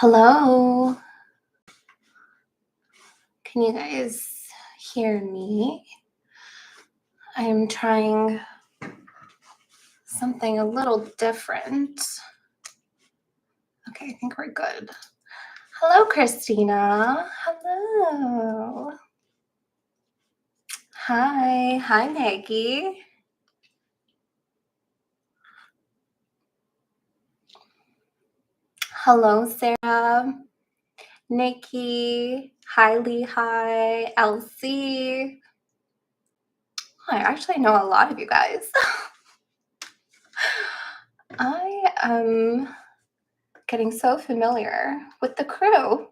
Hello. Can you guys hear me? I'm trying something a little different. Okay, I think we're good. Hello, Christina. Hello. Hi. Hi, Maggie. Hello, Sarah. Nikki. Hi, Lehigh. Elsie. I actually know a lot of you guys. I am getting so familiar with the crew.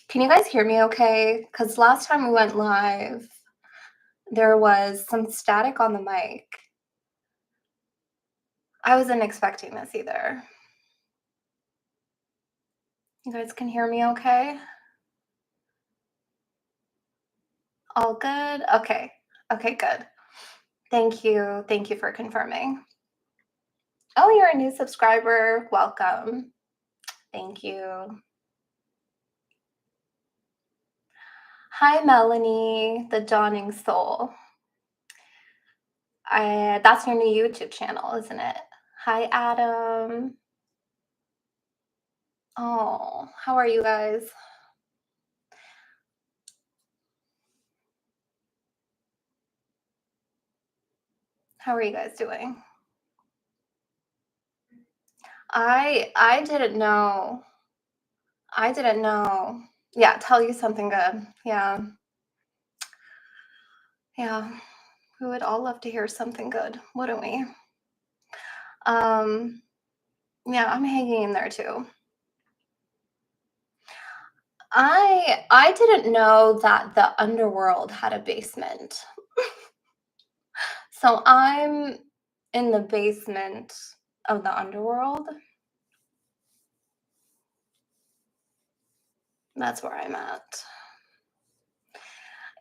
Can you guys hear me okay? Because last time we went live, there was some static on the mic. I wasn't expecting this either. You guys can hear me okay? All good? Okay. Okay, good. Thank you. Thank you for confirming. Oh, you're a new subscriber. Welcome. Thank you. Hi, Melanie, the Dawning Soul. That's your new YouTube channel, isn't it? Hi, Adam. Oh, how are you guys? How are you guys doing? I didn't know. I didn't know. Yeah, tell you something good. Yeah. Yeah. We would all love to hear something good, wouldn't we? Um, yeah, I'm hanging in there too. I didn't know that the underworld had a basement. So I'm in the basement of the underworld. That's where I'm at.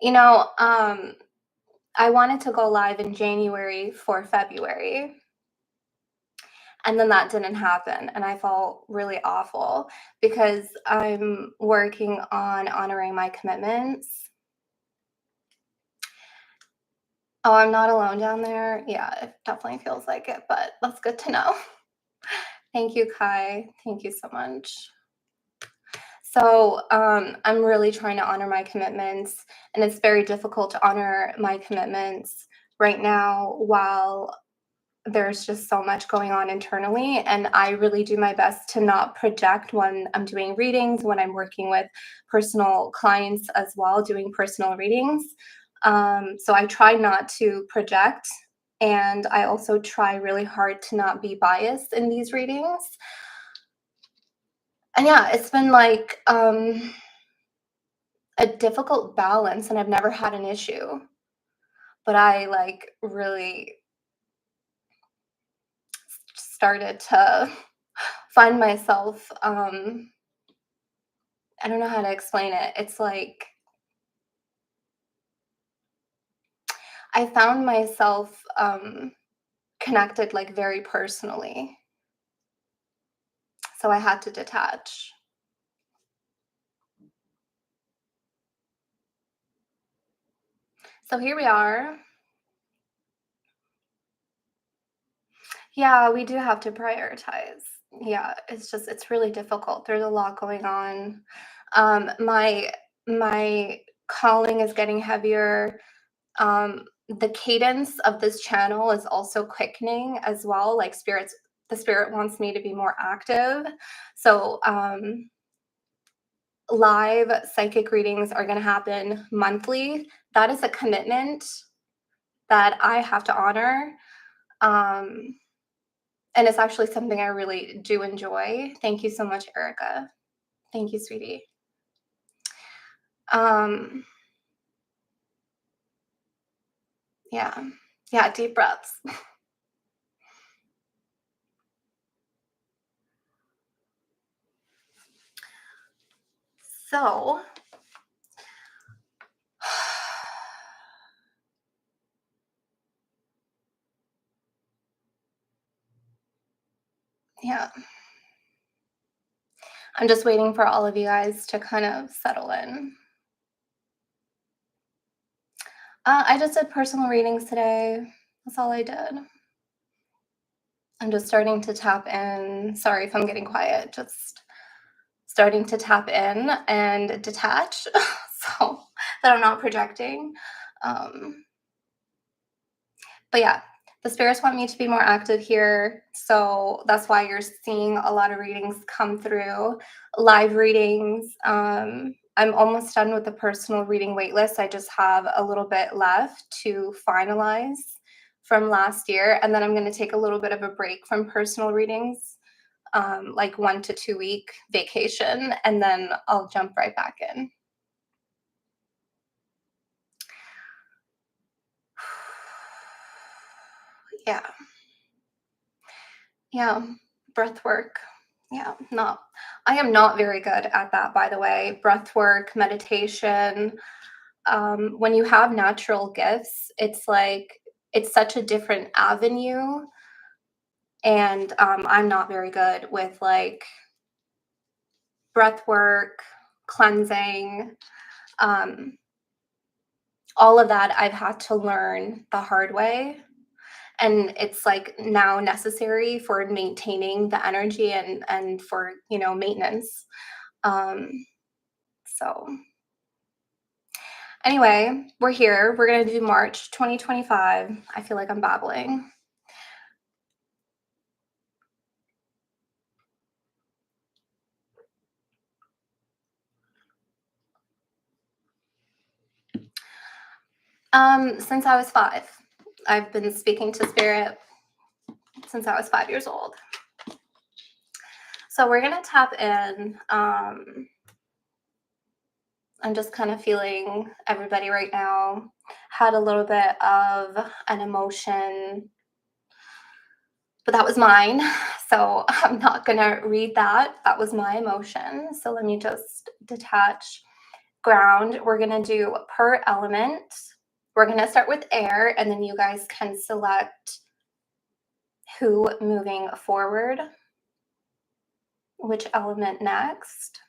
You know, I wanted to go live in January for February. And then that didn't happen. And I felt really awful because I'm working on honoring my commitments. Oh, I'm not alone down there. Yeah, it definitely feels like it, but that's good to know. Thank you, Kai. Thank you so much. So I'm really trying to honor my commitments, and it's very difficult to honor my commitments right now while there's just so much going on internally, and I really do my best to not project when I'm doing readings, when I'm working with personal clients as well, doing personal readings. So I try not to project, and I also try really hard to not be biased in these readings. And yeah, it's been like a difficult balance, and I've never had an issue, but I like really started to find myself I don't know how to explain it. It's like I found myself connected like very personally. So I had to detach. So here we are. Yeah, we do have to prioritize. Yeah, it's really difficult. There's a lot going on. My calling is getting heavier. The cadence of this channel is also quickening as well. Like the spirit wants me to be more active. So live psychic readings are going to happen monthly. That is a commitment that I have to honor. Um, and it's actually something I really do enjoy. Thank you so much, Erica. Thank you, sweetie. Um, yeah. Yeah, deep breaths. So, yeah. I'm just waiting for all of you guys to kind of settle in. I just did personal readings today. That's all I did. I'm just starting to tap in. Sorry if I'm getting quiet. Just starting to tap in and detach so that I'm not projecting. Um, but yeah, the spirits want me to be more active here. So that's why you're seeing a lot of readings come through, live readings. I'm almost done with the personal reading waitlist. I just have a little bit left to finalize from last year. And then I'm going to take a little bit of a break from personal readings, like 1 to 2 week vacation, and then I'll jump right back in. Yeah. Yeah. Breath work. Yeah. Not, I am not very good at that, by the way. Breath work, meditation. When you have natural gifts, it's like, it's such a different avenue. And I'm not very good with like breath work, cleansing. Um, all of that I've had to learn the hard way. And it's like now necessary for maintaining the energy and for, maintenance. Um, so anyway, we're here. We're gonna do March 2025. I feel like I'm babbling. Since I was 5. I've been speaking to spirit since I was 5 years old. So we're gonna tap in. I'm just kind of feeling everybody right now had a little bit of an emotion, but that was mine. So I'm not gonna read that. That was my emotion. So let me just detach, ground. We're gonna do per element. We're gonna start with air, and then you guys can select who moving forward, which element next.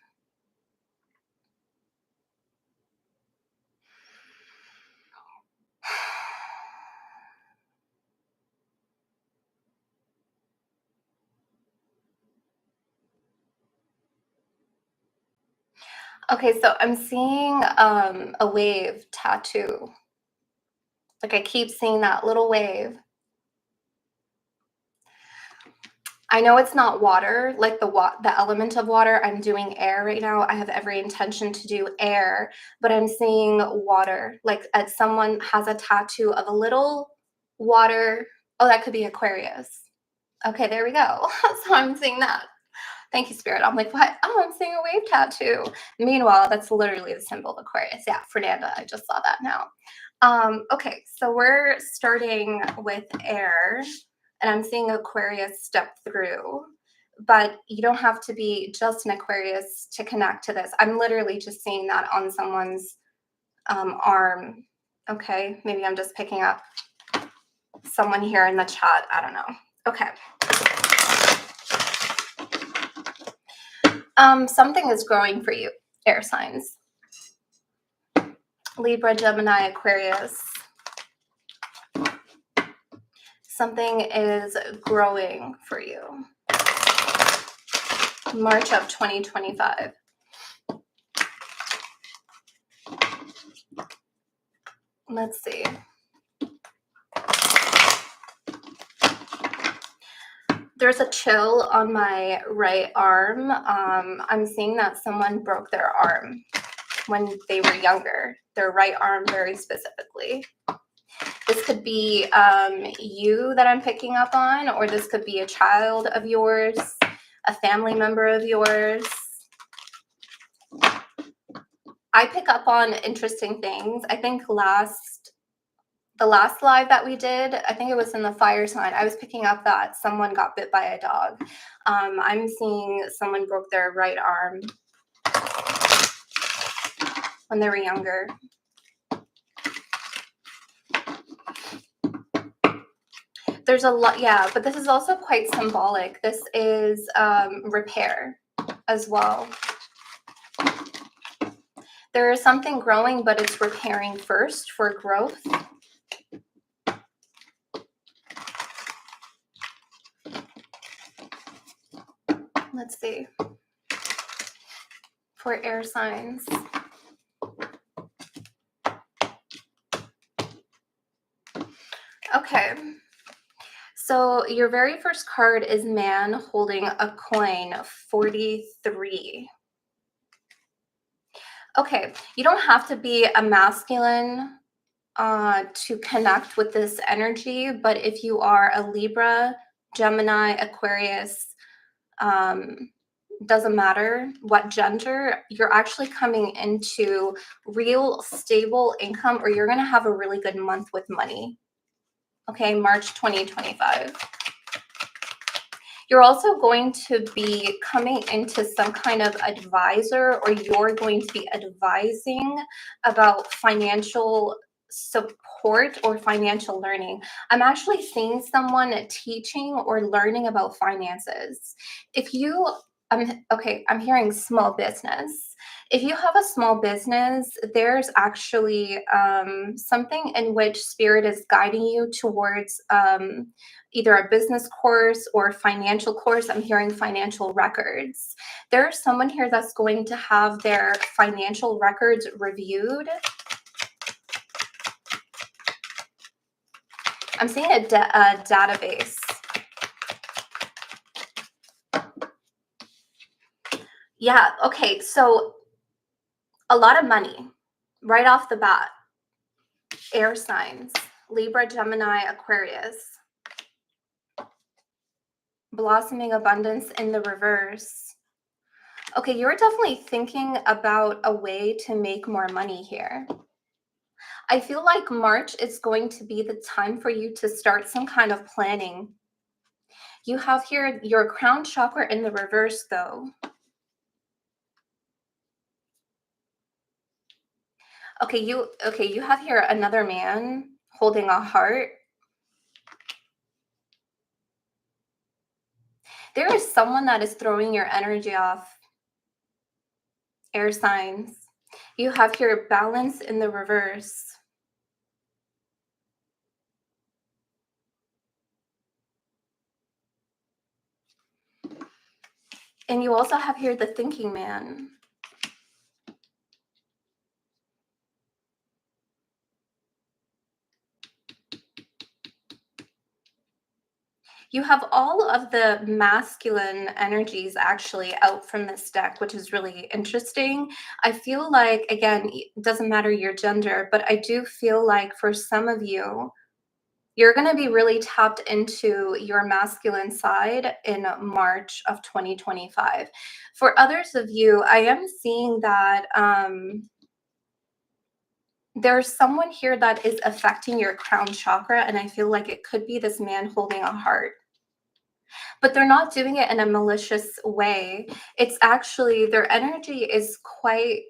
Okay, so I'm seeing a wave tattoo. Like I keep seeing that little wave. I know it's not water, like the element of water. I'm doing air right now. I have every intention to do air, but I'm seeing water. Like someone has a tattoo of a little water. Oh, that could be Aquarius. Okay, there we go. So I'm seeing that. Thank you, Spirit. I'm like, what? Oh, I'm seeing a wave tattoo. Meanwhile, that's literally the symbol of Aquarius. Yeah, Fernanda, I just saw that now. Okay, so we're starting with air, and I'm seeing Aquarius step through, but you don't have to be just an Aquarius to connect to this. I'm literally just seeing that on someone's arm. Okay, maybe I'm just picking up someone here in the chat. I don't know. Okay. Something is growing for you, air signs. Libra, Gemini, Aquarius. Something is growing for you. March of 2025. Let's see. There's a chill on my right arm. I'm seeing that someone broke their arm when they were younger, their right arm very specifically. This could be you that I'm picking up on, or this could be a child of yours, a family member of yours. I pick up on interesting things. I think the last live that we did, I think it was in the fire sign, I was picking up that someone got bit by a dog. I'm seeing someone broke their right arm when they were younger. There's a lot, yeah, but this is also quite symbolic. This is repair, as well. There is something growing, but it's repairing first for growth. Let's see. For air signs. Okay. So your very first card is man holding a coin, 43. Okay, you don't have to be a masculine to connect with this energy, but if you are a Libra, Gemini, Aquarius, um, doesn't matter what gender, you're actually coming into real stable income, or you're going to have a really good month with money. Okay, March 2025. You're also going to be coming into some kind of advisor, or you're going to be advising about financial support or financial learning. I'm actually seeing someone teaching or learning about finances. If you, I'm hearing small business. If you have a small business, there's actually something in which spirit is guiding you towards either a business course or financial course. I'm hearing financial records. There's someone here that's going to have their financial records reviewed. I'm seeing a database. Yeah, okay, so a lot of money right off the bat. Air signs, Libra, Gemini, Aquarius. Blossoming abundance in the reverse. Okay, you're definitely thinking about a way to make more money here. I feel like March is going to be the time for you to start some kind of planning. You have here your crown chakra in the reverse, though. Okay, you have here another man holding a heart. There is someone that is throwing your energy off. Air signs. You have here balance in the reverse. And you also have here the thinking man. You have all of the masculine energies actually out from this deck, which is really interesting. I feel like, again, it doesn't matter your gender, but I do feel like for some of you, you're going to be really tapped into your masculine side in March of 2025. For others of you, I am seeing that there's someone here that is affecting your crown chakra, and I feel like it could be this man holding a heart. But they're not doing it in a malicious way. It's actually their energy is quite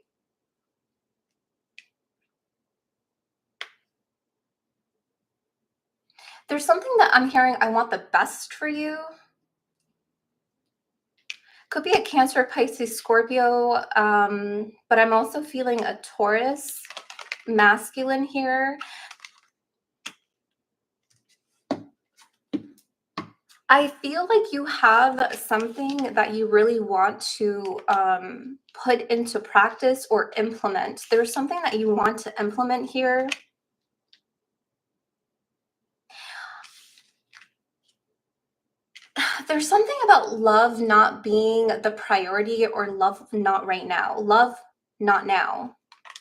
there's something that I'm hearing, I want the best for you. Could be a Cancer, Pisces, Scorpio, but I'm also feeling a Taurus masculine here. I feel like you have something that you really want to put into practice or implement. There's something that you want to implement here. There's something about love not being the priority, or love not right now. Love not now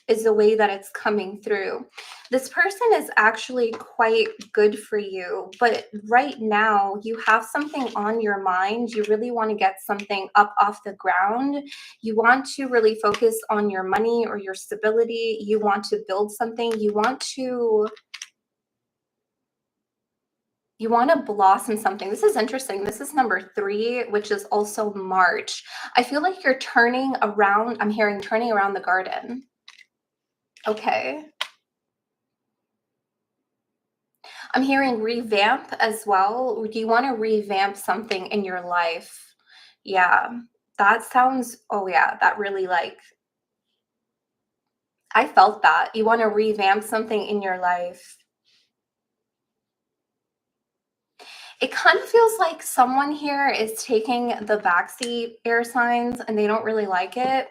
is the way that it's coming through. This person is actually quite good for you, but right now you have something on your mind. You really want to get something up off the ground. You want to really focus on your money or your stability. You want to build something. You want to blossom something. This is interesting. This is number 3, which is also March. I feel like you're turning around. I'm hearing turning around the garden. Okay. I'm hearing revamp as well. Do you want to revamp something in your life? Yeah, That sounds oh, yeah, that really, like I felt that. You wanna revamp something in your life. It kind of feels like someone here is taking the backseat, air signs, and they don't really like it.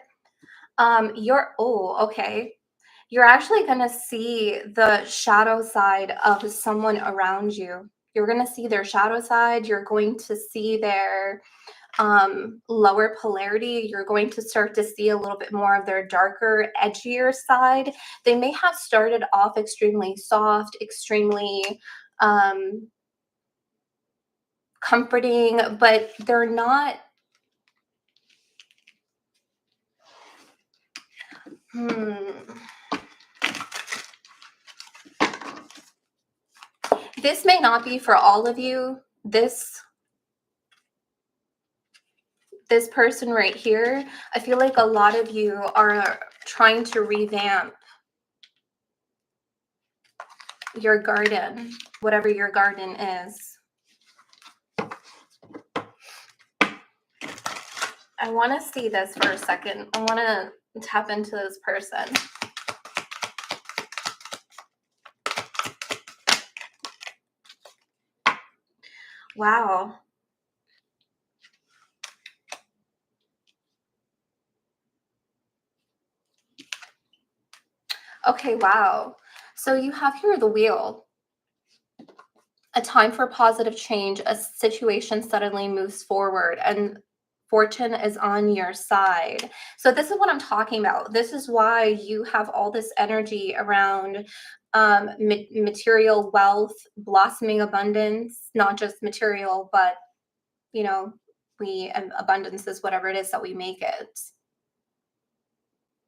You're oh, okay. You're actually gonna see the shadow side of someone around you. You're gonna see their shadow side. You're going to see their lower polarity. You're going to start to see a little bit more of their darker, edgier side. They may have started off extremely soft, extremely um, comforting, but they're not. Hmm. This may not be for all of you. This person right here, I feel like a lot of you are trying to revamp your garden, whatever your garden is. I want to see this for a second. I want to tap into this person. Wow. Okay, wow. So you have here the wheel. A time for positive change, a situation suddenly moves forward and fortune is on your side. So this is what I'm talking about. This is why you have all this energy around material wealth, blossoming abundance, not just material, but you know, abundance is whatever it is that we make it.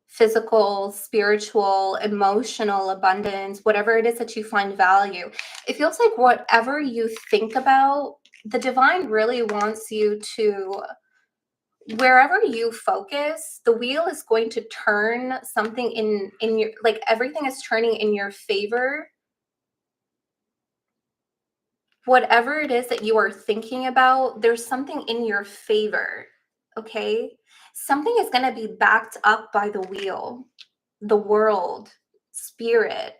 Physical, spiritual, emotional abundance, whatever it is that you find value. It feels like whatever you think about, the divine really wants you to, wherever you focus, the wheel is going to turn something in your, like everything is turning in your favor. Whatever it is that you are thinking about, there's something in your favor. Okay? Something is going to be backed up by the wheel, the world, spirit.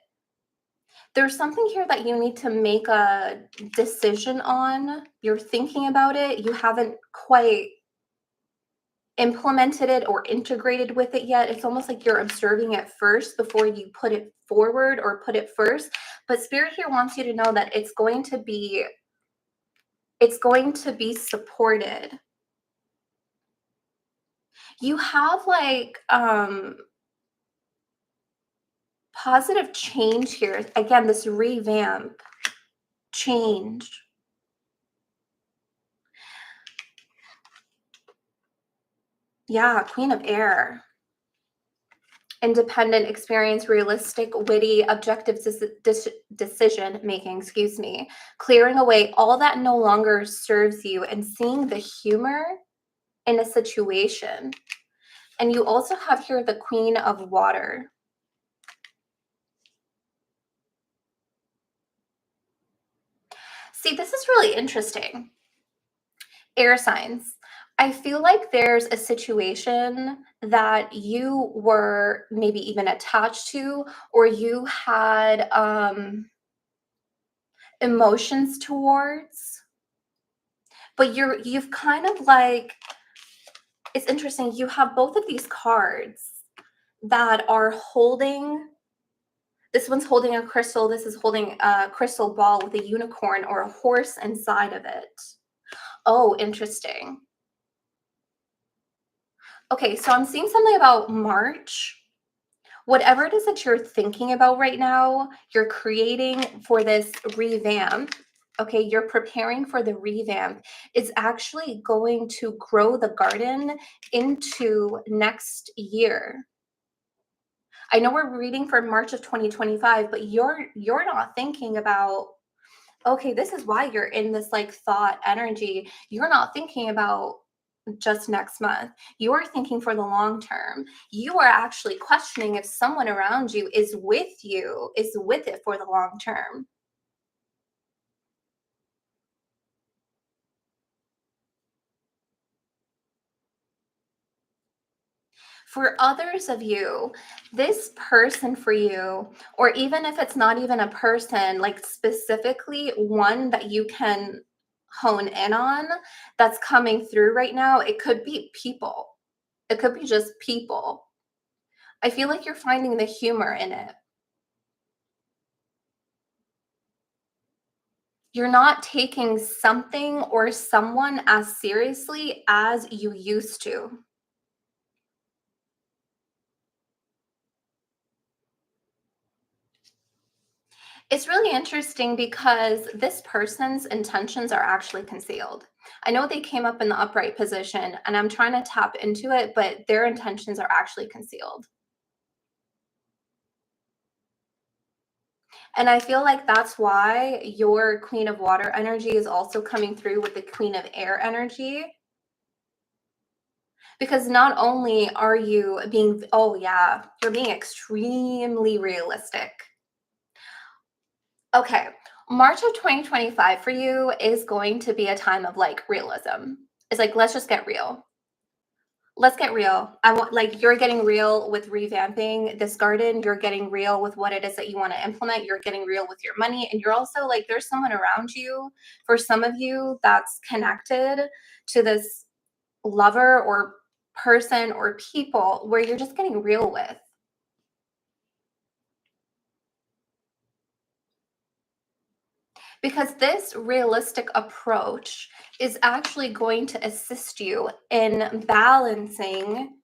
There's something here that you need to make a decision on. You're thinking about it. You haven't quite implemented it or integrated with it yet. It's almost like you're observing it first before you put it forward or put it first. But spirit here wants you to know that it's going to be supported. You have like positive change here. Again, this revamp, change. Yeah, Queen of Air. Independent experience, realistic, witty, objective decision making, excuse me. Clearing away all that no longer serves you and seeing the humor in a situation. And you also have here the Queen of Water. See, this is really interesting. Air signs. I feel like there's a situation that you were maybe even attached to, or you had emotions towards, but you've kind of like, it's interesting. You have both of these cards that are holding, this one's holding a crystal, this is holding a crystal ball with a unicorn or a horse inside of it. Oh, interesting. Okay, so I'm seeing something about March. Whatever it is that you're thinking about right now, you're creating for this revamp. Okay, you're preparing for the revamp. It's actually going to grow the garden into next year. I know we're reading for March of 2025, but you're not thinking about, okay, this is why you're in this like thought energy. You're not thinking about just next month. You are thinking for the long term. You are actually questioning if someone around you is with you, is with it for the long term. For others of you, this person for you, or even if it's not even a person, like specifically one that you can hone in on that's coming through right now, it could be people. It could be just people. I feel like you're finding the humor in it. You're not taking something or someone as seriously as you used to. It's really interesting because this person's intentions are actually concealed. I know they came up in the upright position and I'm trying to tap into it, but their intentions are actually concealed. And I feel like that's why your Queen of Water energy is also coming through with the Queen of Air energy. Because not only are you being, oh yeah, you're being extremely realistic. Okay, March of 2025 for you is going to be a time of like realism. It's like, let's just get real. Let's get real. I want, like, you're getting real with revamping this garden. You're getting real with what it is that you want to implement. You're getting real with your money. And you're also like, there's someone around you, for some of you, that's connected to this lover or person or people where you're just getting real with. Because this realistic approach is actually going to assist you in balancing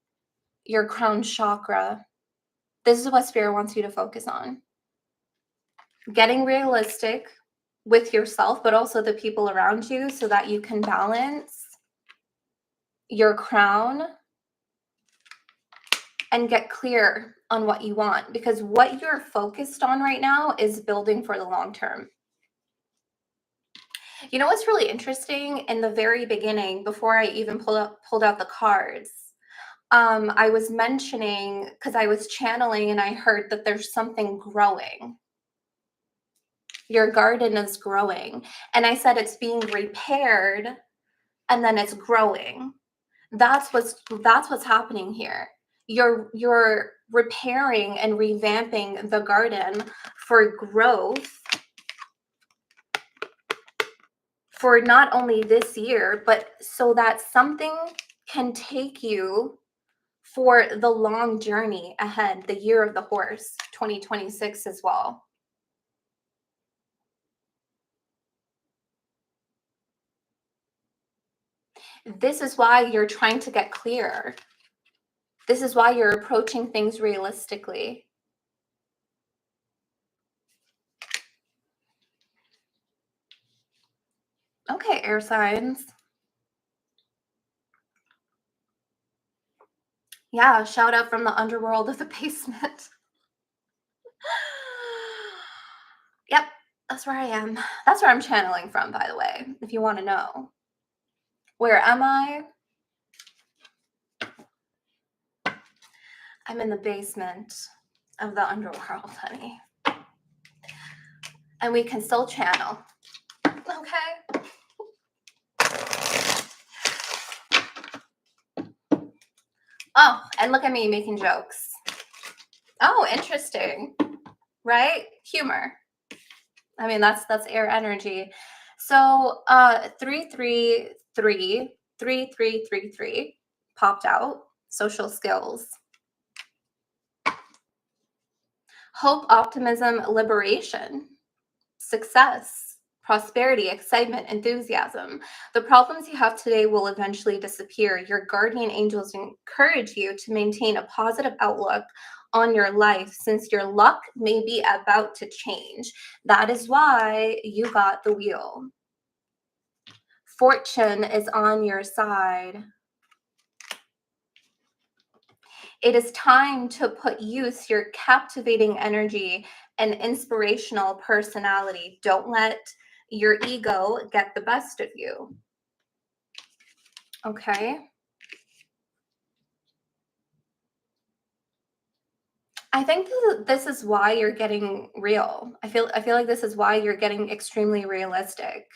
your crown chakra. This is what spirit wants you to focus on. Getting realistic with yourself, but also the people around you so that you can balance your crown and get clear on what you want. Because what you're focused on right now is building for the long term. You know what's really interesting? In the very beginning, before I even pulled out the cards, I was mentioning, because I was channeling and I heard that there's something growing. Your garden is growing. And I said it's being repaired and then it's growing. That's what's happening here. You're repairing and revamping the garden for growth, for not only this year, but so that something can take you for the long journey ahead, the year of the horse, 2026 as well. This is why you're trying to get clear. This is why you're approaching things realistically. Okay, air signs. Yeah, shout out from the underworld of the basement. Yep, that's where I am. That's where I'm channeling from, by the way, if you want to know. Where am I? I'm in the basement of the underworld, honey. And we can still channel. Okay. Oh, and look at me making jokes. Oh, interesting. Right? Humor. I mean, that's air energy. So 3333333 popped out. Social skills. Hope, optimism, liberation, success, prosperity, excitement, enthusiasm. The problems you have today will eventually disappear. Your guardian angels encourage you to maintain a positive outlook on your life since your luck may be about to change. That is why you got the wheel. Fortune is on your side. It is time to put use your captivating energy and inspirational personality. Don't let your ego get the best of you. Okay? I think this is why you're getting real. I feel like this is why you're getting extremely realistic.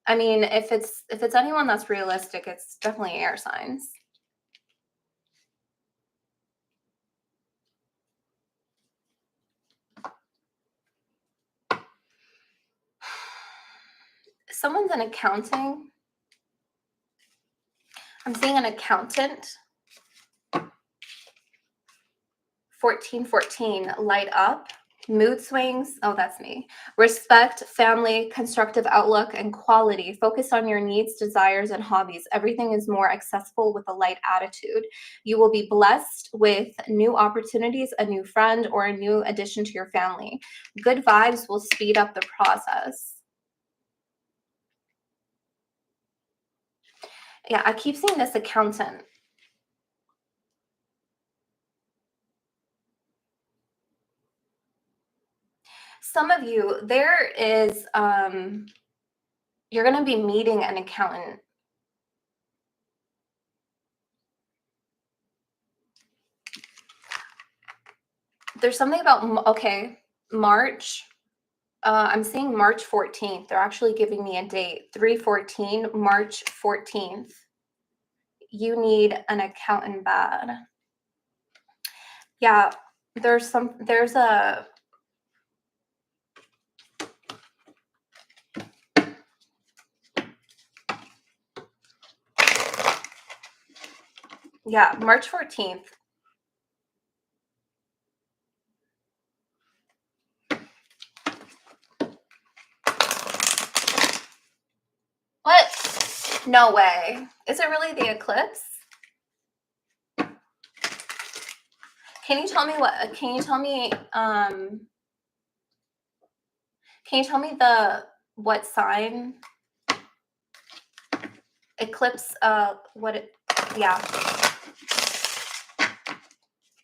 I mean, if it's anyone that's realistic, it's definitely air signs. Someone's an accounting. I'm seeing an accountant. 1414, light up. Mood swings. Oh, that's me. Respect, family, constructive outlook, and quality. Focus on your needs, desires, and hobbies. Everything is more accessible with a light attitude. You will be blessed with new opportunities, a new friend, or a new addition to your family. Good vibes will speed up the process. Yeah, I keep seeing this accountant. Some of you, there is, you're going to be meeting an accountant. There's something about, okay, March. I'm seeing March 14th. They're actually giving me a date, 3/14, March 14th. You need an accountant bad. Yeah, there's a, yeah, March 14th. What? No way. Is it really the eclipse? Can you tell me what sign? Eclipse, yeah.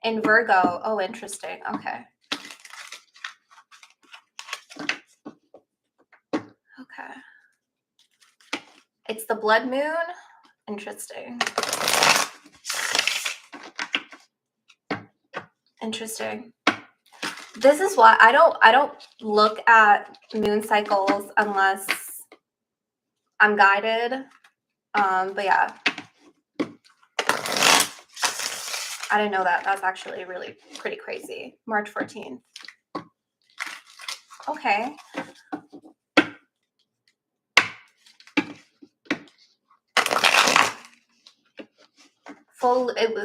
In Virgo. Oh, interesting. Okay. Okay. It's the blood moon. Interesting. Interesting. This is why I don't look at moon cycles unless I'm guided. But yeah. I didn't know that. That's actually really pretty crazy. March 14th. Okay.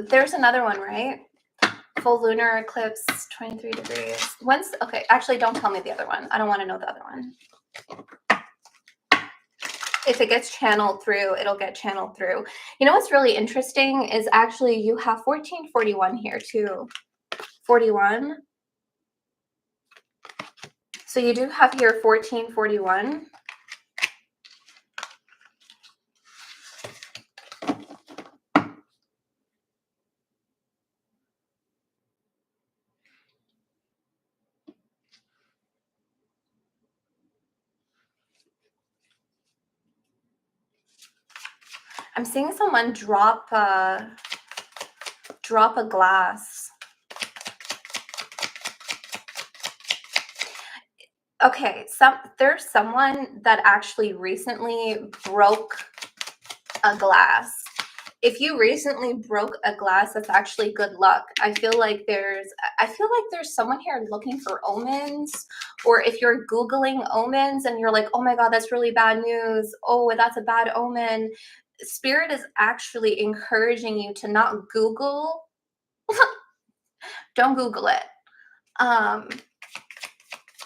There's another one, right? Full lunar eclipse, 23 degrees. Okay, actually don't tell me the other one. I don't want to know the other one. If it gets channeled through, it'll get channeled through. You know what's really interesting is actually you have 1441 here too. 41. So you do have here 1441. I'm seeing someone drop a glass. Okay, there's someone that actually recently broke a glass. If you recently broke a glass, that's actually good luck. I feel like there's someone here looking for omens, or if you're Googling omens and you're like, oh my God, that's really bad news. Oh, that's a bad omen. Spirit is actually encouraging you to not Google. Don't Google it.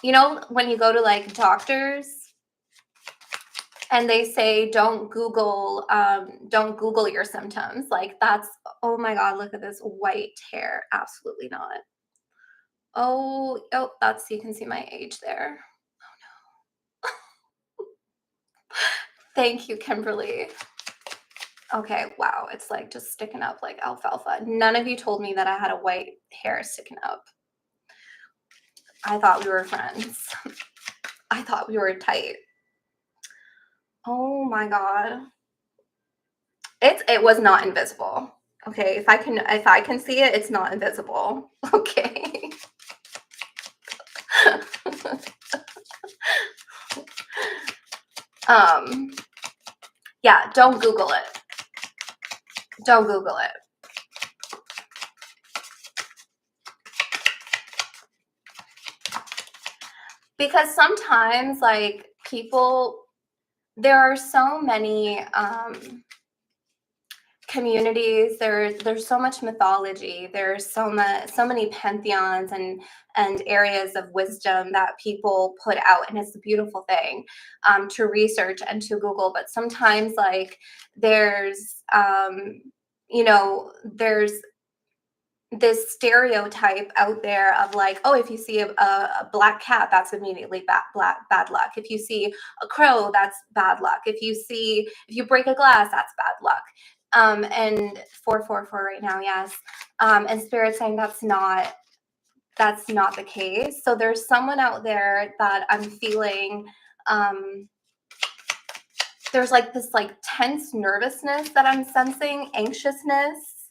You know, when you go to like doctors and they say don't Google your symptoms, like that's, oh my God, look at this white hair. Absolutely not. Oh, that's, you can see my age there. Oh no. Thank you, Kimberly. Okay, wow, it's like just sticking up like alfalfa. None of you told me that I had a white hair sticking up. I thought we were friends. I thought we were tight. Oh my God. It was not invisible. Okay, if I can see it, it's not invisible. Okay. Yeah, don't Google it. Don't Google it. Because sometimes like people there are so many communities. There's so much mythology. There's so many pantheons and areas of wisdom that people put out, and it's a beautiful thing to research and to Google. But sometimes, like, there's there's this stereotype out there of, like, oh, if you see a black cat, that's immediately bad luck. If you see a crow, that's bad luck. If you break a glass, that's bad luck. And 444 right now, yes. And spirit saying that's not the case. So there's someone out there that I'm feeling. um there's like this, like, tense nervousness that I'm sensing, anxiousness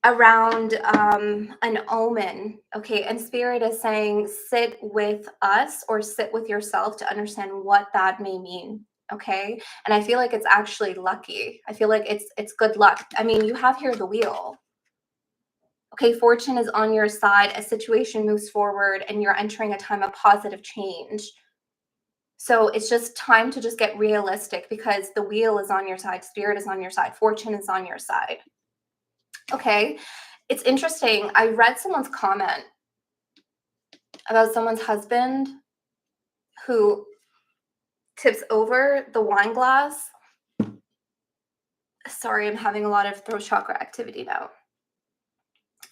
around an omen. Okay, and spirit is saying sit with us, or sit with yourself, to understand what that may mean. Okay, and I feel like it's actually lucky. I feel like it's good luck. I mean, you have here the wheel. Okay, fortune is on your side, a situation moves forward, and you're entering a time of positive change. So it's just time to just get realistic, because the wheel is on your side, spirit is on your side, fortune is on your side. Okay, it's interesting. I read someone's comment about someone's husband who tips over the wine glass. Sorry, I'm having a lot of throat chakra activity now.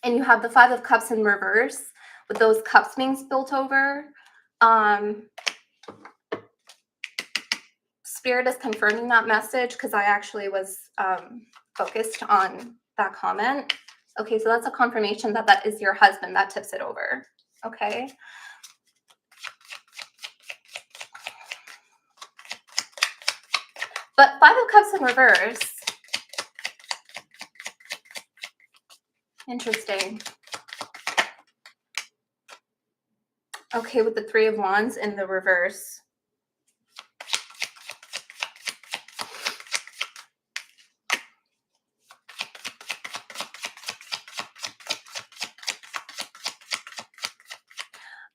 And you have the Five of Cups in reverse, with those cups being spilt over. Spirit is confirming that message, because I actually was focused on that comment. Okay, so that's a confirmation that that is your husband that tips it over. Okay. But Five of Cups in reverse. Interesting. Okay, with the Three of Wands in the reverse.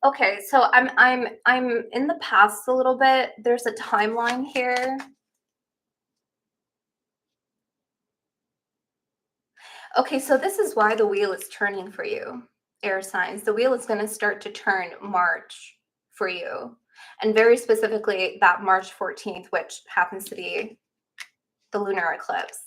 Okay, so I'm in the past a little bit. There's a timeline here. Okay, so this is why the wheel is turning for you, air signs. The wheel is going to start to turn March for you. And very specifically that March 14th, which happens to be the lunar eclipse.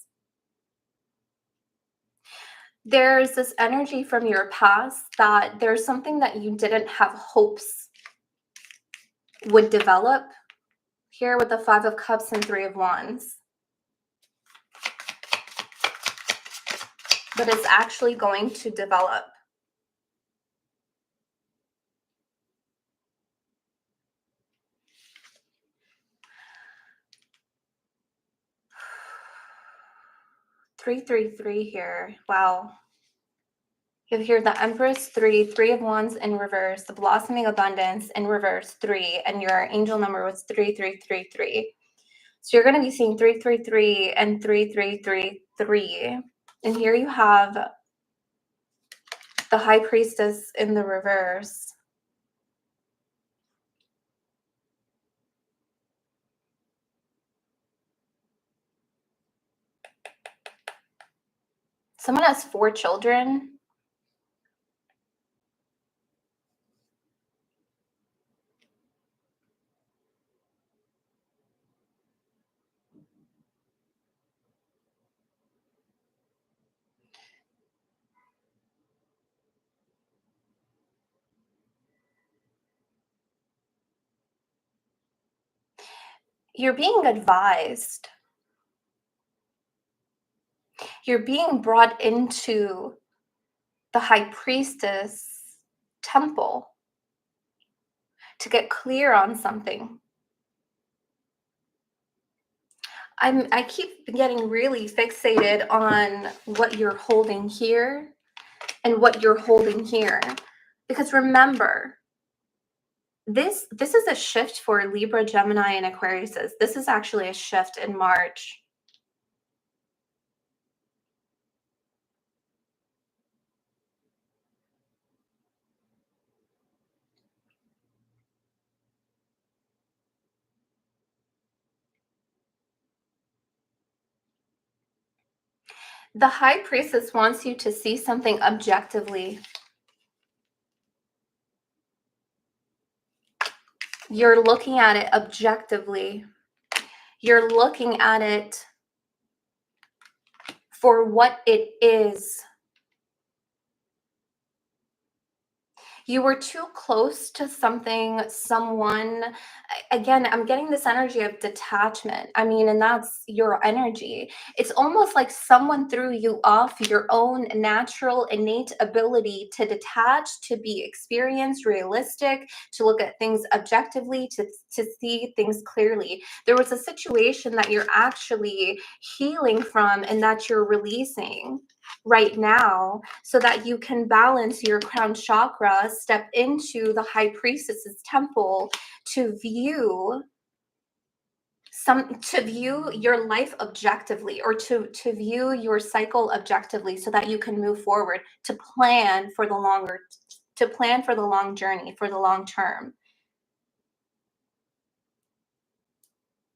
There's this energy from your past that there's something that you didn't have hopes would develop here with the Five of Cups and Three of Wands. But it's actually going to develop. Three, 3 here. Wow. You have here the Empress, Three of Wands in reverse, the Blossoming Abundance in reverse, 3, and your angel number was 3333. So you're going to be seeing 333 and 3333. And here you have the High Priestess in the reverse. Someone has 4 children. You're being advised. You're being brought into the High Priestess temple to get clear on something. I keep getting really fixated on what you're holding here and what you're holding here, because remember, this is a shift for Libra, Gemini, and Aquarius. This is actually a shift in March. The High Priestess wants you to see something objectively. You're looking at it objectively. You're looking at it for what it is. You were too close to something, someone. Again, I'm getting this energy of detachment. I mean, and that's your energy. It's almost like someone threw you off your own natural, innate ability to detach, to be experienced, realistic, to look at things objectively, to see things clearly. There was a situation that you're actually healing from and that you're releasing right now so that you can balance your crown chakra, step into the High Priestess's temple to view your life objectively, or to view your cycle objectively so that you can move forward, to plan for the long journey, for the long term.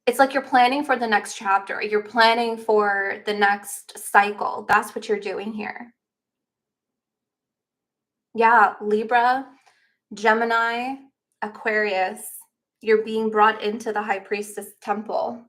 It's like you're planning for the next chapter. You're planning for the next cycle. That's what you're doing here. Yeah, Libra, Gemini, Aquarius, you're being brought into the High Priestess temple.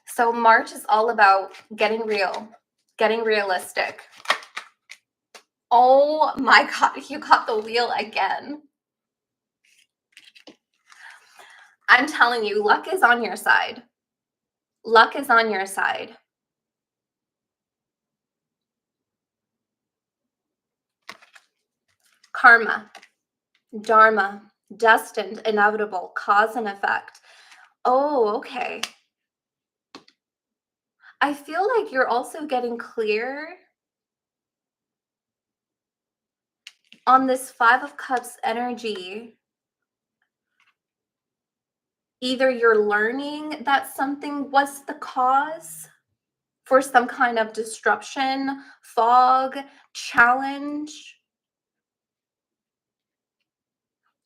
So March is all about getting real, getting realistic. Oh my God, you got the wheel again. I'm telling you, luck is on your side. Luck is on your side. Karma, dharma, destined, inevitable, cause and effect. Oh, okay. I feel like you're also getting clear on this Five of Cups energy. Either you're learning that something was the cause for some kind of disruption, fog, challenge.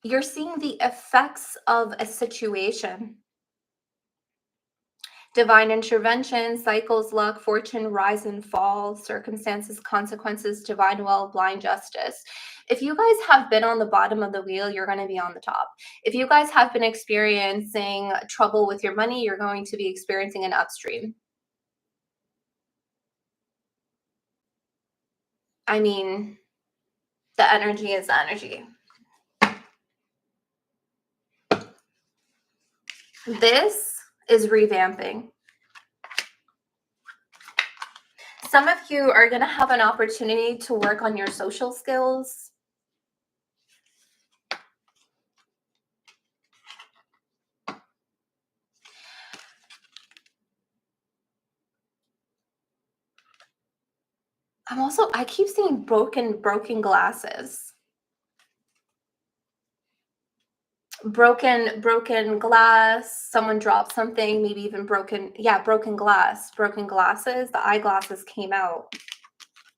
You're seeing the effects of a situation. Divine intervention, cycles, luck, fortune, rise and fall, circumstances, consequences, divine will, blind justice. If you guys have been on the bottom of the wheel, you're going to be on the top. If you guys have been experiencing trouble with your money, you're going to be experiencing an upstream. I mean, the energy is energy. This is revamping. Some of you are going to have an opportunity to work on your social skills. I keep seeing broken glasses. Broken glass, someone dropped something, maybe even broken glasses. The eyeglasses came out,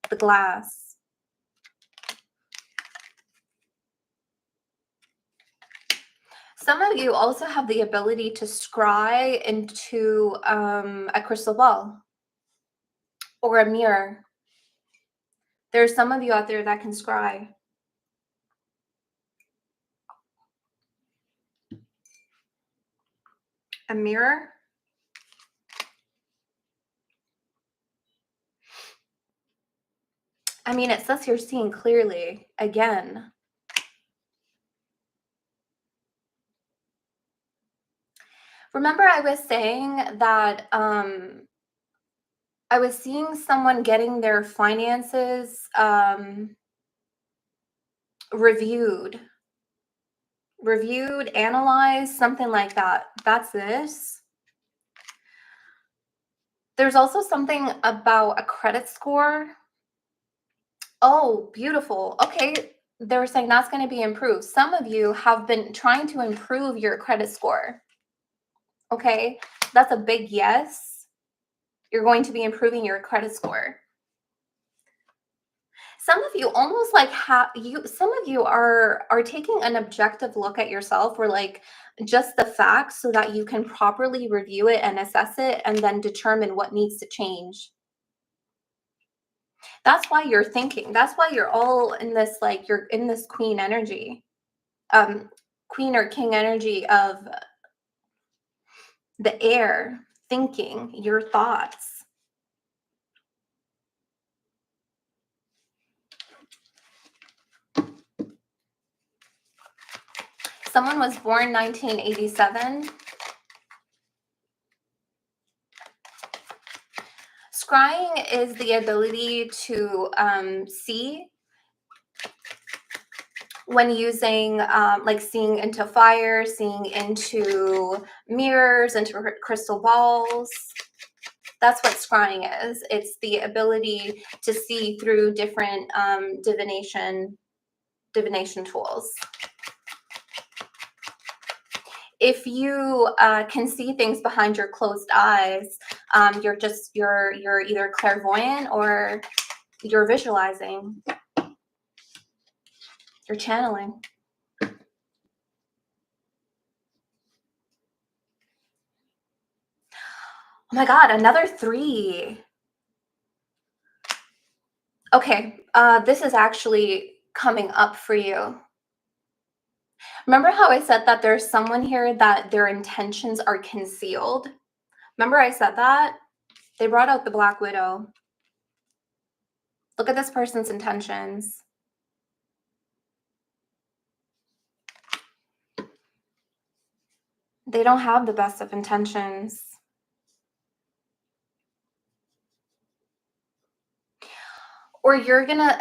the glass. Some of you also have the ability to scry into a crystal ball or a mirror. There's some of you out there that can scry. A mirror. I mean, it says you're seeing clearly again. Remember I was saying that I was seeing someone getting their finances reviewed, analyzed, something like that. That's this. There's also something about a credit score. Oh, beautiful. Okay, they were saying that's going to be improved. Some of you have been trying to improve your credit score. Okay, that's a big yes. You're going to be improving your credit score. Some of you almost like some of you are taking an objective look at yourself, or like just the facts, so that you can properly review it and assess it and then determine what needs to change. That's why you're thinking. That's why you're all in this, like, you're in this queen energy. Queen or king energy of the air, thinking your thoughts. Someone was born 1987. Scrying is the ability to see when using, like, seeing into fire, seeing into mirrors, into crystal balls. That's what scrying is. It's the ability to see through different divination tools. If you can see things behind your closed eyes, you're either clairvoyant or you're visualizing. You're channeling. Oh my God, another 3. Okay, this is actually coming up for you. Remember how I said that there's someone here that their intentions are concealed? Remember I said that? They brought out the Black Widow. Look at this person's intentions. They don't have the best of intentions. Or you're gonna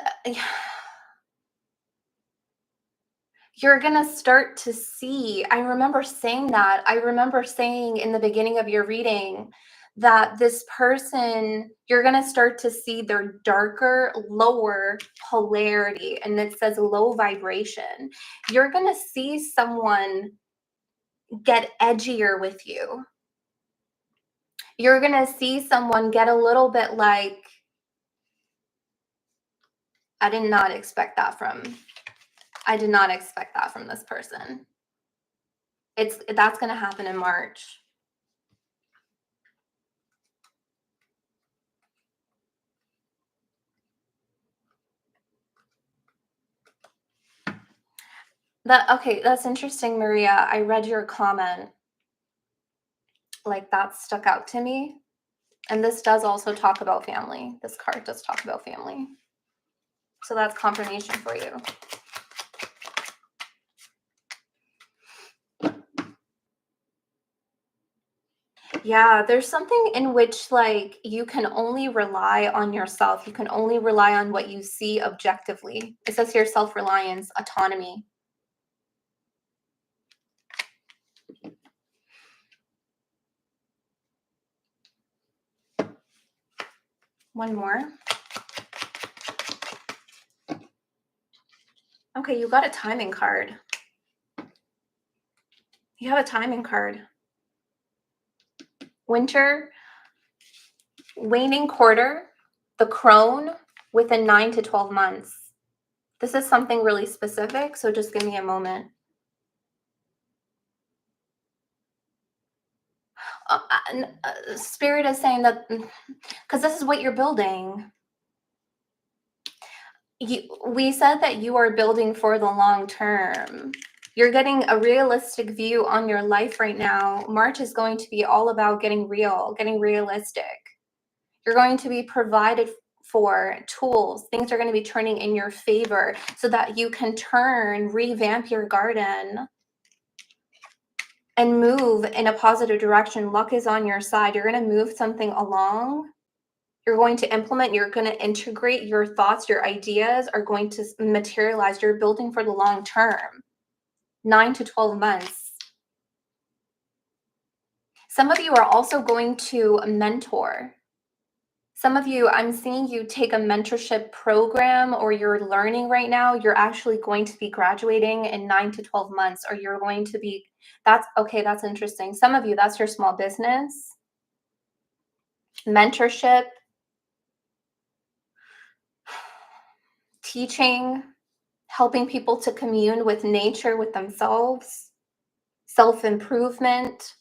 start to see. I remember saying that. I remember saying in the beginning of your reading that this person, you're going to start to see their darker, lower polarity, and it says low vibration. You're going to see someone get edgier with you. You're going to see someone get a little bit like, I did not expect that from this person. That's going to happen in March. Okay, that's interesting, Maria. I read your comment. Like, that stuck out to me. And this does also talk about family. This card does talk about family. So that's confirmation for you. Yeah, there's something in which, like, you can only rely on yourself. You can only rely on what you see objectively. It says here self-reliance, autonomy. One more. Okay, you got a timing card. You have a timing card. Winter, waning quarter, the crone, within 9 to 12 months. This is something really specific, so just give me a moment. Spirit is saying that, because this is what you're building. We said that you are building for the long term. You're getting a realistic view on your life right now. March is going to be all about getting real, getting realistic. You're going to be provided for tools. Things are going to be turning in your favor so that you can revamp your garden and move in a positive direction. Luck is on your side. You're going to move something along. You're going to implement, you're going to integrate your thoughts, your ideas are going to materialize. You're building for the long term, 9 to 12 months. Some of you are also going to mentor. Some of you, I'm seeing you take a mentorship program, or you're learning right now. You're actually going to be graduating in 9 to 12 months, or you're going to be, that's interesting. Some of you, that's your small business. mentorship, teaching, helping people to commune with nature, with themselves, self-improvement.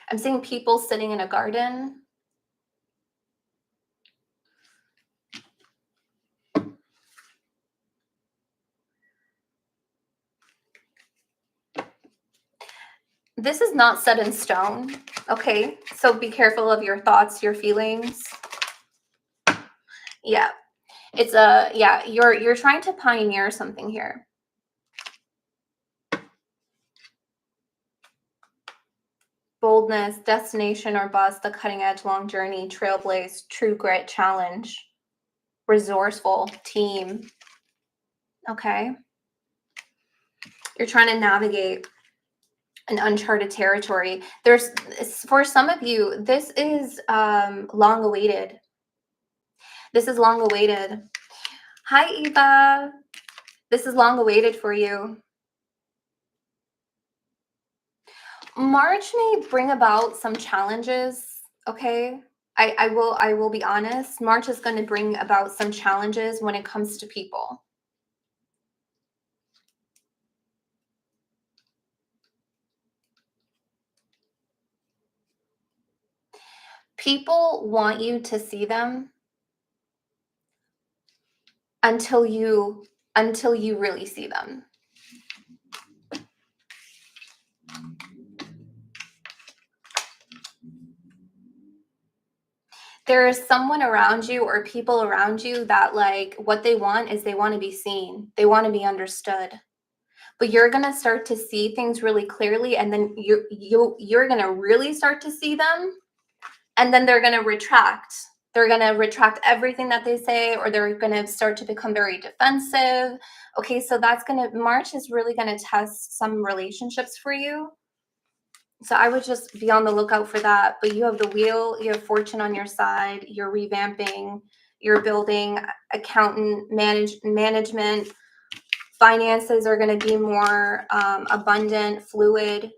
I'm seeing people sitting in a garden. This is not set in stone, okay? So be careful of your thoughts, your feelings. Yeah. It's a yeah, you're trying to pioneer something here. Boldness, destination or bust, the cutting edge, long journey, trailblaze, true grit, challenge, resourceful, team. Okay. You're trying to navigate an uncharted territory. There's for some of you, this is long awaited. This is long awaited. Hi, Eva. This is long awaited for you. March may bring about some challenges, okay? I will be honest. March is going to bring about some challenges when it comes to people. People want you to see them until you really see them. There is someone around you or people around you that like what they want is they want to be seen. They want to be understood. But you're going to start to see things really clearly, and then you're going to really start to see them, and then they're going to retract. They're going to retract everything that they say, or they're going to start to become very defensive. Okay, so that's going to March is really going to test some relationships for you. So I would just be on the lookout for that. But you have the wheel, you have fortune on your side, you're revamping, you're building accountant management. Finances are going to be more abundant, fluid.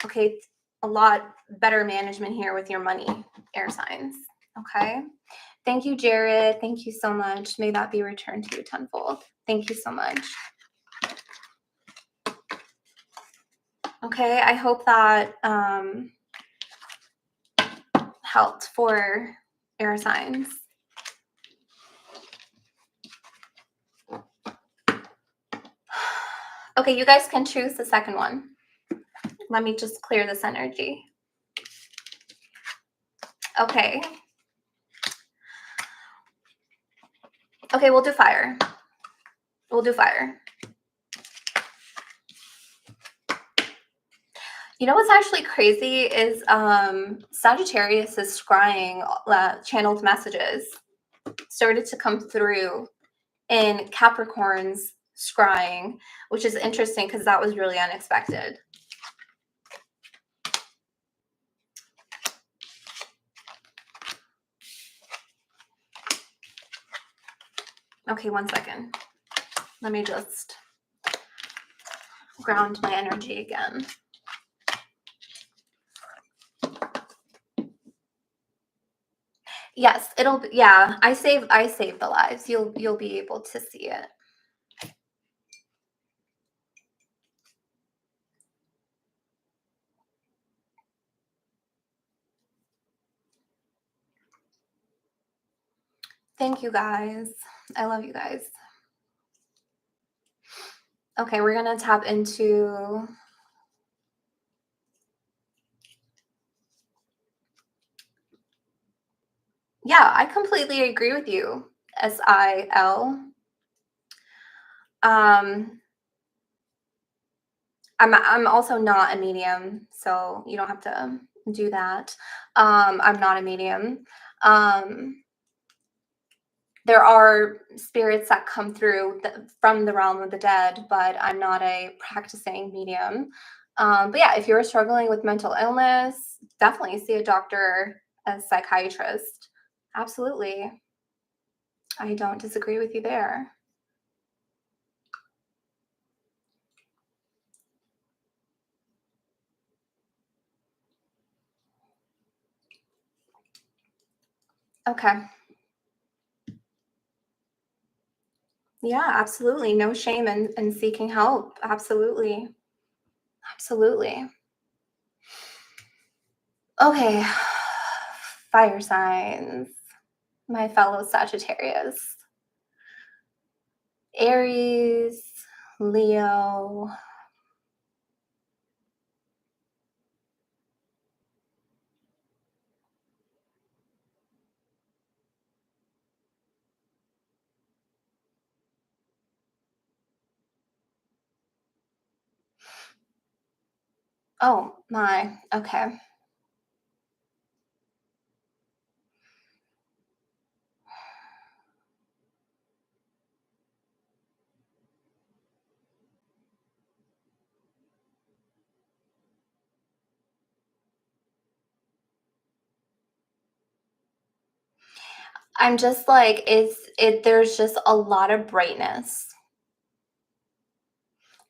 Okay, a lot better management here with your money, air signs. Okay, thank you, Jared. Thank you so much. May that be returned to you tenfold. Thank you so much. Okay, I hope that helped for air signs. Okay, you guys can choose the second one. Let me just clear this energy. Okay. Okay, we'll do fire. We'll do fire. You know what's actually crazy is Sagittarius is scrying channeled messages started to come through in Capricorn's scrying, which is interesting because that was really unexpected. Okay, one second. Let me just ground my energy again. Yes, it'll be, yeah, I saved the lives. You'll be able to see it. Thank you guys. I love you guys. Okay, we're going to tap into yeah, I completely agree with you. SIL. I'm also not a medium, so you don't have to do that. I'm not a medium. There are spirits that come through from the realm of the dead, but I'm not a practicing medium. But yeah, if you're struggling with mental illness, definitely see a doctor, a psychiatrist. Absolutely. I don't disagree with you there. Okay. Yeah, absolutely. No shame in seeking help. Absolutely. Absolutely. Okay. Fire signs. My fellow Sagittarius. Aries, Leo. Oh my. Okay. I'm just like, there's just a lot of brightness.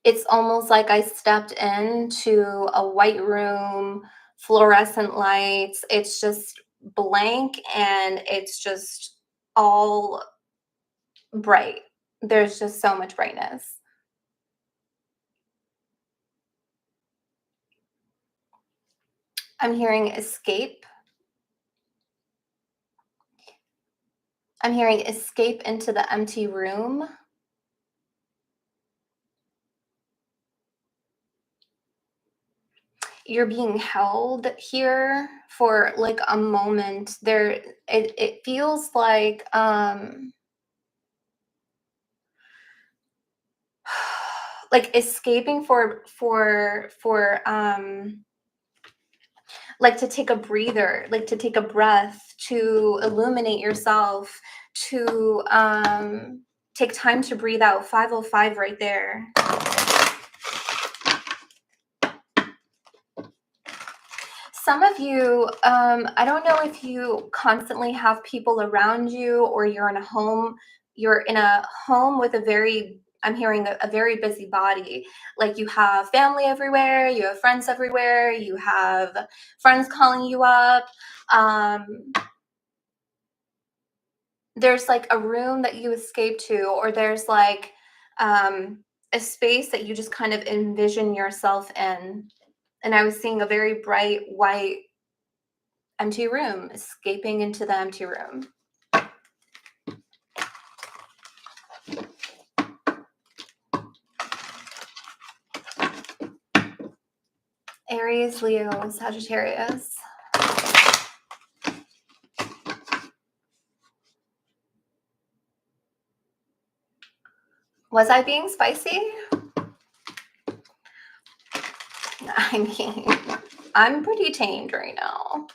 It's almost like I stepped into a white room, fluorescent lights. It's just blank and it's just all bright. There's just so much brightness. I'm hearing escape. I'm hearing escape into the empty room. You're being held here for like a moment. It feels like escaping for like to take a breather, like to take a breath, to illuminate yourself, to take time to breathe out. 505 right there. Some of you, I don't know if you constantly have people around you or you're in a home with a very, I'm hearing a very busy body. Like you have family everywhere, you have friends everywhere, you have friends calling you up. Um, there's like a room that you escape to, or there's like a space that you just kind of envision yourself in. And I was seeing a very bright white empty room, escaping into the empty room. Aries, Leo, Sagittarius. Was I being spicy? I mean, I'm pretty tamed right now.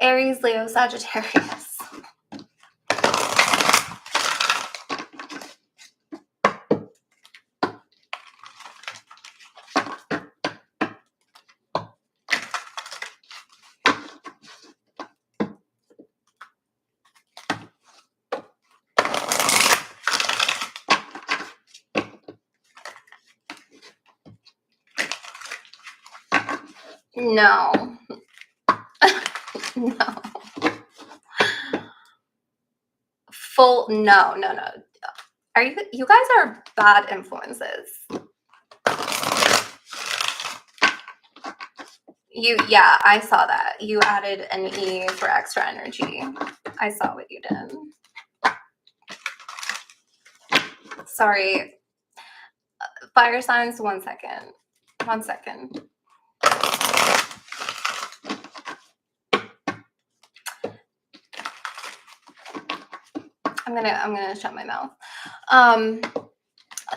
Aries, Leo, Sagittarius. No. No. Full no, no, no. Are you guys are bad influences. Yeah, I saw that. You added an E for extra energy. I saw what you did. Sorry. Fire signs, 1 second. 1 second. I'm gonna shut my mouth.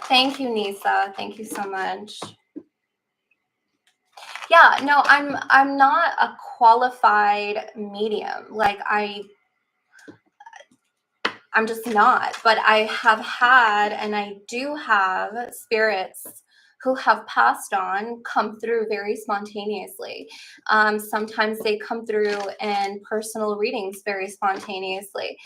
Thank you, Nisa. Thank you so much. Yeah, no, I'm not a qualified medium. Like I'm just not, but I have had and I do have spirits who have passed on come through very spontaneously. Sometimes they come through in personal readings very spontaneously.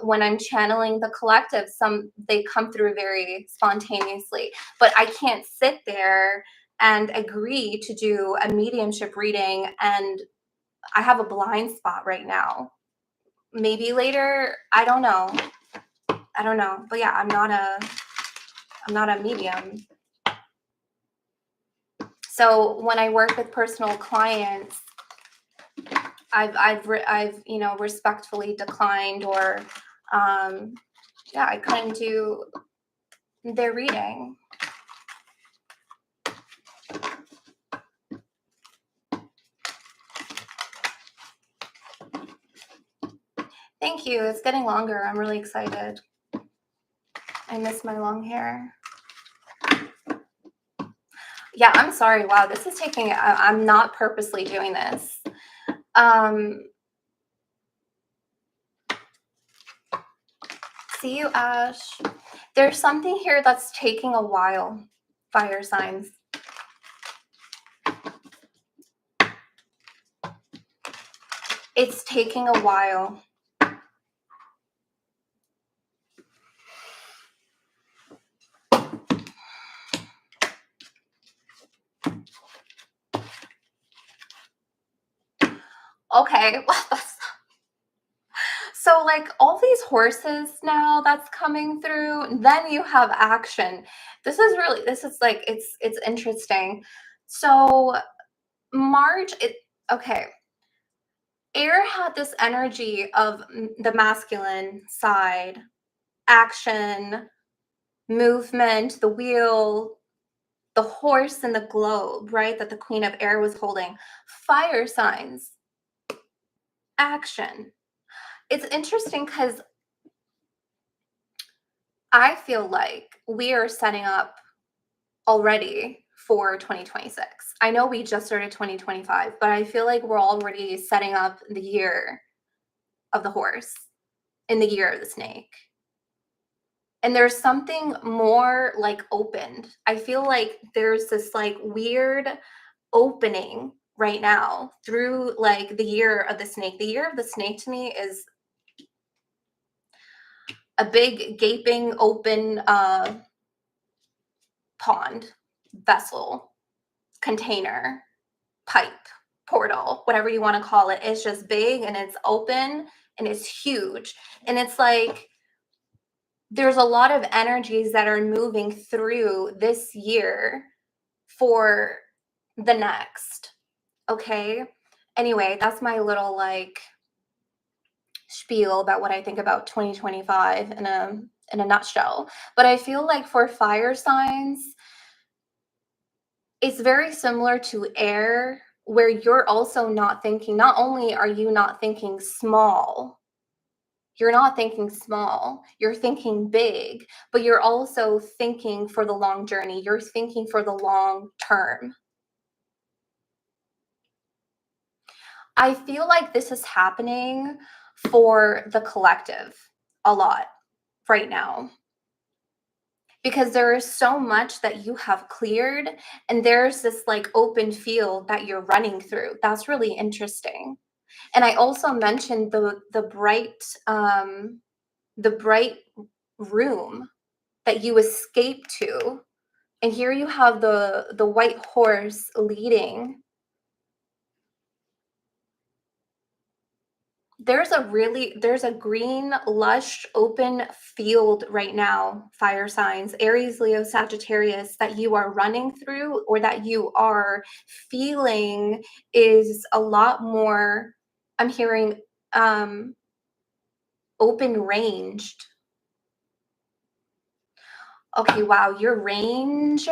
When I'm channeling the collective, some they come through very spontaneously. But I can't sit there and agree to do a mediumship reading, and I have a blind spot right now. Maybe later, I don't know. I don't know. But yeah, I'm not a medium. So when I work with personal clients, I've respectfully declined, or yeah, I couldn't do their reading. Thank you. It's getting longer. I'm really excited. I miss my long hair. Yeah, I'm sorry. Wow, this is taking. I'm not purposely doing this. See you, Ash. There's something here that's taking a while. Fire signs. It's taking a while. Okay, so like all these horses now that's coming through, then you have action. This is like it's interesting. So March, okay. Air had this energy of the masculine side, action, movement, the wheel, the horse and the globe, right? That the Queen of Air was holding. Fire signs, action. It's interesting because I feel like we are setting up already for 2026. I know we just started 2025, but I feel like we're already setting up the year of the horse in the year of the snake. And there's something more like opened. I feel like there's this like weird opening right now through like the year of the snake. The year of the snake to me is a big gaping open pond, vessel, container, pipe, portal, whatever you want to call it. It's just big and it's open and it's huge. And it's like there's a lot of energies that are moving through this year for the next. Okay. Anyway, that's my little like spiel about what I think about 2025 in a nutshell. But I feel like for fire signs, it's very similar to air, where you're also not thinking, not only are you not thinking small, you're not thinking small, you're thinking big, but you're also thinking for the long journey. You're thinking for the long term. I feel like this is happening for the collective a lot right now, because there is so much that you have cleared and there's this like open field that you're running through. That's really interesting. And I also mentioned the bright room that you escape to. And here you have the white horse leading. There's a green, lush, open field right now, fire signs, Aries, Leo, Sagittarius, that you are running through or that you are feeling is a lot more, I'm hearing, open ranged. Okay, wow, your range.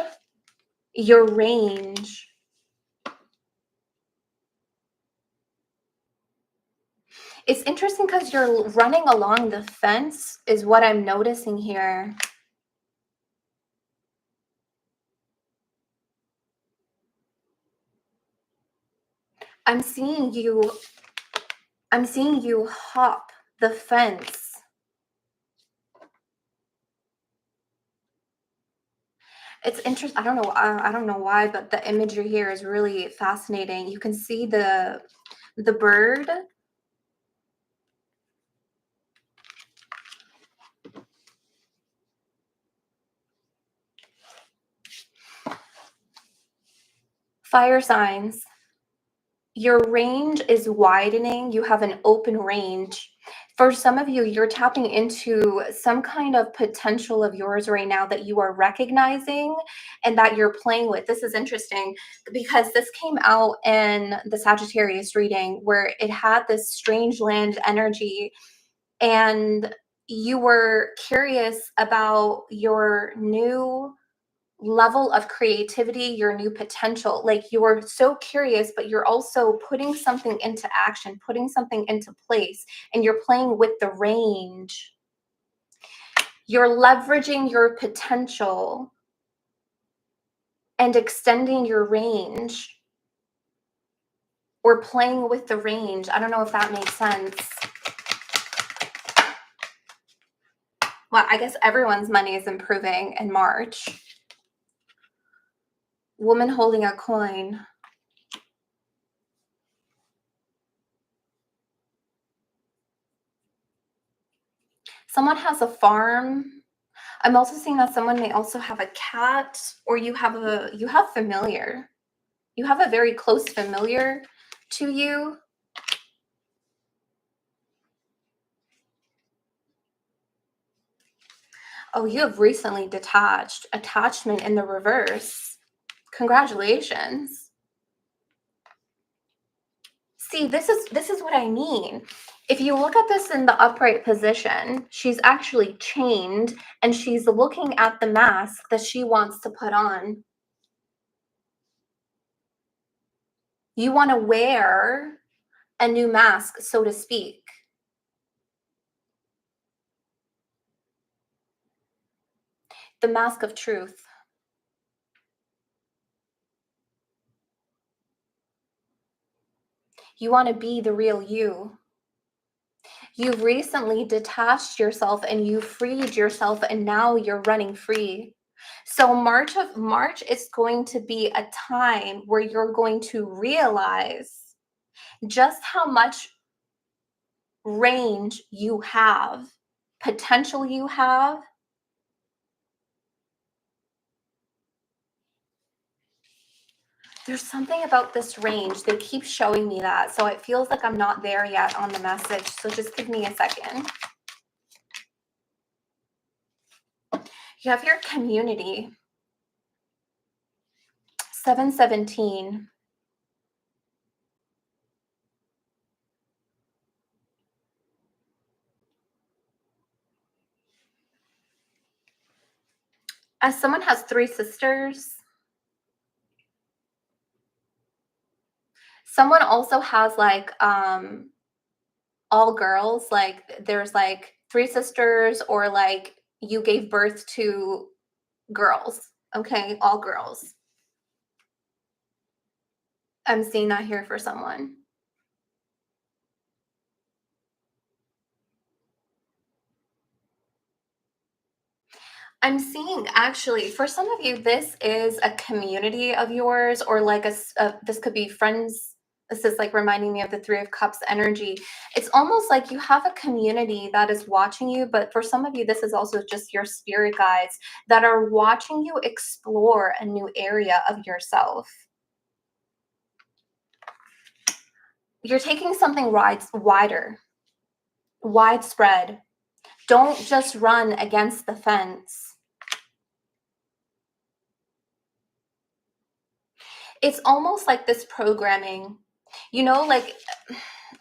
It's interesting because you're running along the fence, is what I'm noticing here. I'm seeing you I'm seeing you hop the fence. It's interesting. I don't know why, but the imagery here is really fascinating. You can see the bird. Fire signs. Your range is widening. You have an open range. For some of you, you're tapping into some kind of potential of yours right now that you are recognizing and that you're playing with. This is interesting because this came out in the Sagittarius reading where it had this strange land energy, and you were curious about your new level of creativity, your new potential. Like you're so curious, but you're also putting something into action, putting something into place, and you're playing with the range. You're leveraging your potential and extending your range, or playing with the range. I don't know if that makes sense. Well, I guess everyone's money is improving in March. Woman holding a coin. Someone has a farm. I'm also seeing that someone may also have a cat, or you have familiar. You have a very close familiar to you. Oh, you have recently detached. Attachment in the reverse. Congratulations. See, this is what I mean. If you look at this in the upright position, she's actually chained and she's looking at the mask that she wants to put on. You want to wear a new mask, so to speak. The mask of truth. You want to be the real you. You've recently detached yourself and you freed yourself, and now you're running free. So March is going to be a time where you're going to realize just how much range you have, potential you have. There's something about this range. They keep showing me that. So it feels like I'm not there yet on the message. So just give me a second. You have your community. 717. As someone has 3 sisters, someone also has like all girls, like there's like 3 sisters, or like you gave birth to girls. Okay, all girls. I'm seeing that here for someone. I'm seeing actually for some of you, this is a community of yours, or like this could be friends. This is like reminding me of the Three of Cups energy. It's almost like you have a community that is watching you, but for some of you, this is also just your spirit guides that are watching you explore a new area of yourself. You're taking something wider, widespread. Don't just run against the fence. It's almost like this programming, like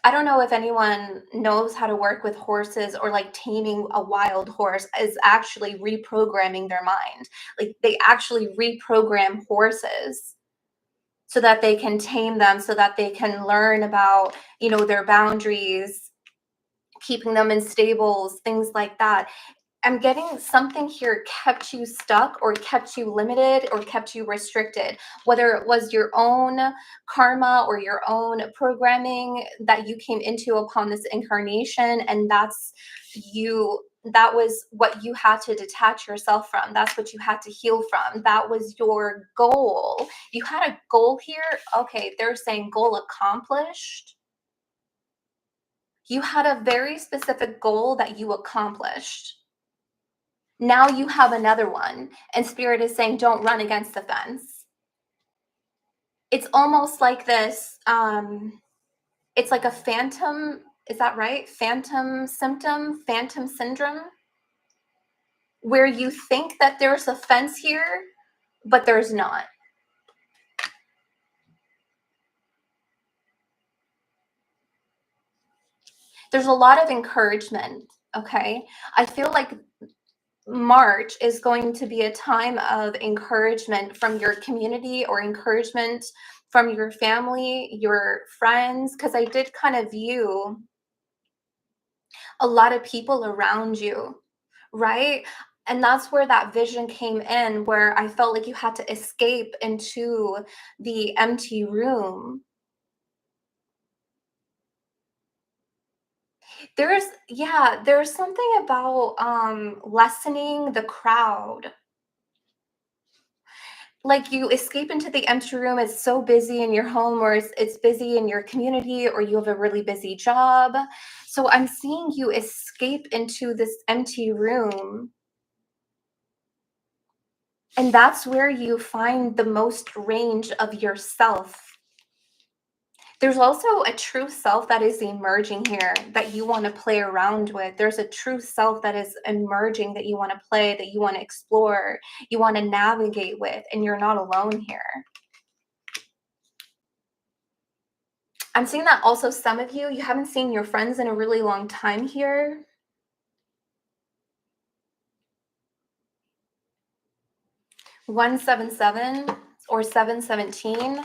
I don't know if anyone knows how to work with horses, or like taming a wild horse is actually reprogramming their mind. Like they actually reprogram horses so that they can tame them, so that they can learn about, their boundaries, keeping them in stables, things like that. I'm getting something here kept you stuck, or kept you limited, or kept you restricted, whether it was your own karma or your own programming that you came into upon this incarnation. And that's you that was what you had to detach yourself from. That's what you had to heal from. That was your goal. You had a goal here. Okay, they're saying goal accomplished. You had a very specific goal that you accomplished. Now you have another one, and Spirit is saying, don't run against the fence. It's almost like this, it's like a phantom, is that right? Phantom symptom, phantom syndrome, where you think that there's a fence here, but there's not. There's a lot of encouragement, okay? I feel like March is going to be a time of encouragement from your community or encouragement from your family, your friends, because I did kind of view a lot of people around you, right? And that's where that vision came in, where I felt like you had to escape into the empty room. There's something about lessening the crowd. Like you escape into the empty room, it's so busy in your home, or it's busy in your community, or you have a really busy job. So I'm seeing you escape into this empty room, and that's where you find the most range of yourself. There's also a true self that is emerging here that you want to play around with. There's a true self that is emerging that you want to play, that you want to explore, you want to navigate with, and you're not alone here. I'm seeing that also some of you haven't seen your friends in a really long time here. (177) or 717.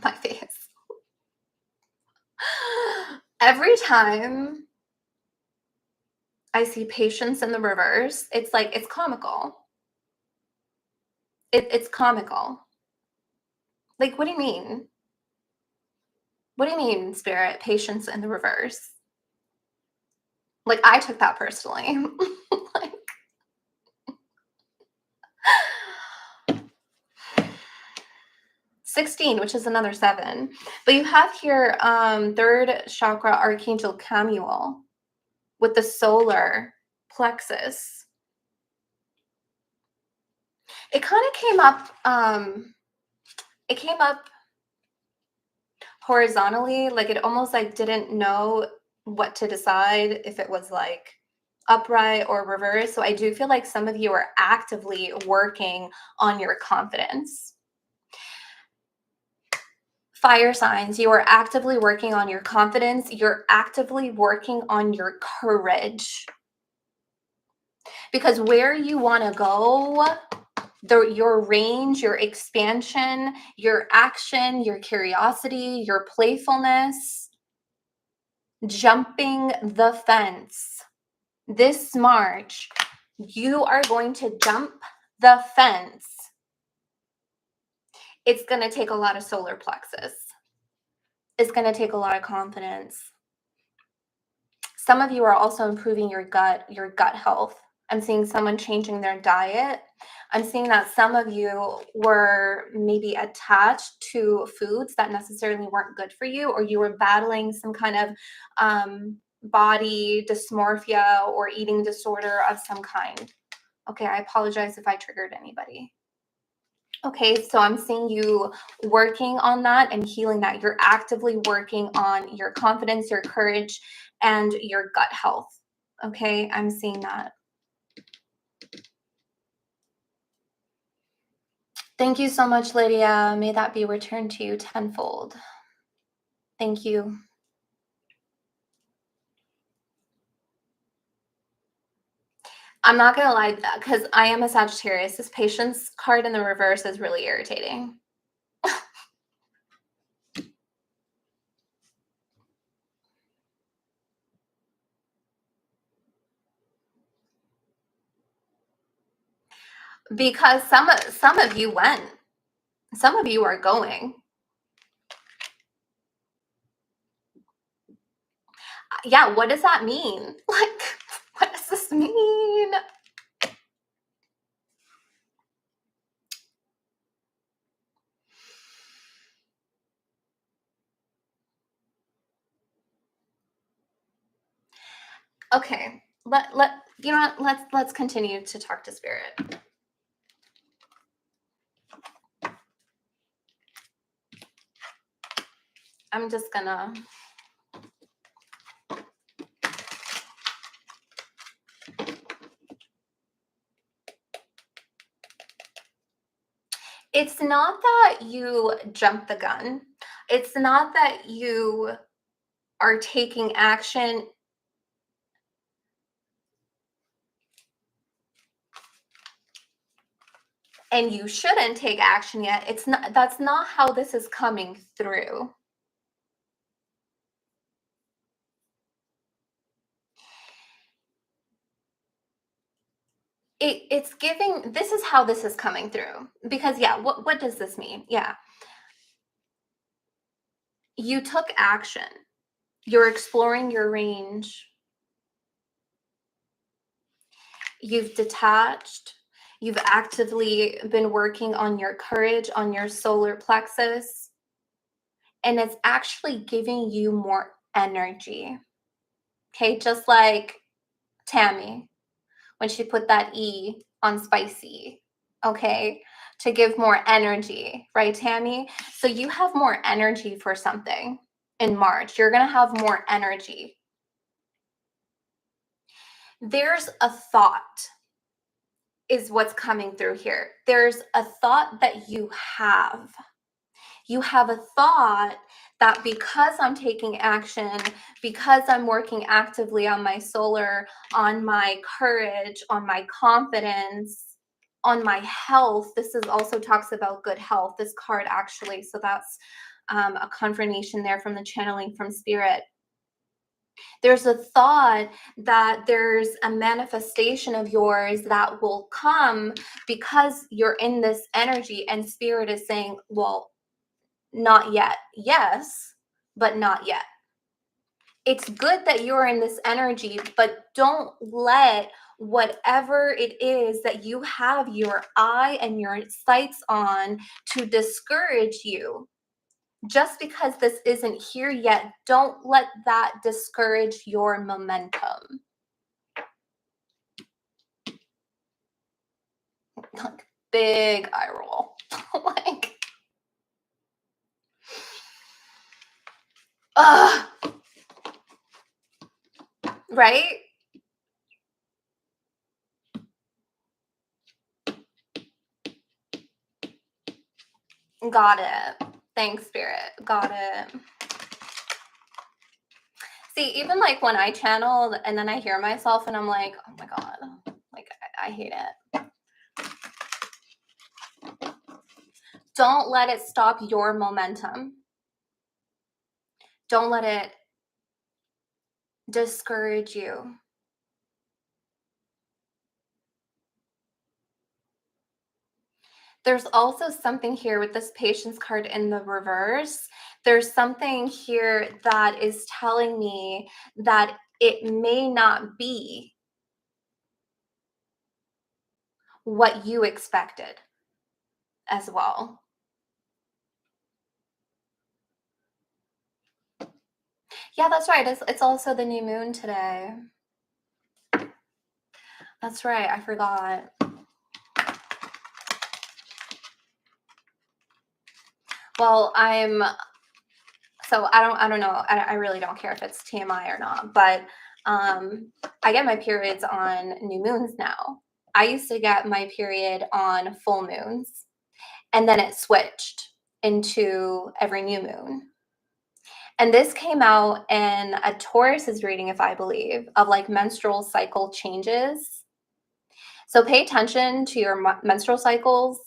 My face. Every time I see patience in the reverse, it's like, it's comical. It's comical. Like, what do you mean? What do you mean, Spirit? Patience in the reverse? Like, I took that personally. Like, 16, which is another 7. But you have here third chakra, Archangel Camuel, with the solar plexus. It kind of came up horizontally, like it almost like didn't know what to decide, if it was like upright or reverse. So I do feel like some of you are actively working on your confidence. Fire signs, you are actively working on your confidence. You're actively working on your courage. Because where you want to go, your range, your expansion, your action, your curiosity, your playfulness, jumping the fence. This March, you are going to jump the fence. It's going to take a lot of solar plexus. It's going to take a lot of confidence. Some of you are also improving your gut health. I'm seeing someone changing their diet. I'm seeing that some of you were maybe attached to foods that necessarily weren't good for you, or you were battling some kind of body dysmorphia or eating disorder of some kind. Okay, I apologize if I triggered anybody. Okay, so I'm seeing you working on that and healing that. You're actively working on your confidence, your courage, and your gut health. Okay, I'm seeing that. Thank you so much, Lydia. May that be returned to you tenfold. Thank you. I'm not going to lie, because I am a Sagittarius. This patience card in the reverse is really irritating. Because some of you went. Some of you are going. Yeah, what does that mean? Like, what does this mean? Okay, let you know what? Let's continue to talk to spirit. I'm just gonna. It's not that you jumped the gun. It's not that you are taking action. And you shouldn't take action yet. It's not, that's not how this is coming through. It's giving, this is how this is coming through. Because yeah, what does this mean? Yeah. You took action. You're exploring your range. You've detached. You've actively been working on your courage, on your solar plexus. And it's actually giving you more energy. Okay, just like Tammy when she put that E on spicy, okay, to give more energy, right, Tammy? So you have more energy for something in March. You're going to have more energy. There's a thought, is what's coming through here. There's a thought that you have. You have a thought that because I'm taking action, because I'm working actively on my solar, on my courage, on my confidence, on my health. This is also talks about good health, this card actually. So that's a confirmation there from the channeling from spirit. There's a thought that there's a manifestation of yours that will come because you're in this energy, and spirit is saying, well, not yet. Yes, but not yet. It's good that you're in this energy, but don't let whatever it is that you have your eye and your sights on to discourage you. Just because this isn't here yet, don't let that discourage your momentum. Like, big eye roll. Like, ugh. Right? Got it. Thanks, Spirit. Got it. See, even like when I channel and then I hear myself and I'm like, oh my God, like I hate it. Don't let it stop your momentum. Don't let it discourage you. There's also something here with this patience card in the reverse. There's something here that is telling me that it may not be what you expected as well. Yeah, that's right. It's also the new moon today. That's right. I forgot. Well, so I don't know. I really don't care if it's TMI or not, but I get my periods on new moons now. I used to get my period on full moons, and then it switched into every new moon. And this came out in a Taurus's reading, if I believe, of like menstrual cycle changes. So pay attention to your menstrual cycles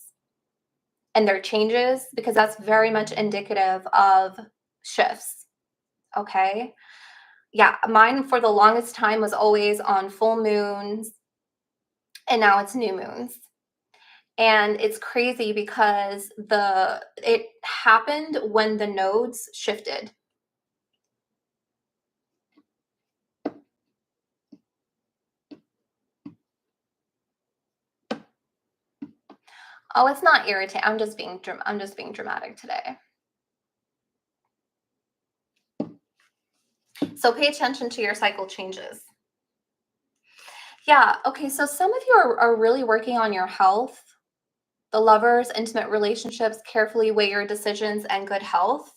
and their changes, because that's very much indicative of shifts. Okay. Yeah, mine for the longest time was always on full moons, and now it's new moons. And it's crazy because it happened when the nodes shifted. Oh, it's not irritating. I'm just being dramatic today. So pay attention to your cycle changes. Yeah, okay, so some of you are really working on your health, the lovers, intimate relationships, carefully weigh your decisions, and good health.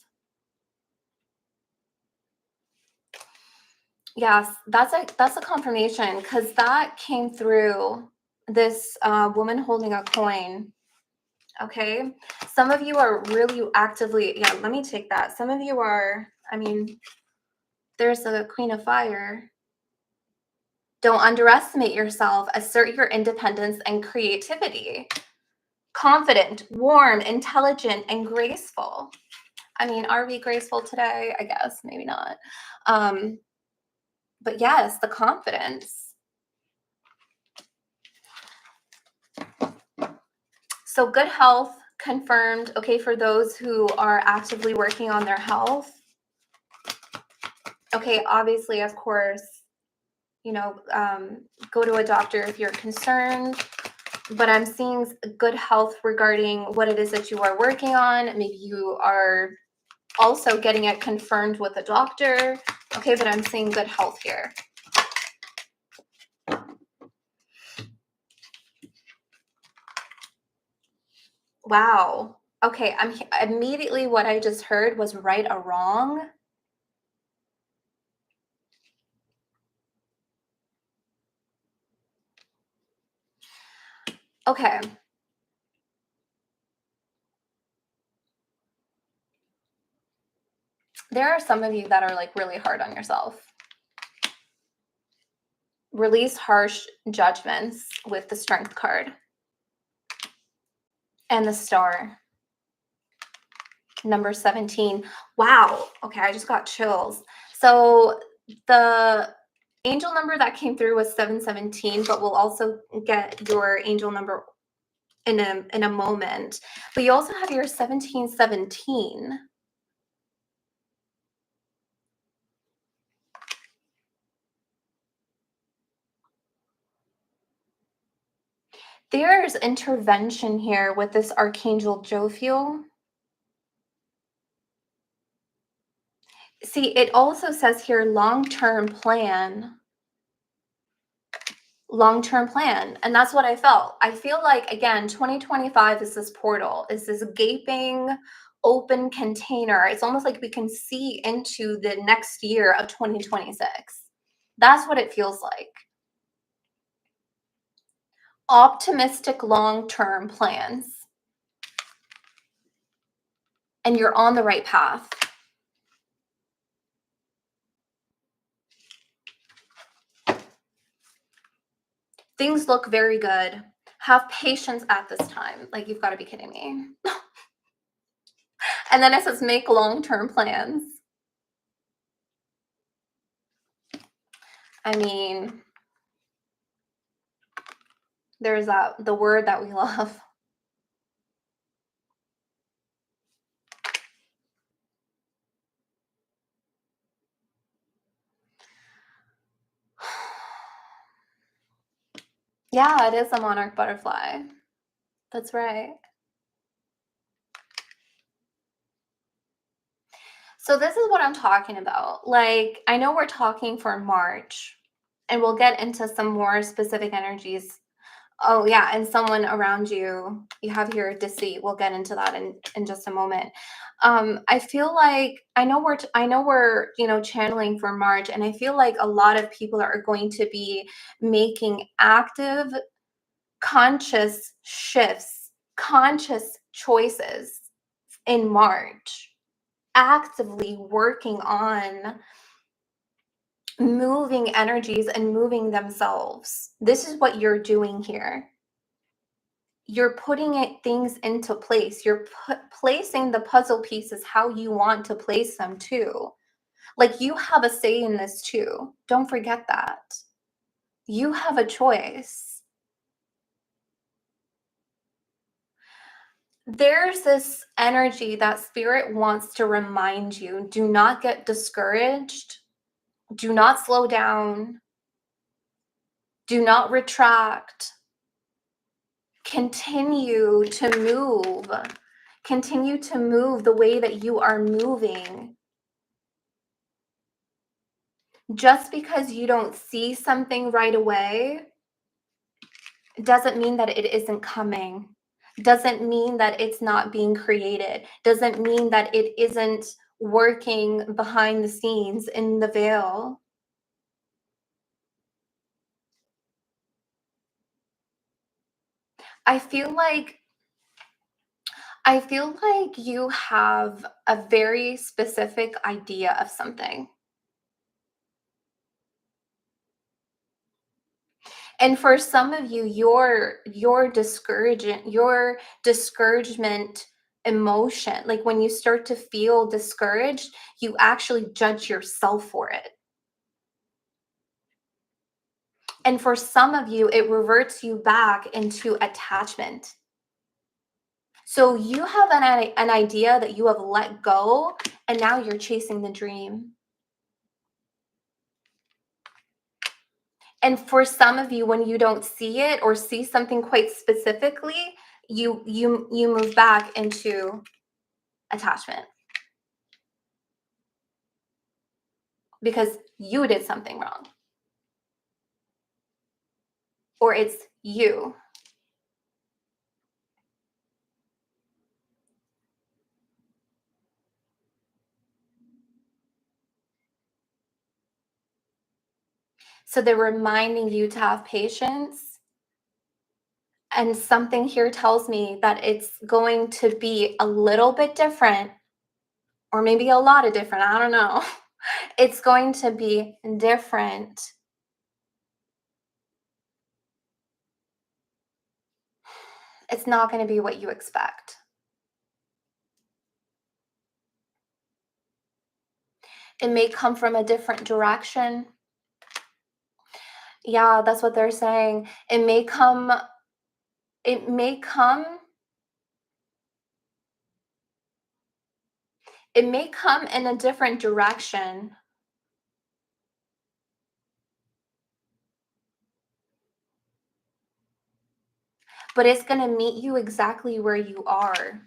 Yes, that's a confirmation because that came through this woman holding a coin. Okay, some of you are really actively. Yeah, let me take that. Some of you are. I mean, there's a Queen of Fire. Don't underestimate yourself. Assert your independence and creativity. Confident, warm, intelligent, and graceful. I mean, are we graceful today? I guess maybe not. Um, but yes, the confidence. So good health confirmed. Okay, for those who are actively working on their health. Okay, obviously, of course, go to a doctor if you're concerned. But I'm seeing good health regarding what it is that you are working on. Maybe you are also getting it confirmed with a doctor. Okay, but I'm seeing good health here. Wow. Okay, I'm immediately what I just heard was right or wrong. Okay. There are some of you that are like really hard on yourself. Release harsh judgments with the Strength card and the Star. Number 17. Wow. Okay, I just got chills. So the angel number that came through was 717, but we'll also get your angel number in a moment. But you also have your 1717. There's intervention here with this Archangel Jophiel. See, it also says here long-term plan. Long-term plan. And that's what I felt. I feel like, again, 2025 is this portal, is this gaping open container. It's almost like we can see into the next year of 2026. That's what it feels like. Optimistic long-term plans. And you're on the right path. Things look very good. Have patience at this time. Like, you've got to be kidding me. And then it says make long-term plans. I mean, there's the word that we love. Yeah, it is a monarch butterfly. That's right. So this is what I'm talking about. Like, I know we're talking for March, and we'll get into some more specific energies. Oh, yeah, and someone around you, you have your deceit. We'll get into that in just a moment. I feel like I know we're channeling for March, and I feel like a lot of people are going to be making active, conscious shifts, conscious choices in March, actively working on moving energies and moving themselves. This is what you're doing here. You're putting things into place. You're placing the puzzle pieces how you want to place them too. Like, you have a say in this too. Don't forget that. You have a choice. There's this energy that spirit wants to remind you, do not get discouraged, do not slow down, do not retract, continue to move. Continue to move the way that you are moving. Just because you don't see something right away doesn't mean that it isn't coming. Doesn't mean that it's not being created. Doesn't mean that it isn't working behind the scenes in the veil. I feel like I feel like you have a very specific idea of something. And for some of you, your discouragement emotion, like when you start to feel discouraged, you actually judge yourself for it. And for some of you, it reverts you back into attachment. So you have an idea that you have let go, and now you're chasing the dream. And for some of you, when you don't see it or see something quite specifically, you move back into attachment because you did something wrong, or it's you. So they're reminding you to have patience. And something here tells me that it's going to be a little bit different, or maybe a lot of different. I don't know. It's going to be different. It's not going to be what you expect. It may come from a different direction. Yeah, that's what they're saying. It may come it may come in a different direction. But it's going to meet you exactly where you are.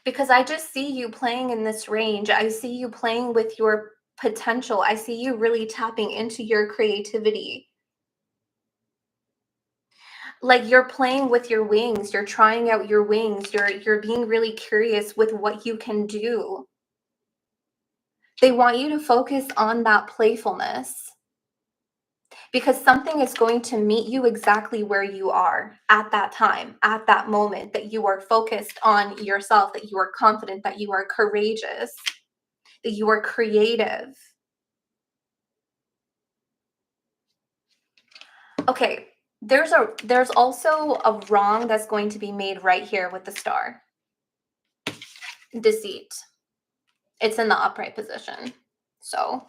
Because I just see you playing in this range. I see you playing with your potential. I see you really tapping into your creativity. Like you're playing with your wings, you're trying out your wings, you're being really curious with what you can do. They want you to focus on that playfulness because something is going to meet you exactly where you are at that time, at that moment, that you are focused on yourself, that you are confident, that you are courageous, that you are creative. Okay, there's also a wrong that's going to be made right here with the star. Deceit. It's in the upright position. So,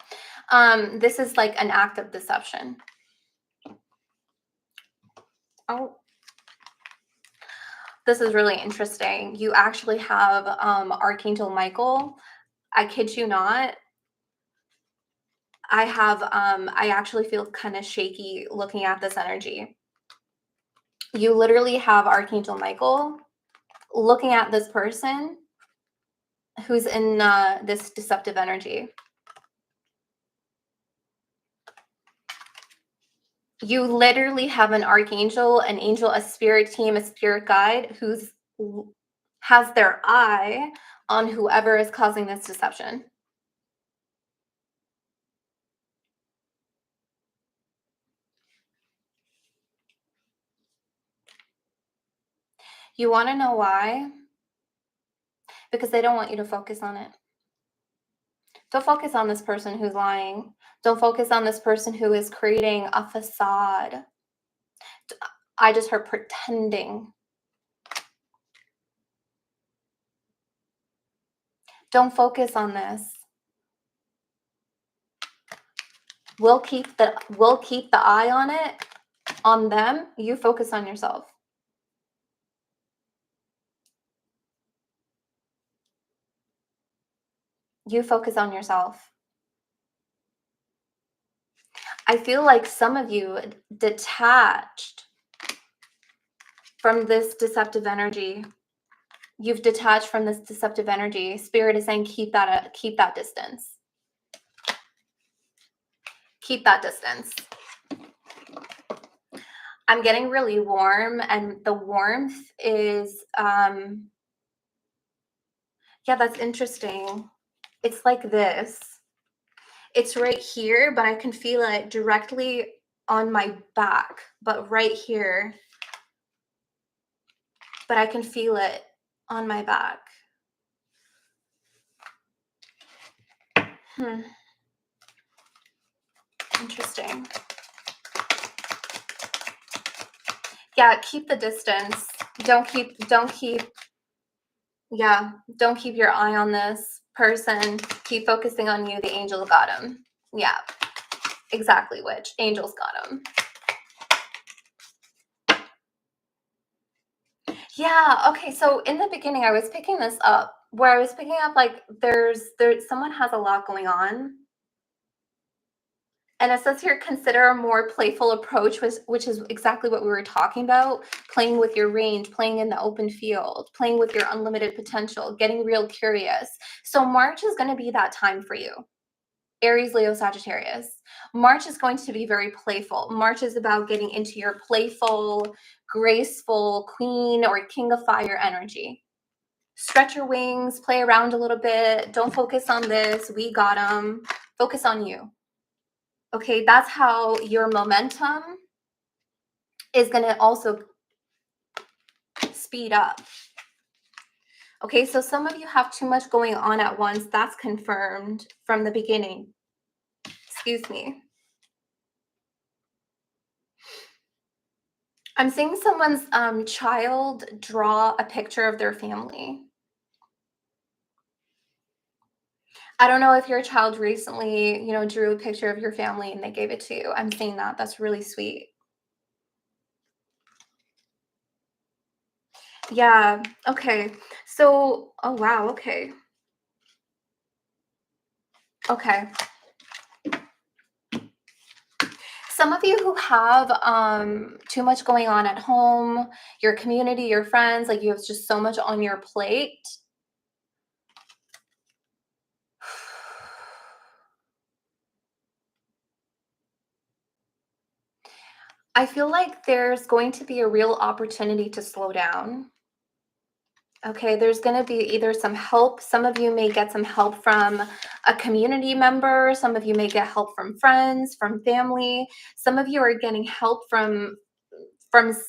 this is like an act of deception. Oh, this is really interesting. You actually have Archangel Michael. I kid you not. I actually feel kind of shaky looking at this energy. You literally have Archangel Michael looking at this person who's in this deceptive energy. You literally have an archangel, an angel, a spirit team, a spirit guide who's has their eye on whoever is causing this deception. You want to know why? Because they don't want you to focus on it. Don't focus on this person who's lying. Don't focus on this person who is creating a facade. I just heard pretending. Don't focus on this. We'll keep the eye on it, on them. You focus on yourself. You focus on yourself. I feel like some of you detached from this deceptive energy. You've detached from this deceptive energy. Spirit is saying keep that distance. Keep that distance. I'm getting really warm, and the warmth is yeah, that's interesting. It's like this. It's right here, but I can feel it directly on my back, but right here. But I can feel it on my back. Interesting. Yeah, keep the distance. Yeah, don't keep your eye on this person. Keep focusing on you. The angel got him. Yeah, exactly, witch. Angels got him. Yeah, okay, so in the beginning, I was picking this up, where I was picking up, like, someone has a lot going on, and it says here, consider a more playful approach, which is exactly what we were talking about, playing with your range, playing in the open field, playing with your unlimited potential, getting real curious. So March is gonna be that time for you. Aries, Leo, Sagittarius. March is going to be very playful. March is about getting into your playful, graceful queen or king of fire energy. Stretch your wings, play around a little bit. Don't focus on this. We got them. Focus on you. Okay, that's how your momentum is going to also speed up. Okay, so some of you have too much going on at once. That's confirmed from the beginning. Excuse me. I'm seeing someone's child draw a picture of their family. I don't know if your child recently, drew a picture of your family and they gave it to you. I'm seeing that. That's really sweet. Yeah. Okay. So, oh wow. Okay. Okay. Some of you who have too much going on at home, your community, your friends, like you have just so much on your plate. I feel like there's going to be a real opportunity to slow down. Okay, there's going to be either some help. Some of you may get some help from a community member. Some of you may get help from friends, from family. Some of you are getting help from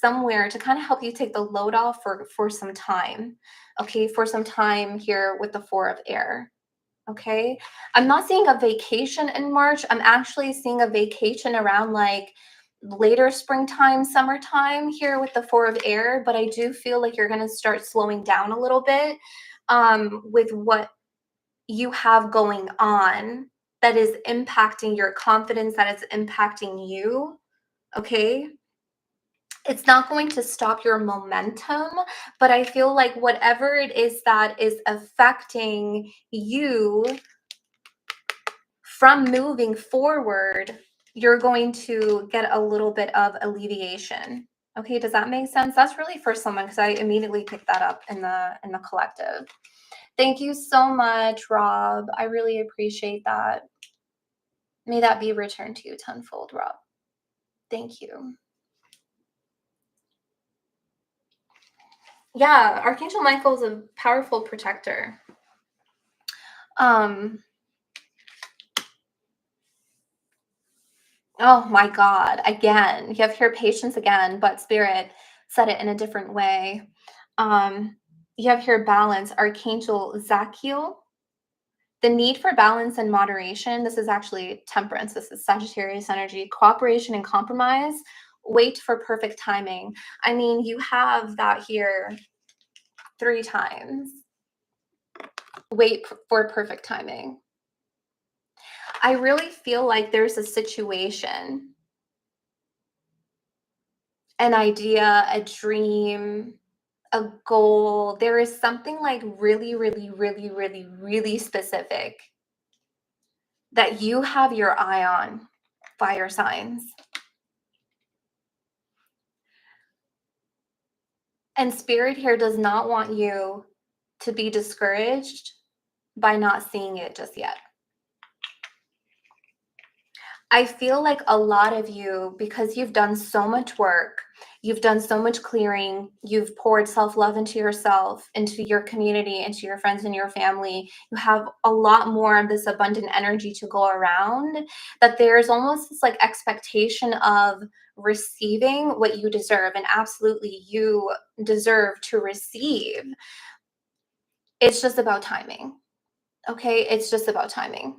somewhere to kind of help you take the load off for some time. Okay, for some time here with the Four of Air. Okay, I'm not seeing a vacation in March. I'm actually seeing a vacation around like later springtime, summertime here with the Four of Air, but I do feel like you're going to start slowing down a little bit with what you have going on that is impacting your confidence, that is impacting you. Okay. It's not going to stop your momentum, but I feel like whatever it is that is affecting you from moving forward, you're going to get a little bit of alleviation. Okay, does that make sense? That's really for someone because I immediately picked that up in the collective. Thank you so much, Rob. I really appreciate that. May that be returned to you tenfold, Rob. Thank you. Yeah, Archangel Michael is a powerful protector. Oh my God, again, you have here patience again, but Spirit said it in a different way. You have here balance, Archangel Zachiel. The need for balance and moderation. This is actually temperance. This is Sagittarius energy, cooperation and compromise. Wait for perfect timing. I mean, you have that here 3 times. Wait for perfect timing. I really feel like there's a situation, an idea, a dream, a goal. There is something like really, really, really, really, really specific that you have your eye on, fire signs. And spirit here does not want you to be discouraged by not seeing it just yet. I feel like a lot of you, because you've done so much work, you've done so much clearing, you've poured self love into yourself, into your community, into your friends and your family. You have a lot more of this abundant energy to go around, that there's almost this like expectation of receiving what you deserve. And absolutely, you deserve to receive. It's just about timing. Okay. It's just about timing.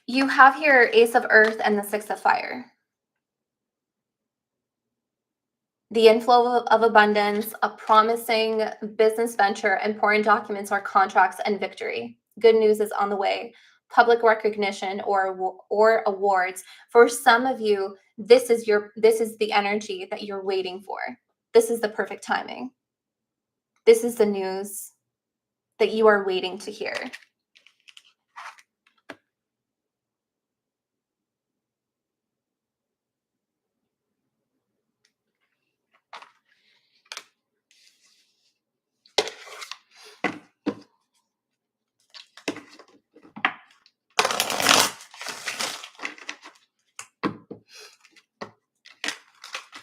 You have here Ace of Earth and the Six of Fire. The inflow of abundance, a promising business venture, important documents or contracts, and victory. Good news is on the way. Public recognition or awards. For some of you, this is the energy that you're waiting for. This is the perfect timing. This is the news that you are waiting to hear.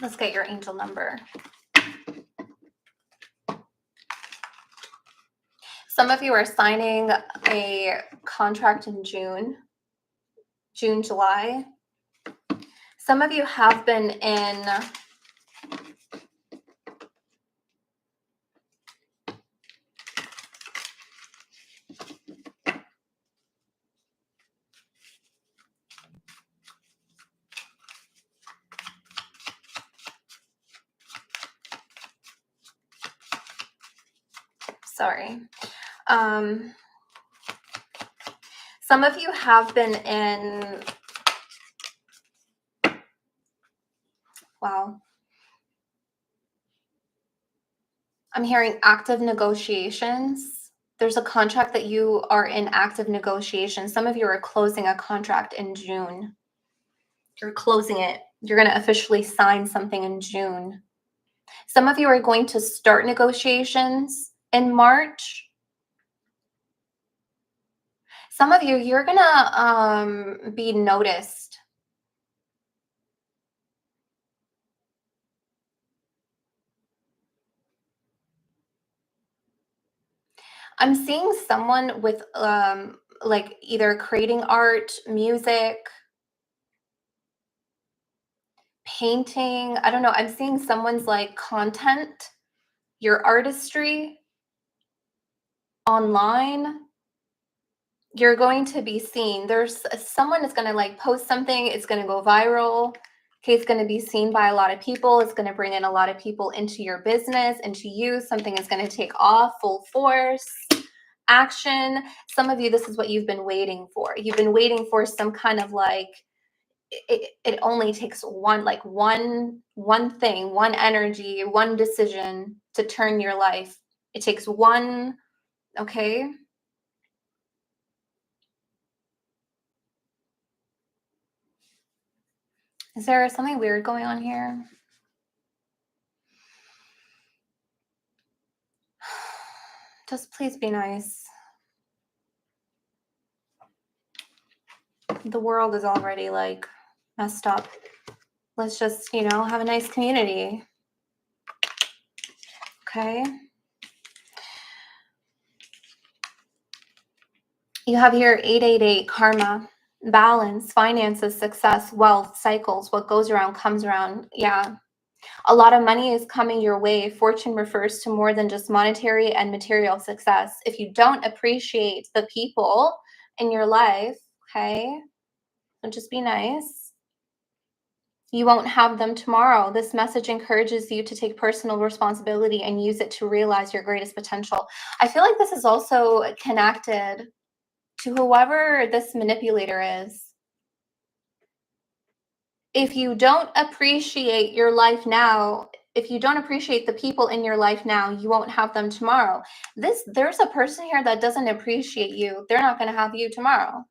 Let's get your angel number. Some of you are signing a contract in June, July. Some of you have been in sorry. Some of you have been in, wow. I'm hearing active negotiations. There's a contract that you are in active negotiation. Some of you are closing a contract in June. You're closing it. You're going to officially sign something in June. Some of you are going to start negotiations in March. Some of you, you're going to be noticed. I'm seeing someone with like either creating art, music, painting. I don't know. I'm seeing someone's like content, your artistry online. You're going to be seen. There's someone is going to like post something, it's going to go viral. Okay, it's going to be seen by a lot of people. It's going to bring in a lot of people into your business, into you. Something is going to take off full force. Action. Some of you, this is what you've been waiting for. You've been waiting for some kind of like, it only takes one thing, one energy, one decision to turn your life. It takes one. Okay. Is there something weird going on here? Just please be nice. The world is already like messed up. Let's just, have a nice community. Okay. You have here 888 karma, balance, finances, success, wealth, cycles. What goes around comes around. Yeah. A lot of money is coming your way. Fortune refers to more than just monetary and material success. If you don't appreciate the people in your life, okay, so just be nice. You won't have them tomorrow. This message encourages you to take personal responsibility and use it to realize your greatest potential. I feel like this is also connected to whoever this manipulator is. If you don't appreciate your life now, if you don't appreciate the people in your life now, you won't have them tomorrow. There's a person here that doesn't appreciate you. They're not going to have you tomorrow.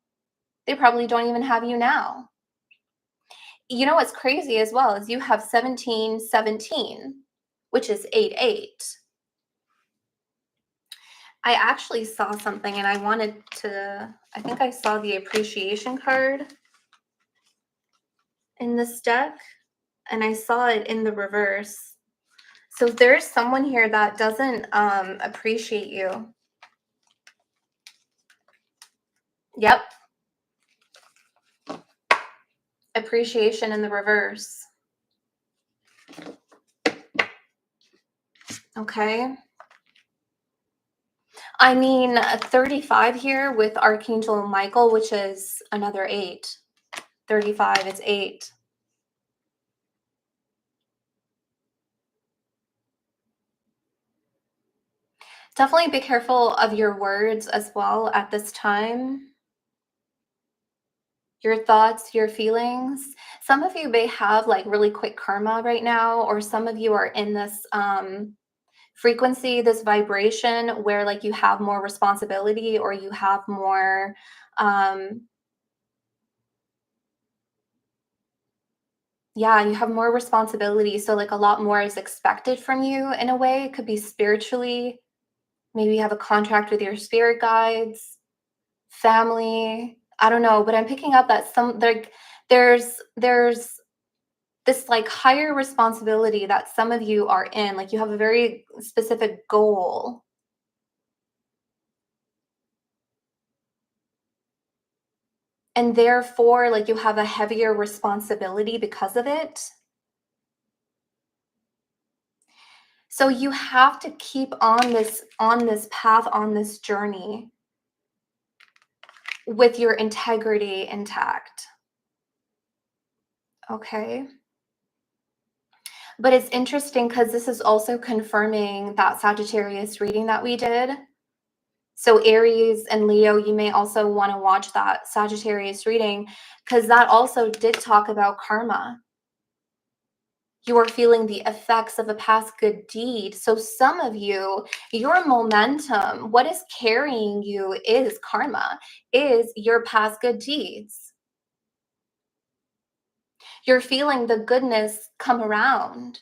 They probably don't even have you now. You know what's crazy as well is you have 1717, which is 88. I actually saw something and I wanted to, I think I saw the appreciation card in this deck and I saw it in the reverse. So there's someone here that doesn't appreciate you. Yep. Appreciation in the reverse. Okay. I mean, 35 here with Archangel Michael, which is another 8. 35, it's 8. Definitely be careful of your words as well at this time. Your thoughts, your feelings. Some of you may have like really quick karma right now, or some of you are in this frequency, this vibration where like you have more responsibility or you have more yeah, you have more responsibility. So like a lot more is expected from you in a way. It could be spiritually. Maybe you have a contract with your spirit guides, family. I don't know, but I'm picking up that some like there's this like higher responsibility that some of you are in. Like you have a very specific goal. And therefore, like you have a heavier responsibility because of it. So you have to keep on this path, on this journey with your integrity intact. Okay. But it's interesting because this is also confirming that Sagittarius reading that we did. So Aries and Leo, you may also want to watch that Sagittarius reading because that also did talk about karma. You are feeling the effects of a past good deed. So some of you, your momentum, what is carrying you is karma, is your past good deeds. You're feeling the goodness come around.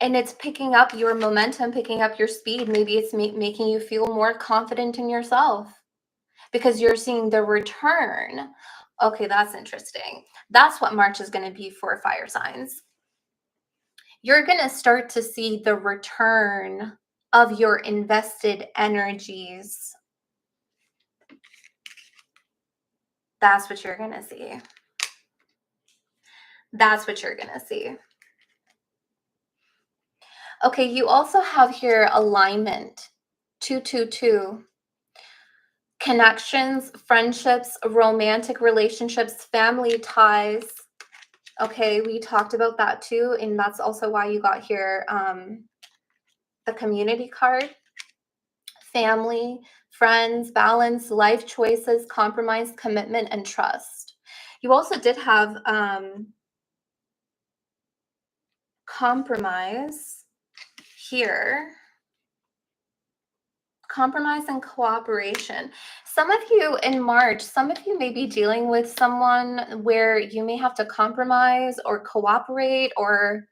And it's picking up your momentum, picking up your speed. Maybe it's making you feel more confident in yourself because you're seeing the return. Okay, that's interesting. That's what March is going to be for fire signs. You're going to start to see the return of your invested energies. That's what you're going to see. That's what you're going to see. Okay, you also have here alignment 222. Connections, friendships, romantic relationships, family ties. Okay, we talked about that too, and that's also why you got here the community card. Family, friends, balance, life choices, compromise, commitment, and trust. You also did have compromise here. Compromise and cooperation. Some of you in March, some of you may be dealing with someone where you may have to compromise or cooperate, or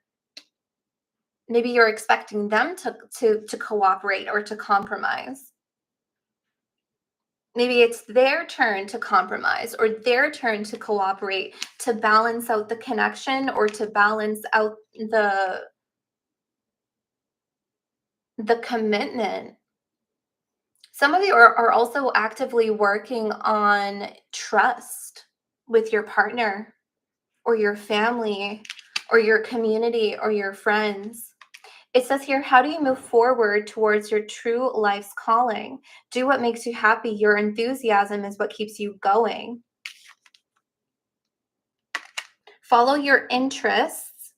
maybe you're expecting them to cooperate or to compromise. Maybe it's their turn to compromise or their turn to cooperate to balance out the connection or to balance out the commitment. Some of you are also actively working on trust with your partner or your family or your community or your friends. It says here, how do you move forward towards your true life's calling? Do what makes you happy. Your enthusiasm is what keeps you going. Follow your interests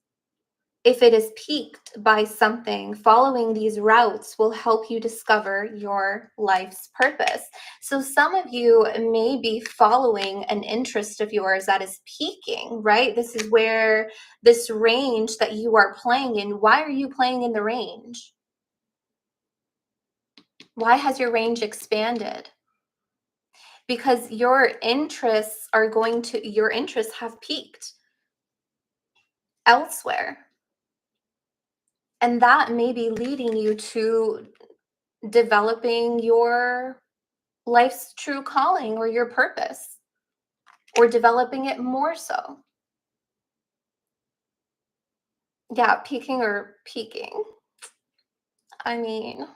if it is piqued by something, following these routes will help you discover your life's purpose. So some of you may be following an interest of yours that is peaking, right? This is where this range that you are playing in, why are you playing in the range? Why has your range expanded? Because your interests have peaked elsewhere. And that may be leading you to developing your life's true calling or your purpose, or developing it more so. Yeah, peaking or peaking. I mean,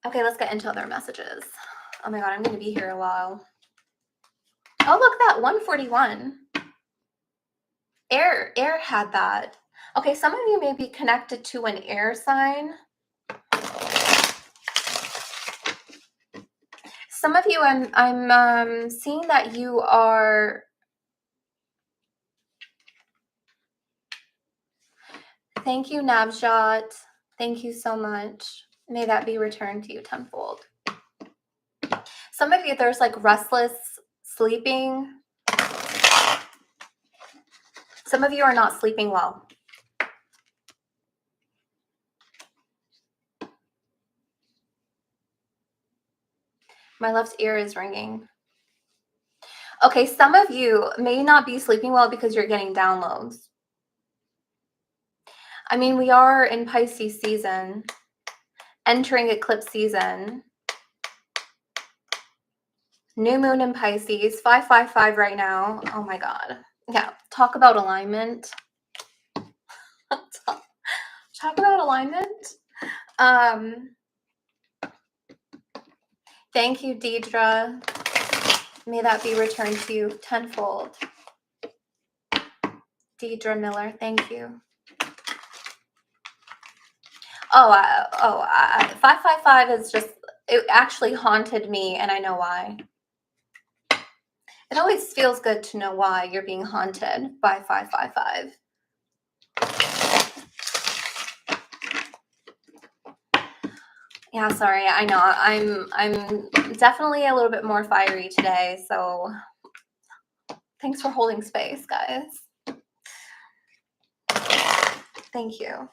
okay, let's get into other messages. Oh my God, I'm going to be here a while. Oh, look, that 141. Air had that. Okay, some of you may be connected to an air sign. Some of you, I'm seeing that you are. Thank you, Nabjot. Thank you so much. May that be returned to you tenfold. Some of you, there's like restless sleeping. Some of you are not sleeping well. My left ear is ringing. Okay, some of you may not be sleeping well because you're getting downloads. I mean, we are in Pisces season, entering eclipse season. New moon in Pisces, 555 right now. Oh my God. Yeah, talk about alignment. Talk about alignment. Thank you, Deidre. May that be returned to you tenfold. Deidre Miller, thank you. 555 is just, it actually haunted me, and I know why. It always feels good to know why you're being haunted by 555. Yeah, sorry. I know I'm definitely a little bit more fiery today, so thanks for holding space, guys. Thank you.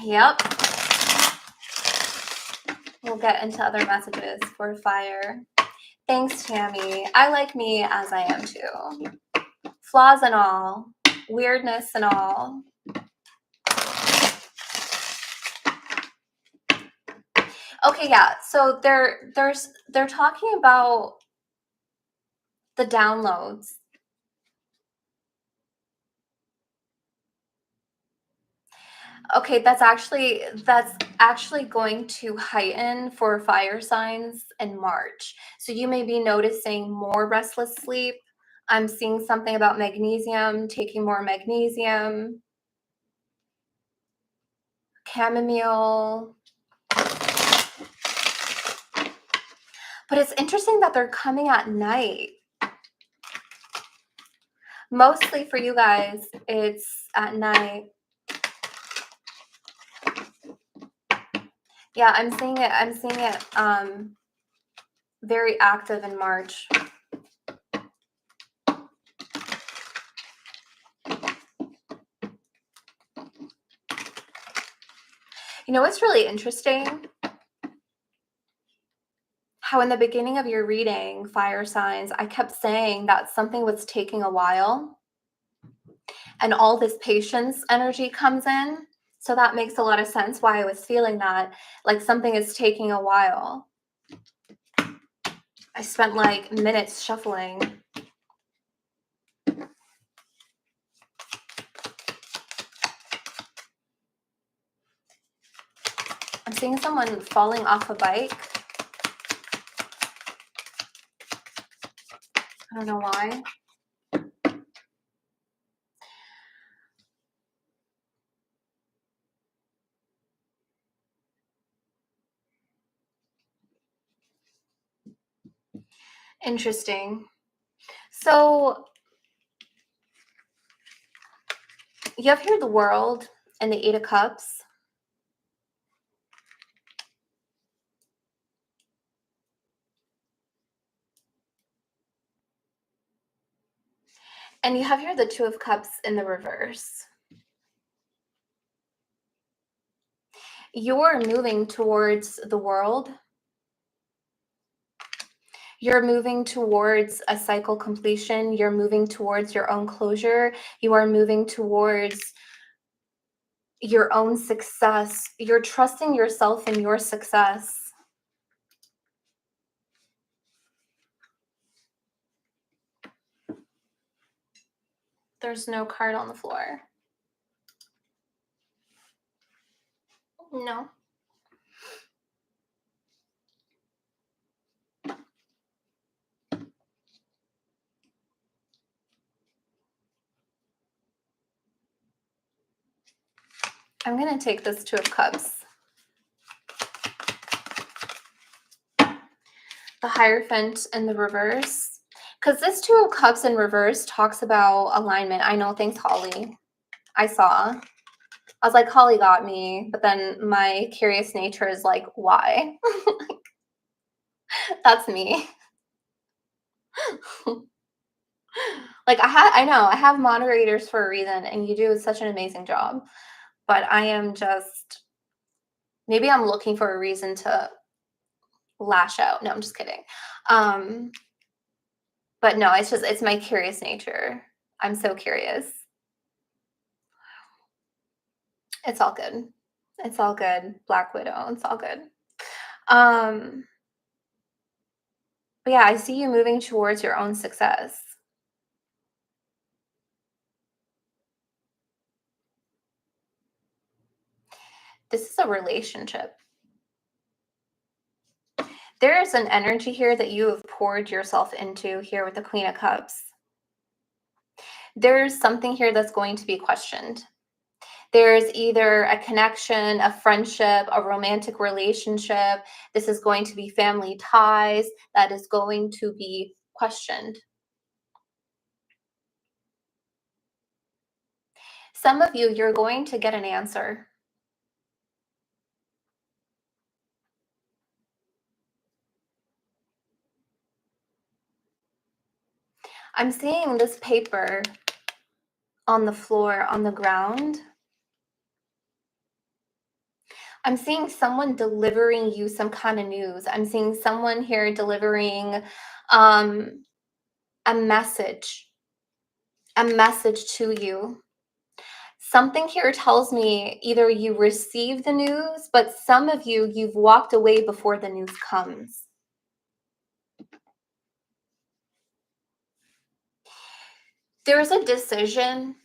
Yep. We'll get into other messages for fire. Thanks, Tammy. I like me as I am too. Flaws and all, weirdness and all. Okay, yeah. So they're talking about the downloads. Okay, that's actually going to heighten for fire signs in March. So you may be noticing more restless sleep. I'm seeing something about magnesium, taking more magnesium, chamomile. But it's interesting that they're coming at night. Mostly for you guys, it's at night. Yeah, I'm seeing it very active in March. You know what's really interesting? How in the beginning of your reading, fire signs, I kept saying that something was taking a while, and all this patience energy comes in. So that makes a lot of sense why I was feeling that, like something is taking a while. I spent like minutes shuffling. I'm seeing someone falling off a bike. I don't know why. Interesting. So you have here the World and the Eight of Cups. And you have here the Two of Cups in the reverse. You're moving towards the world. You're moving towards a cycle completion. You're moving towards your own closure. You are moving towards your own success. You're trusting yourself in your success. There's no card on the floor. No. I'm going to take this Two of Cups. The Hierophant in the reverse. Because this Two of Cups in reverse talks about alignment. I know, thanks, Holly. I saw. I was like, Holly got me. But then my curious nature is like, why? That's me. Like I know I have moderators for a reason, and you do such an amazing job. But I am just, maybe I'm looking for a reason to lash out. No, I'm just kidding. But no, it's my curious nature. I'm so curious. It's all good. It's all good. Black Widow. It's all good. But yeah, I see you moving towards your own success. This is a relationship. There is an energy here that you have poured yourself into here with the Queen of Cups. There's something here that's going to be questioned. There's either a connection, a friendship, a romantic relationship. This is going to be family ties that is going to be questioned. Some of you, you're going to get an answer. I'm seeing this paper on the floor, on the ground. I'm seeing someone delivering you some kind of news. I'm seeing someone here delivering a message to you. Something here tells me either you receive the news, but some of you, you've walked away before the news comes. There's a decision.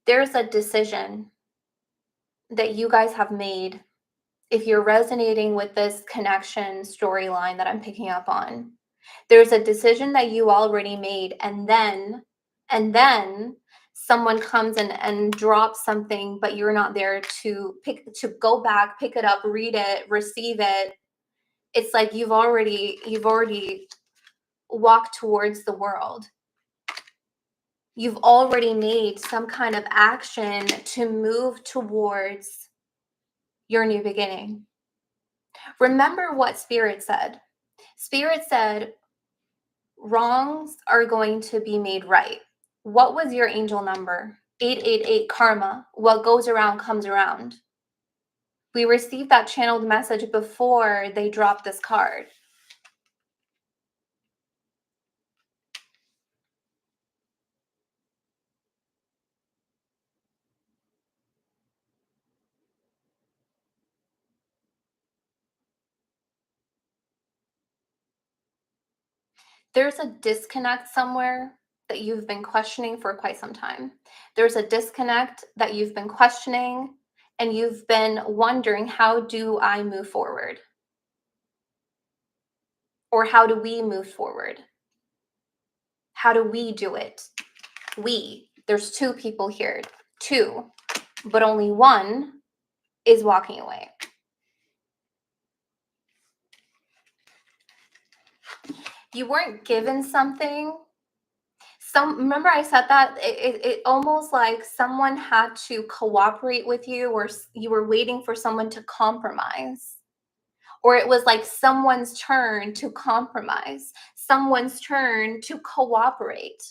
There's a decision that you guys have made. If you're resonating with this connection storyline that I'm picking up on, there's a decision that you already made, and then someone comes and drops something, but you're not there to go back, pick it up, read it, receive it. It's like you've already walked towards the world. You've already made some kind of action to move towards your new beginning. Remember what Spirit said. Spirit said, wrongs are going to be made right. What was your angel number? 888 karma. What goes around comes around. We received that channeled message before they dropped this card. There's a disconnect somewhere that you've been questioning for quite some time. There's a disconnect that you've been questioning, and you've been wondering, how do I move forward? Or how do we move forward? How do we do it? There's two people here, two, but only one is walking away. You weren't given something. Remember I said that it almost like someone had to cooperate with you, or you were waiting for someone to compromise, or it was like someone's turn to compromise, someone's turn to cooperate.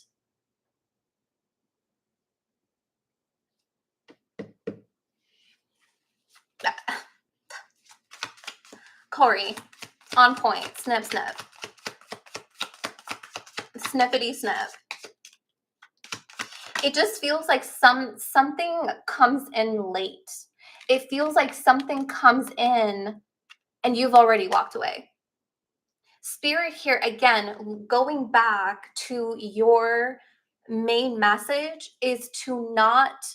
Corey, on point. Snip, snip. Snippity snip. It just feels like something comes in late. It feels like something comes in and you've already walked away. Spirit here, again, going back to your main message, is to not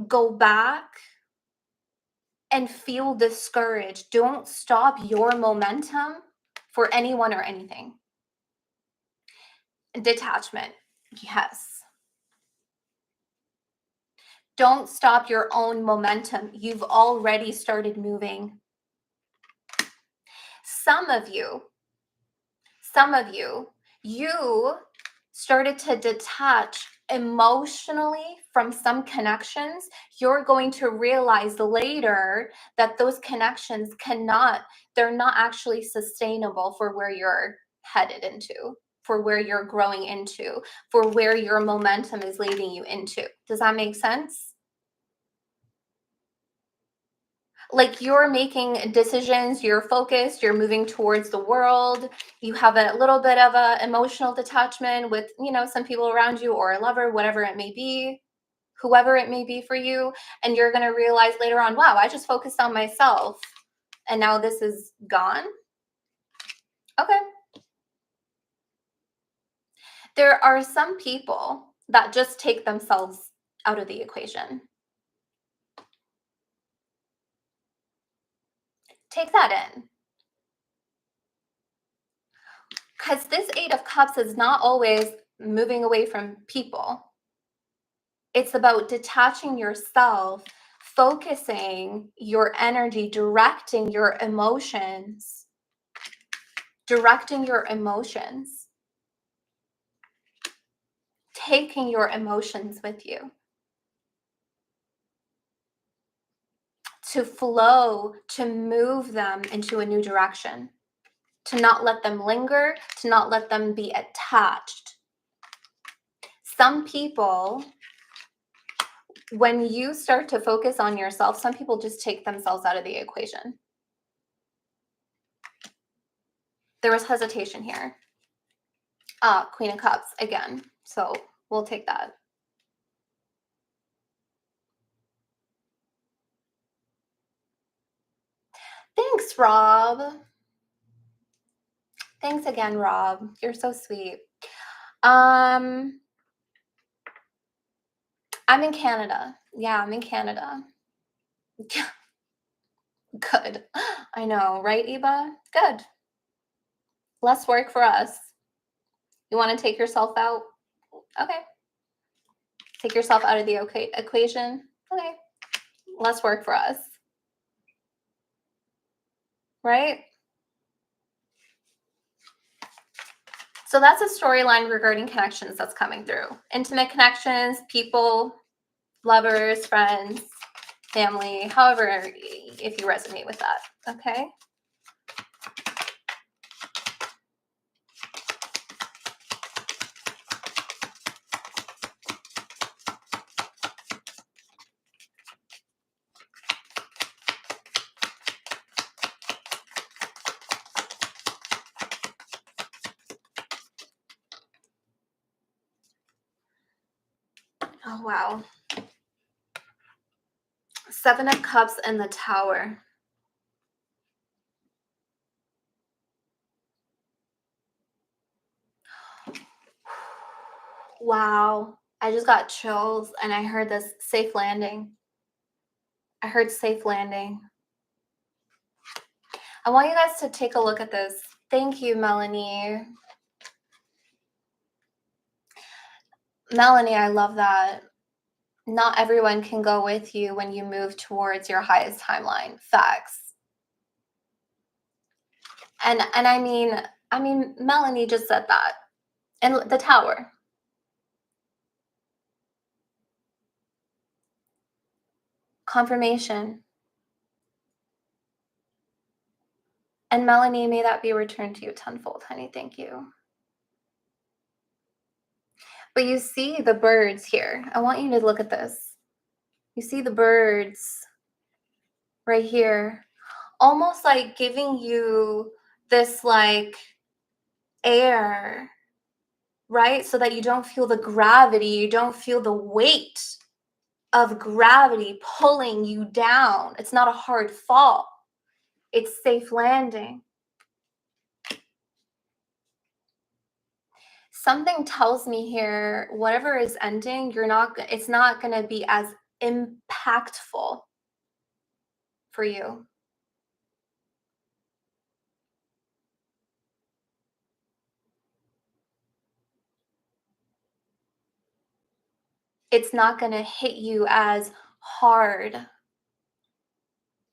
go back and feel discouraged. Don't stop your momentum for anyone or anything. Detachment, yes. Don't stop your own momentum. You've already started moving. Some of you, you started to detach emotionally from some connections. You're going to realize later that those connections they're not actually sustainable for where you're headed into, for where you're growing into, for where your momentum is leading you into. Does that make sense? Like, you're making decisions, you're focused, you're moving towards the world, you have a little bit of a emotional detachment with, some people around you, or a lover, whatever it may be, whoever it may be for you, and you're going to realize later on, wow, I just focused on myself and now this is gone. Okay. There are some people that just take themselves out of the equation. Take that in. Because this Eight of Cups is not always moving away from people. It's about detaching yourself, focusing your energy, directing your emotions, taking your emotions with you to flow, to move them into a new direction, to not let them linger, to not let them be attached. Some people, when you start to focus on yourself, some people just take themselves out of the equation. There was hesitation here. Queen of Cups again. So we'll take that. Thanks, Rob. Thanks again, Rob. You're so sweet. I'm in Canada. Yeah, I'm in Canada. Good. I know, right, Eva? Good. Less work for us. You want to take yourself out? Okay. Take yourself out of the equation? Okay. Less work for us. Right? So that's a storyline regarding connections that's coming through. Intimate connections, people, lovers, friends, family, however, if you resonate with that. Okay. Oh, wow. Seven of Cups and the Tower. Wow. I just got chills and I heard this safe landing. I heard safe landing. I want you guys to take a look at this. Thank you, Melanie. Melanie, I love that. Not everyone can go with you when you move towards your highest timeline. Facts. And I mean, Melanie just said that. And the tower, confirmation. And Melanie, may that be returned to you tenfold, honey. Thank you. But you see the birds here. I want you to look at this. You see the birds right here, almost like giving you this like air, right? So that you don't feel the gravity, you don't feel the weight of gravity pulling you down. It's not a hard fall, it's safe landing. Something tells me here, whatever is ending, it's not going to be as impactful for you. It's not going to hit you as hard.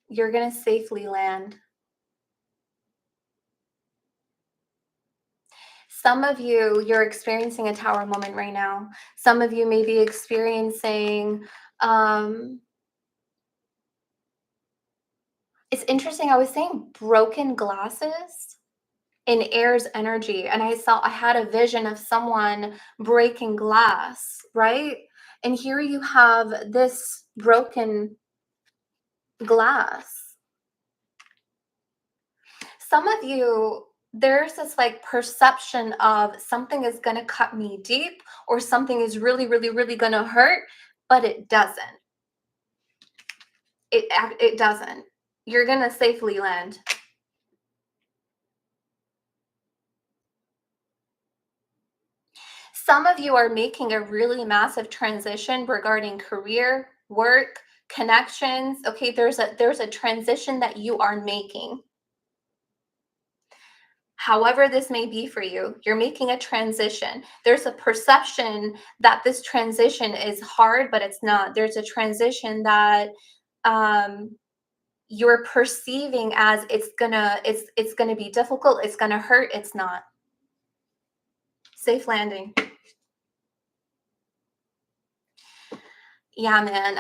You're going to safely land. Some of you, you're experiencing a tower moment right now. Some of you may be experiencing, um, it's interesting. I was saying broken glasses in air's energy. And I had a vision of someone breaking glass, right? And here you have this broken glass. Some of you, there's this like perception of something is going to cut me deep or something is really, really, really going to hurt, but it doesn't. It doesn't. You're going to safely land. Some of you are making a really massive transition regarding career, work, connections. Okay, there's a transition that you are making. However this may be for you, you're making a transition. There's a perception that this transition is hard, but it's not. There's a transition that you're perceiving as it's gonna be difficult, it's gonna hurt. It's not. Safe landing. Yeah, man.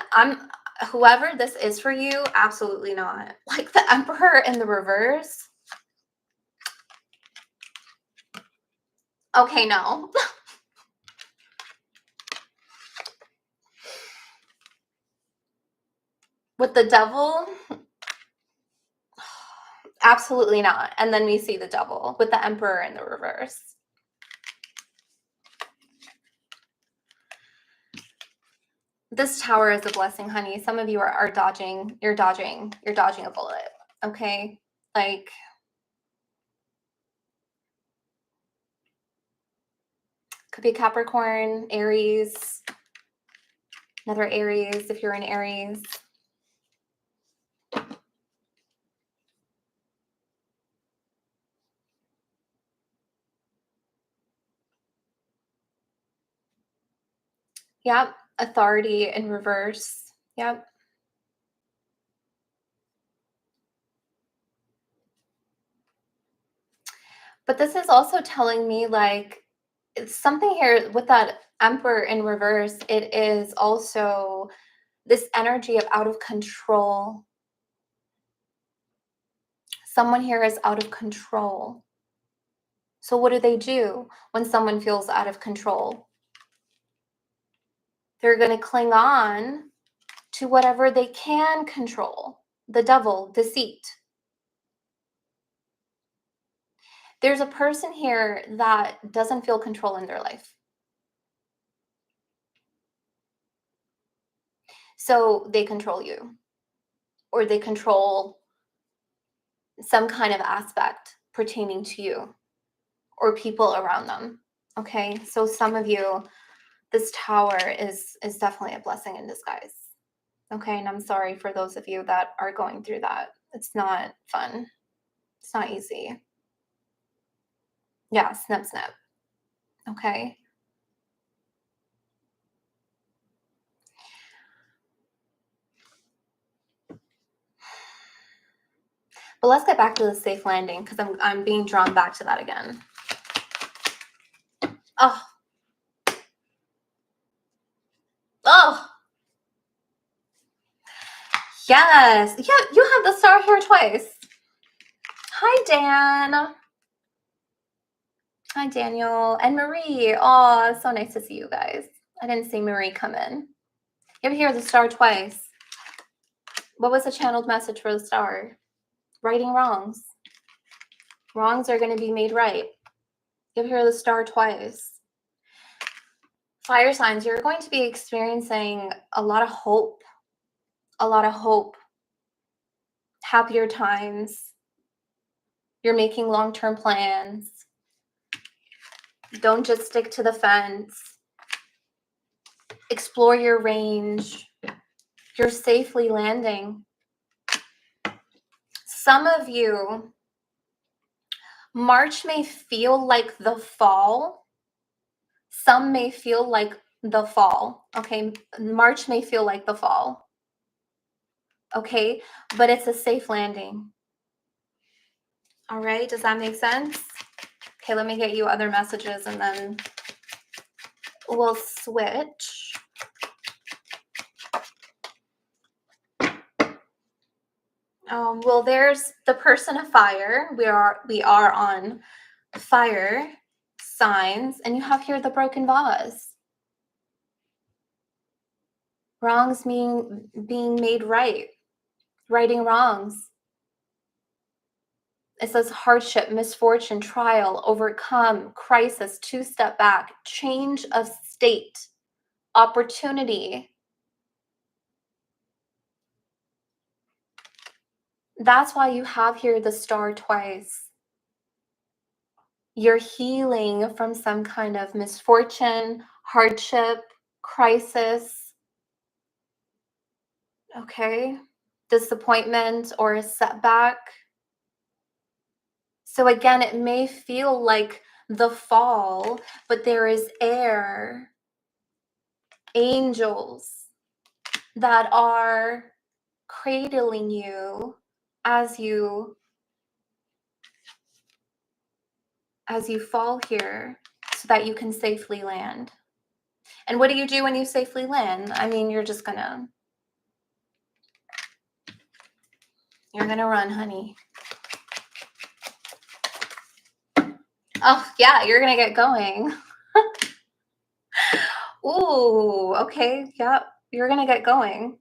Whoever this is for you, absolutely not. Like the Emperor in the reverse. Okay, no. With the devil, absolutely not. And then we see the devil with the Emperor in the reverse. This tower is a blessing, honey. Some of you are dodging, you're dodging a bullet. Okay? Like, could be Capricorn, Aries, another Aries if you're an Aries. Yep. Authority in reverse. Yep. But this is also telling me like it's something here with that Emperor in reverse. It is also this energy of out of control. Someone here is out of control. So what do when someone feels out of control? They're going to cling on to whatever they can control. The devil, deceit. There's a person here that doesn't feel control in their life. So they control you, or they control some kind of aspect pertaining to you or people around them. Okay, so some of you, this tower is definitely a blessing in disguise. Okay, and I'm sorry for those of you that are going through that. It's not fun. It's not easy. Yeah, snip snip. Okay. But let's get back to the safe landing because I'm being drawn back to that again. Oh. Oh. Yes. Yeah, you have the star here twice. Hi, Dan. Hi, Daniel. And Marie. Oh, so nice to see you guys. I didn't see Marie come in. You ever hear the star twice? What was the channeled message for the star? Righting wrongs. Wrongs are going to be made right. You ever hear the star twice? Fire signs, you're going to be experiencing a lot of hope. A lot of hope. Happier times. You're making long-term plans. Don't just stick to the fence. Explore your range. You're safely landing. Some of you, March may feel like the fall. Some may feel like the fall. Okay, March may feel like the fall. Okay, but it's a safe landing. All right, does that make sense? Okay, let me get you other messages and then we'll switch. Well, there's the person of fire. We are on fire signs, and you have here the broken vase. Wrongs being made right, righting wrongs. It says hardship, misfortune, trial, overcome, crisis, 2-step back, change of state, opportunity. That's why you have here the star twice. You're healing from some kind of misfortune, hardship, crisis, okay, disappointment or a setback. So again, it may feel like the fall, but there is air, angels that are cradling you as you fall here so that you can safely land. And what do you do when you safely land? I mean, you're gonna run, honey. Oh, yeah, you're gonna get going. Ooh, okay, yep, you're gonna get going.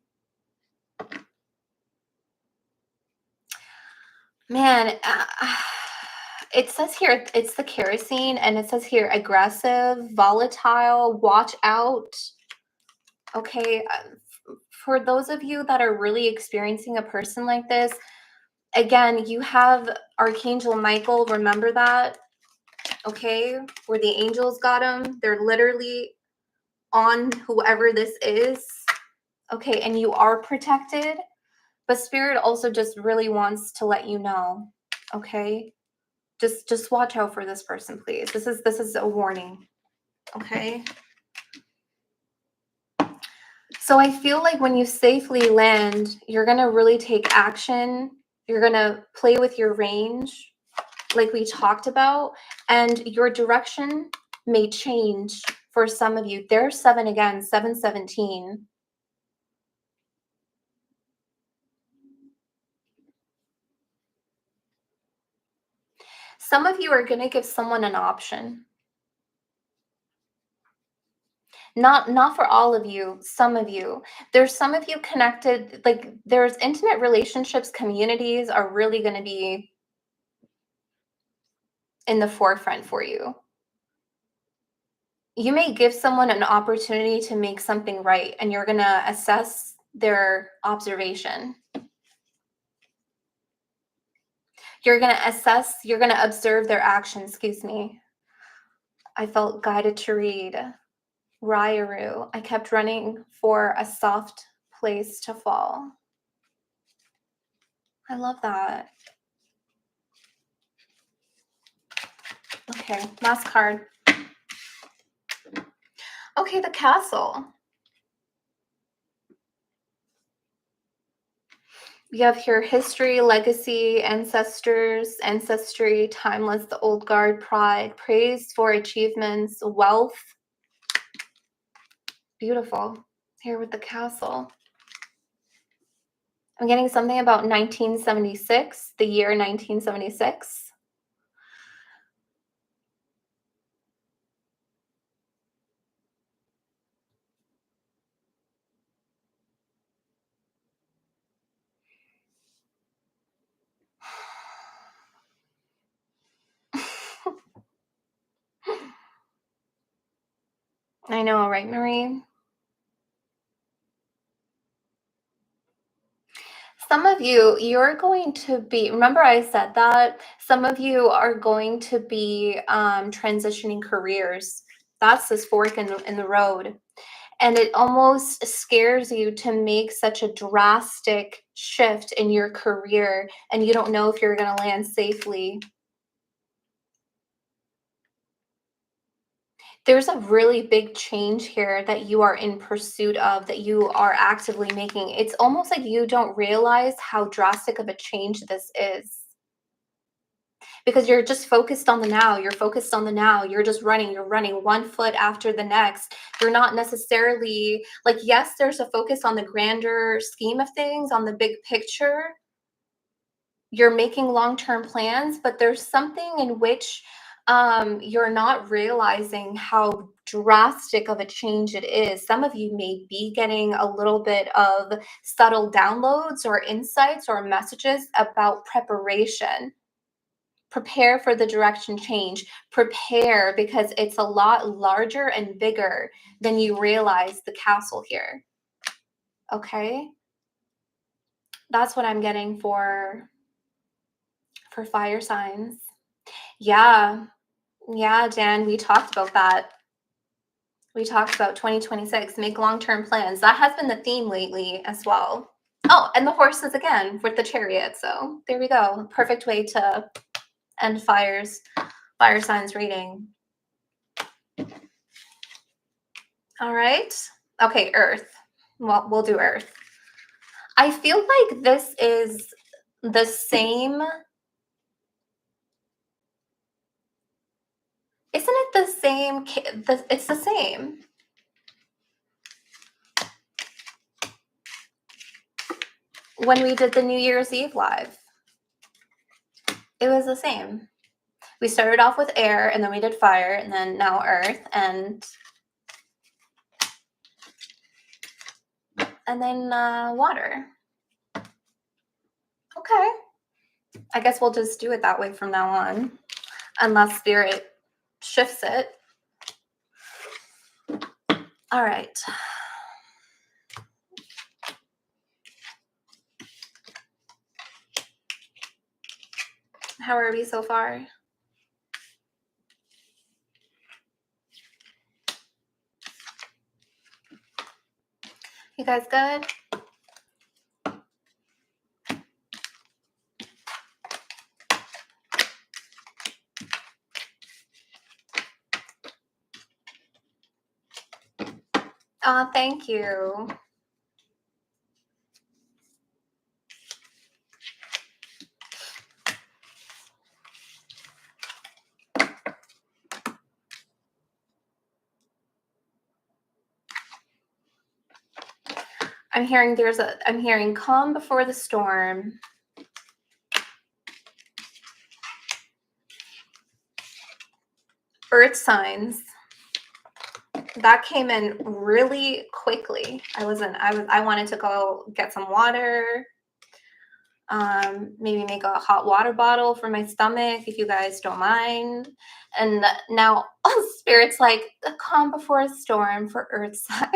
Man, it says here, it's the kerosene, and it says here, aggressive, volatile, watch out. Okay, for those of you that are really experiencing a person like this, again, you have Archangel Michael, remember that? Okay, where the angels got him, they're literally on whoever this is. Okay, and you are protected, but Spirit also just really wants to let you know, okay? Just watch out for this person, please. This is a warning, okay? So I feel like when you safely land, you're gonna really take action. You're gonna play with your range, like we talked about, and your direction may change for some of you. There's 7 again, 717. Some of you are gonna give someone an option. Not for all of you, some of you. There's some of you connected, like there's intimate relationships, communities are really going to be in the forefront for you. You may give someone an opportunity to make something right, and you're going to assess their observation. You're going to observe their actions, excuse me. I felt guided to read Ryaru. I kept running for a soft place to fall. I love that. Okay, last card. Okay, the Castle. We have here history, legacy, ancestors, ancestry, timeless, the old guard, pride, praise for achievements, wealth. Beautiful. Here with the castle. I'm getting something about 1976, the year 1976. I know, right, Marie? Some of you, you're going to be, remember I said that? Some of you are going to be transitioning careers. That's this fork in the road. And it almost scares you to make such a drastic shift in your career, and you don't know if you're going to land safely. There's a really big change here that you are in pursuit of, that you are actively making. It's almost like you don't realize how drastic of a change this is, because you're just focused on the now. You're focused on the now. You're running one foot after the next. You're not necessarily like, yes, there's a focus on the grander scheme of things, on the big picture. You're making long-term plans, but there's something in which you're not realizing how drastic of a change it is. Some of you may be getting a little bit of subtle downloads or insights or messages about preparation. Prepare for the direction change. Prepare, because it's a lot larger and bigger than you realize, the castle here. Okay? That's what I'm getting for fire signs. Yeah. Yeah, Dan, we talked about that. We talked about 2026, make long-term plans. That has been the theme lately as well. Oh, and the horses again with the chariot. So there we go. Perfect way to end fire signs reading. All right. Okay, Earth. Well, we'll do Earth. I feel like this is the same. Isn't it the same? It's the same. When we did the New Year's Eve live, it was the same. We started off with air, and then we did fire, and then now earth, and then water. Okay. I guess we'll just do it that way from now on, unless spirit shifts it. All right. How are we so far? You guys good? Thank you. I'm hearing calm before the storm. Earth signs. That came in really quickly. I wanted to go get some water. Maybe make a hot water bottle for my stomach, if you guys don't mind. And now spirit's like, the calm before a storm for earth signs.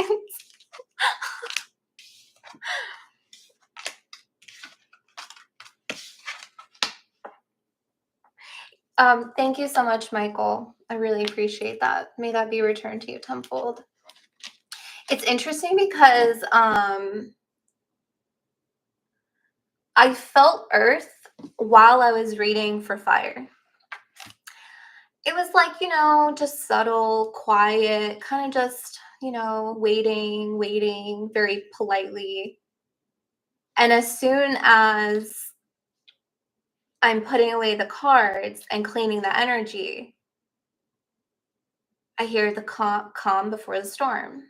Thank you so much, Michael. I really appreciate that. May that be returned to you tenfold. It's interesting because I felt earth while I was reading for fire. It was like, just subtle, quiet, kind of just, waiting, very politely. And as soon as I'm putting away the cards and cleaning the energy, I hear the calm before the storm.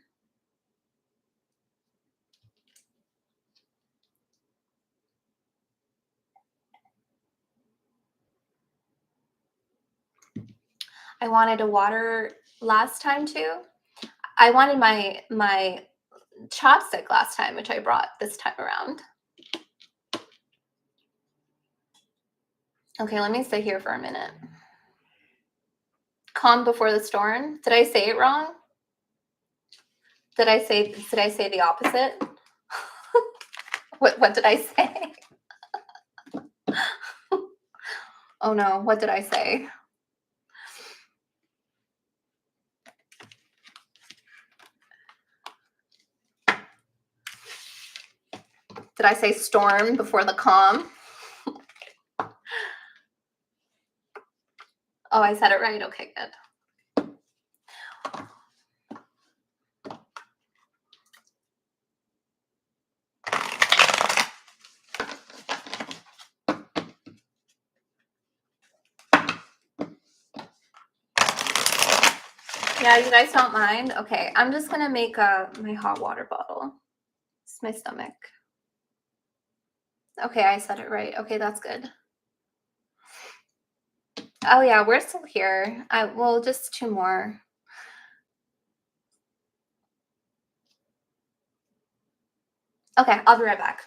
I wanted a water last time too. I wanted my chopstick last time, which I brought this time around. Okay, let me sit here for a minute. Calm before the storm. Did I say it wrong? Did I say the opposite? What did I say? Oh no, what did I say? Did I say storm before the calm? Oh, I said it right. Okay, good. Yeah, you guys don't mind? Okay, I'm just gonna make my hot water bottle. It's my stomach. Okay, I said it right. Okay, that's good. Oh yeah, we're still here. Well, just two more. Okay, I'll be right back.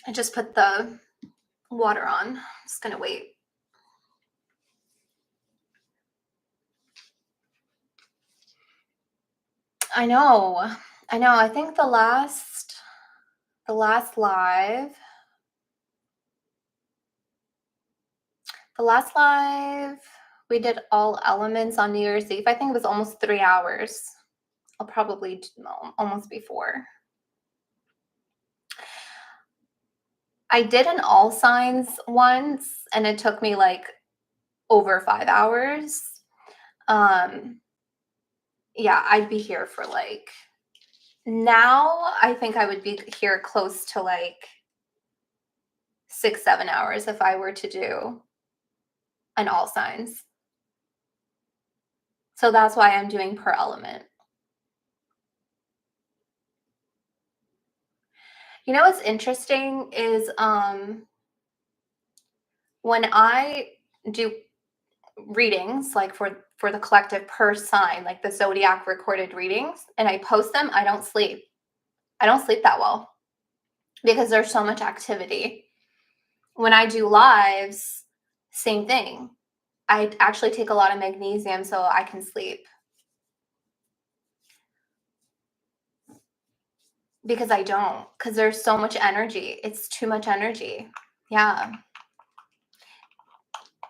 I just put the water on. I'm just gonna wait. I know. I think the last live, we did all elements on New Year's Eve. I think it was almost 3 hours. I'll probably almost be 4. I did an all signs once, and it took me like over 5 hours. Yeah, I'd be here for like, now I think I would be here close to like 6, 7 hours if I were to do an all signs. So that's why I'm doing per element. You know what's interesting is when I do readings, like for the collective per sign, like the zodiac recorded readings, and I post them, I don't sleep. I don't sleep that well because there's so much activity. When I do lives, same thing. I actually take a lot of magnesium so I can sleep. Because I don't, because there's so much energy. It's too much energy. Yeah.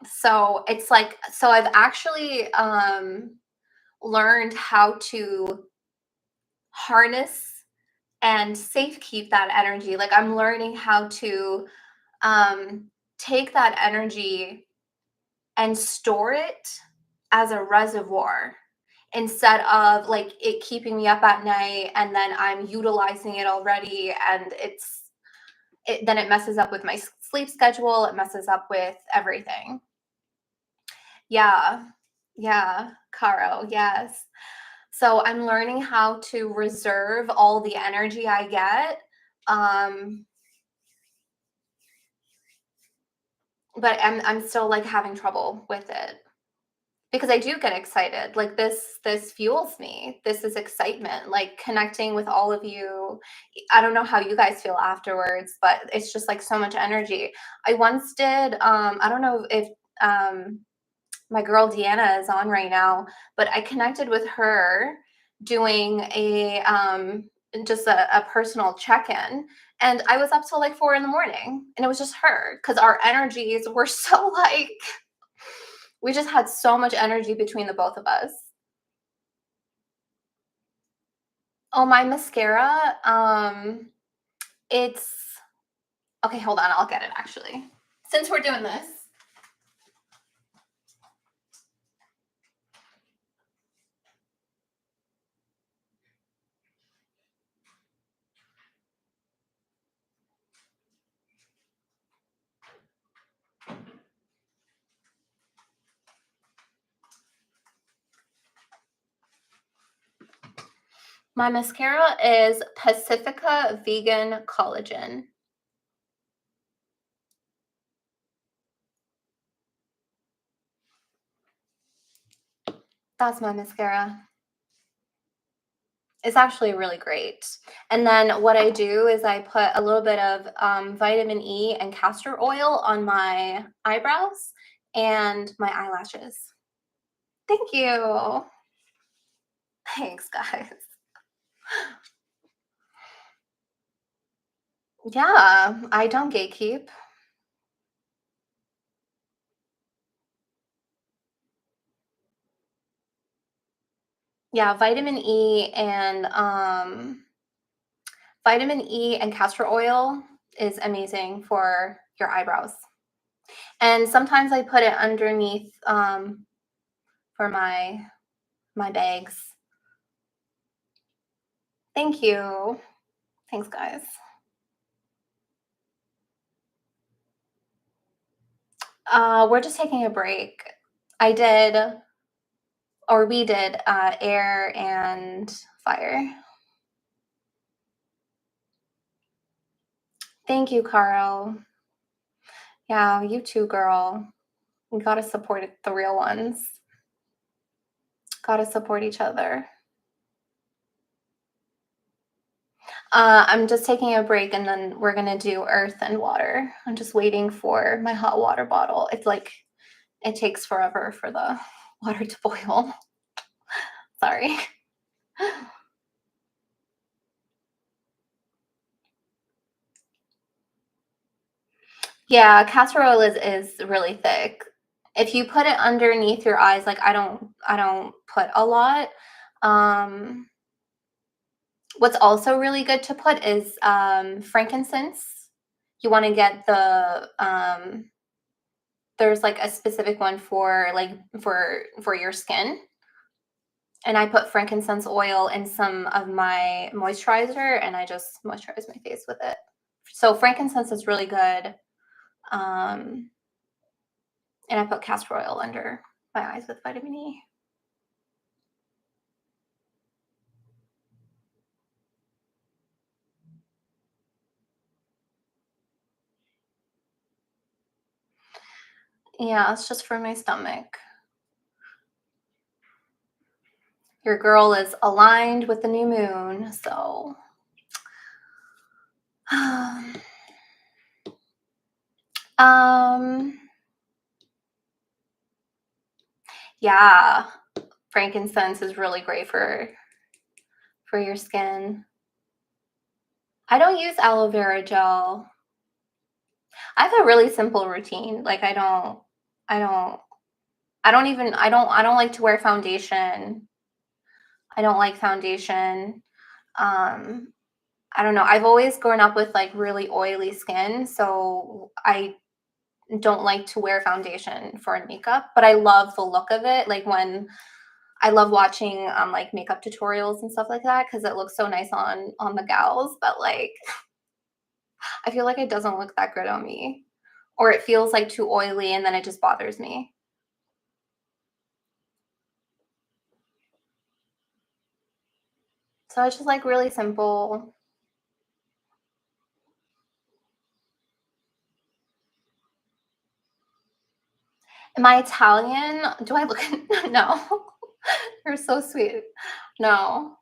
So it's like, so I've actually learned how to harness and safe keep that energy. Like I'm learning how to take that energy and store it as a reservoir instead of like it keeping me up at night and then I'm utilizing it already, and then it messes up with my sleep schedule, it messes up with everything. Yeah. Yeah, Caro, yes. So I'm learning how to reserve all the energy I get. Um, but I'm still like having trouble with it because I do get excited. Like this fuels me. This is excitement, like connecting with all of you. I don't know how you guys feel afterwards, but it's just like so much energy. I once did I don't know if um my girl Deanna is on right now, but I connected with her doing a just a personal check-in, and I was up till like 4 in the morning, and it was just her because our energies were so like we just had so much energy between the both of us. Oh, my mascara, it's okay, hold on, I'll get it actually. Since we're doing this, my mascara is Pacifica Vegan Collagen. That's my mascara. It's actually really great. And then what I do is I put a little bit of vitamin E and castor oil on my eyebrows and my eyelashes. Thank you. Thanks, guys. Yeah, I don't gatekeep. Yeah, vitamin E and castor oil is amazing for your eyebrows. And sometimes I put it underneath for my bags. Thank you. Thanks, guys. We're just taking a break. I did, or we did, air and fire. Thank you, Carl. Yeah, you too, girl. We gotta support the real ones. Gotta support each other. I'm just taking a break and then we're gonna do earth and water. I'm just waiting for my hot water bottle. It's like it takes forever for the water to boil. Sorry. Yeah, castor oil is really thick. If you put it underneath your eyes, like I don't put a lot. Um, what's also really good to put is frankincense. You want to get there's like a specific one for like for your skin. And I put frankincense oil in some of my moisturizer and I just moisturize my face with it. So frankincense is really good. Um, and I put castor oil under my eyes with vitamin E. Yeah, it's just for my stomach. Your girl is aligned with the new moon, so um yeah, frankincense is really great for your skin. I don't use aloe vera gel. I have a really simple routine. Like I don't I don't like to wear foundation. I don't like foundation. Um I don't know. I've always grown up with like really oily skin, so I don't like to wear foundation for makeup, but I love the look of it. Like when I love watching like makeup tutorials and stuff like that because it looks so nice on the gals, but like I feel like it doesn't look that good on me. Or it feels like too oily and then it just bothers me. So it's just like really simple. Am I Italian? Do I look no. You're so sweet. No.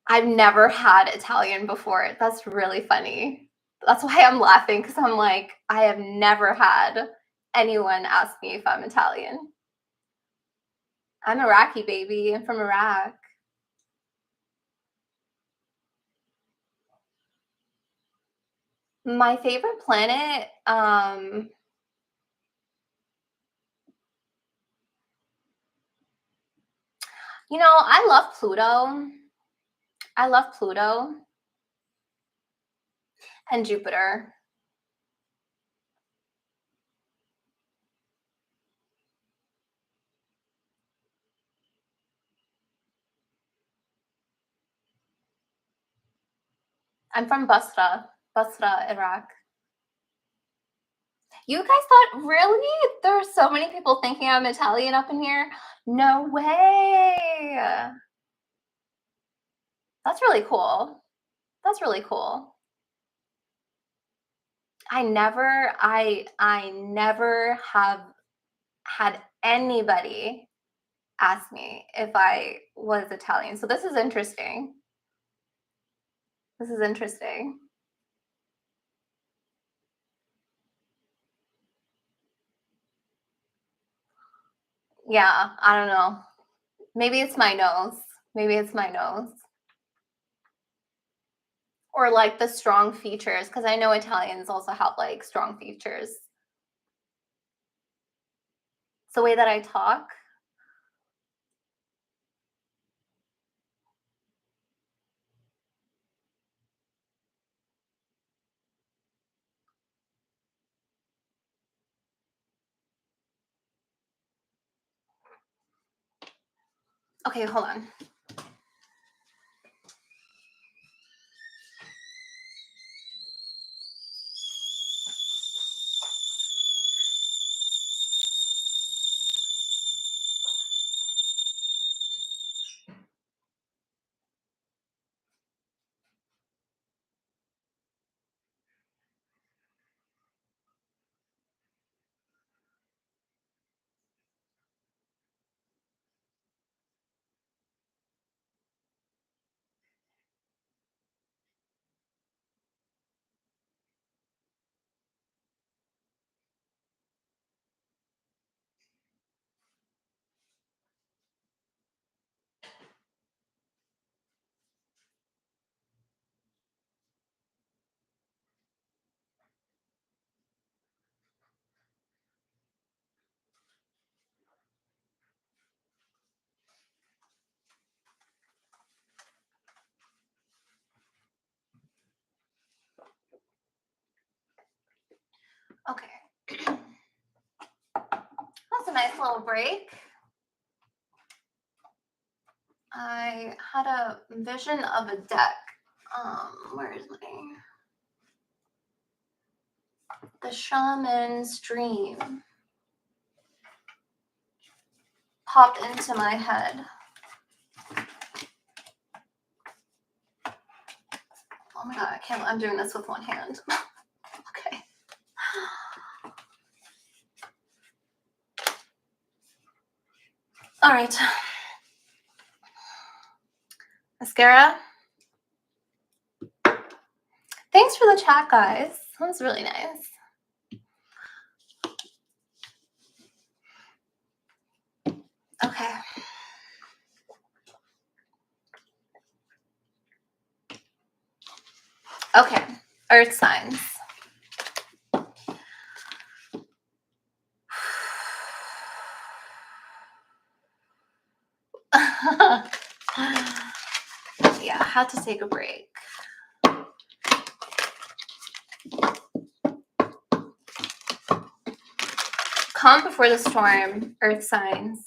I've never had Italian before. That's really funny. That's why I'm laughing because I'm like, I have never had anyone ask me if I'm Italian. I'm Iraqi, baby. I'm from Iraq. My favorite planet, I love Pluto. I love Pluto and Jupiter. I'm from Basra, Iraq. You guys thought, really? There are so many people thinking I'm Italian up in here. No way. That's really cool. That's really cool. I never have had anybody ask me if I was Italian. So this is interesting. This is interesting. Yeah, I don't know. Maybe it's my nose. Maybe it's my nose. Or like the strong features, because I know Italians also have like strong features. It's the way that I talk. Okay, hold on. Okay. That's a nice little break. I had a vision of a deck. Where is my the shaman's dream popped into my head. Oh my god, I can't. I'm doing this with one hand. Okay. All right. Mascara. Thanks for the chat, guys. That was really nice. Okay. Okay. Earth signs. Yeah, had to take a break. Calm before the storm, earth signs.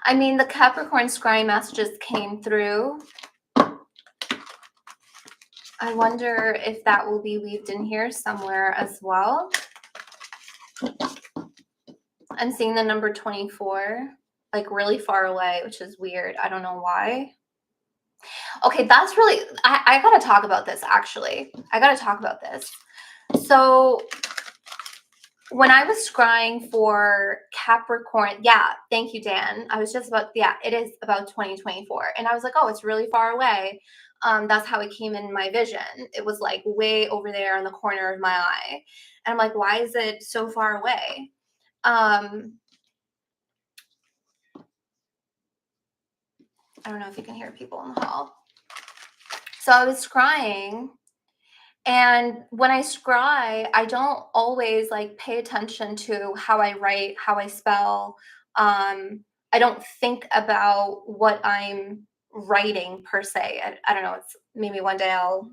I mean, the Capricorn scrying messages came through. I wonder if that will be weaved in here somewhere as well. I'm seeing the number 24 like really far away, which is weird. I don't know why. Okay, that's really, I gotta talk about this actually. I gotta talk about this. So when I was scrying for Capricorn, yeah, thank you, Dan. I was just about, yeah, it is about 2024. And I was like, oh, it's really far away. That's how it came in my vision. It was like way over there in the corner of my eye. And I'm like, why is it so far away? Um, I don't know if you can hear people in the hall. So I was scrying. And when I scry, I don't always like pay attention to how I write, how I spell. I don't think about what I'm writing per se. I don't know. It's maybe one day I'll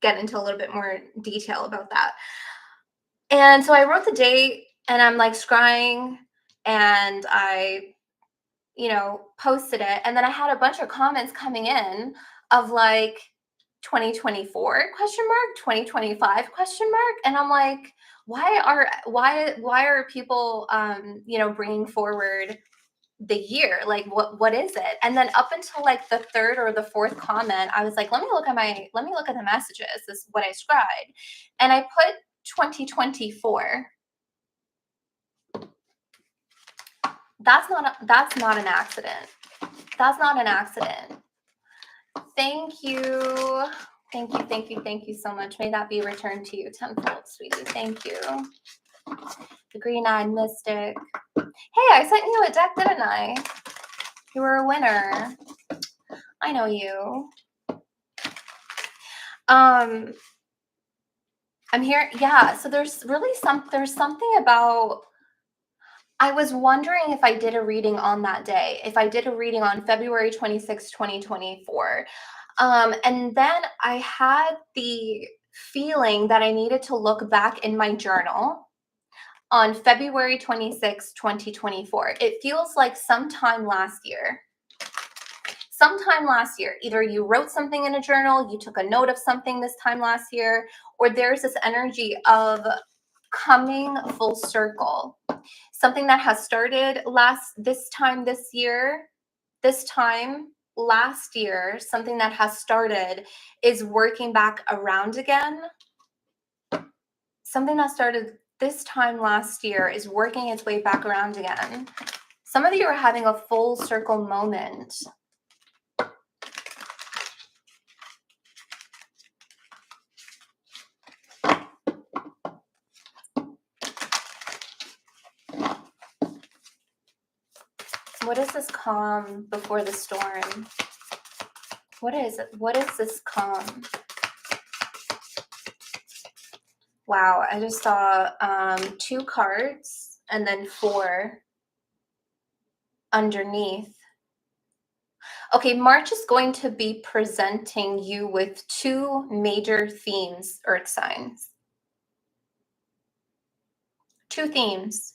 get into a little bit more detail about that. And so I wrote the date and I'm like scrying and I, posted it. And then I had a bunch of comments coming in of like, 2024 question mark, 2025 question mark, and I'm like, why are people bringing forward the year? Like what is it? And then up until like the third or the fourth comment, I was like, let me look at the messages. This is what I scribed, and I put 2024. That's not an accident. That's not an accident. Thank you. Thank you, thank you, thank you so much. May that be returned to you tenfold, sweetie. Thank you. The green-eyed mystic. Hey, I sent you a deck, didn't I? You were a winner. I know you. I'm here. Yeah, so there's something about, I was wondering if I did a reading on that day, if I did a reading on February 26, 2024. And then I had the feeling that I needed to look back in my journal on February 26, 2024. It feels like sometime last year. Either you wrote something in a journal, you took a note of something this time last year, or there's this energy of coming full circle. Something that has started this time last year, something that has started is working back around again. Something that started this time last year is working its way back around again. Some of you are having a full circle moment. What is this calm before the storm? What is it? What is this calm? Wow, I just saw 2 cards and then 4 underneath. Okay, March is going to be presenting you with 2 major themes, earth signs. 2 themes.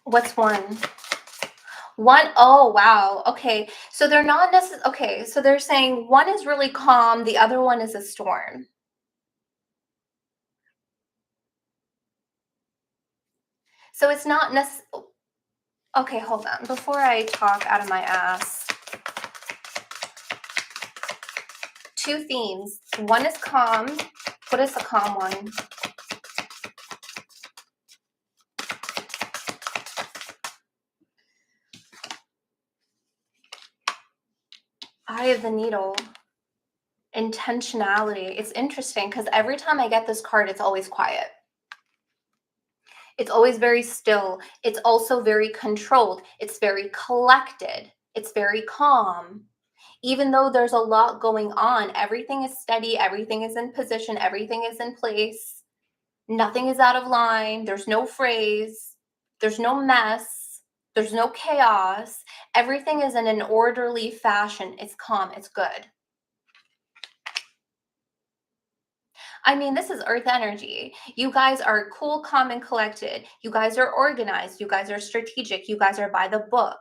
What's one? Oh, wow. Okay. So they're not necessarily, okay. So they're saying one is really calm. The other one is a storm. So it's not necessarily, okay, hold on. Before I talk out of my ass, 2 themes. One is calm. What is the calm one? Eye of the Needle. Intentionality. It's interesting because every time I get this card, it's always quiet. It's always very still. It's also very controlled. It's very collected. It's very calm. Even though there's a lot going on, everything is steady, everything is in position, everything is in place. Nothing is out of line. There's no phrase. There's no mess. There's no chaos. Everything is in an orderly fashion. It's calm. It's good. I mean, this is earth energy. You guys are cool, calm, and collected. You guys are organized. You guys are strategic. You guys are by the book.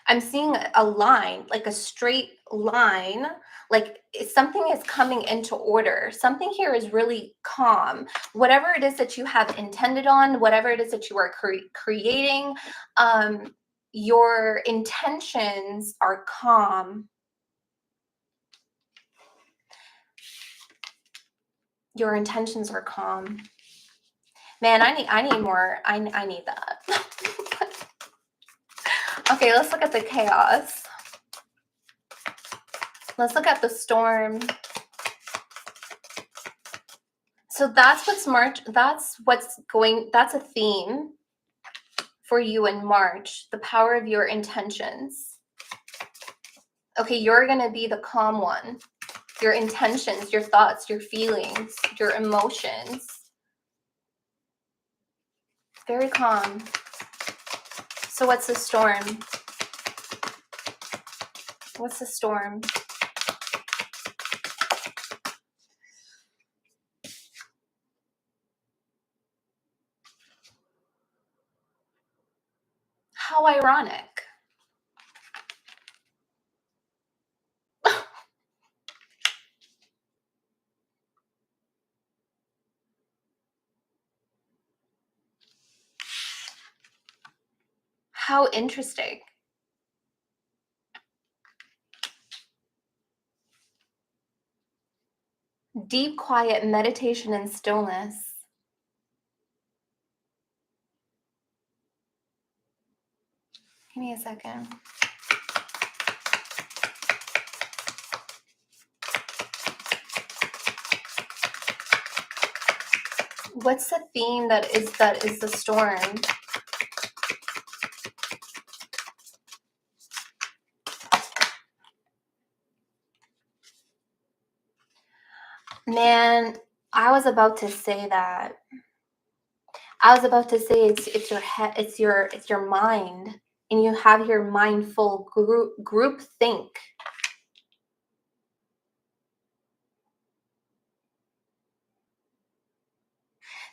I'm seeing a line, like a straight line, like something is coming into order. Something here is really calm. Whatever it is that you have intended on, whatever it is that you are creating, your intentions are calm. Your intentions are calm. Man, I need more. I need that. Okay, let's look at the chaos. Let's look at the storm. So that's what's March. That's a theme for you in March. The power of your intentions. Okay, you're going to be the calm one. Your intentions, your thoughts, your feelings, your emotions. Very calm. So what's the storm? What's the storm? How ironic. How interesting. Deep, quiet meditation and stillness. Give me a second. What's the theme that is the storm? Man, I was about to say that. I was about to say it's your head, it's your mind, and you have your mindful group think.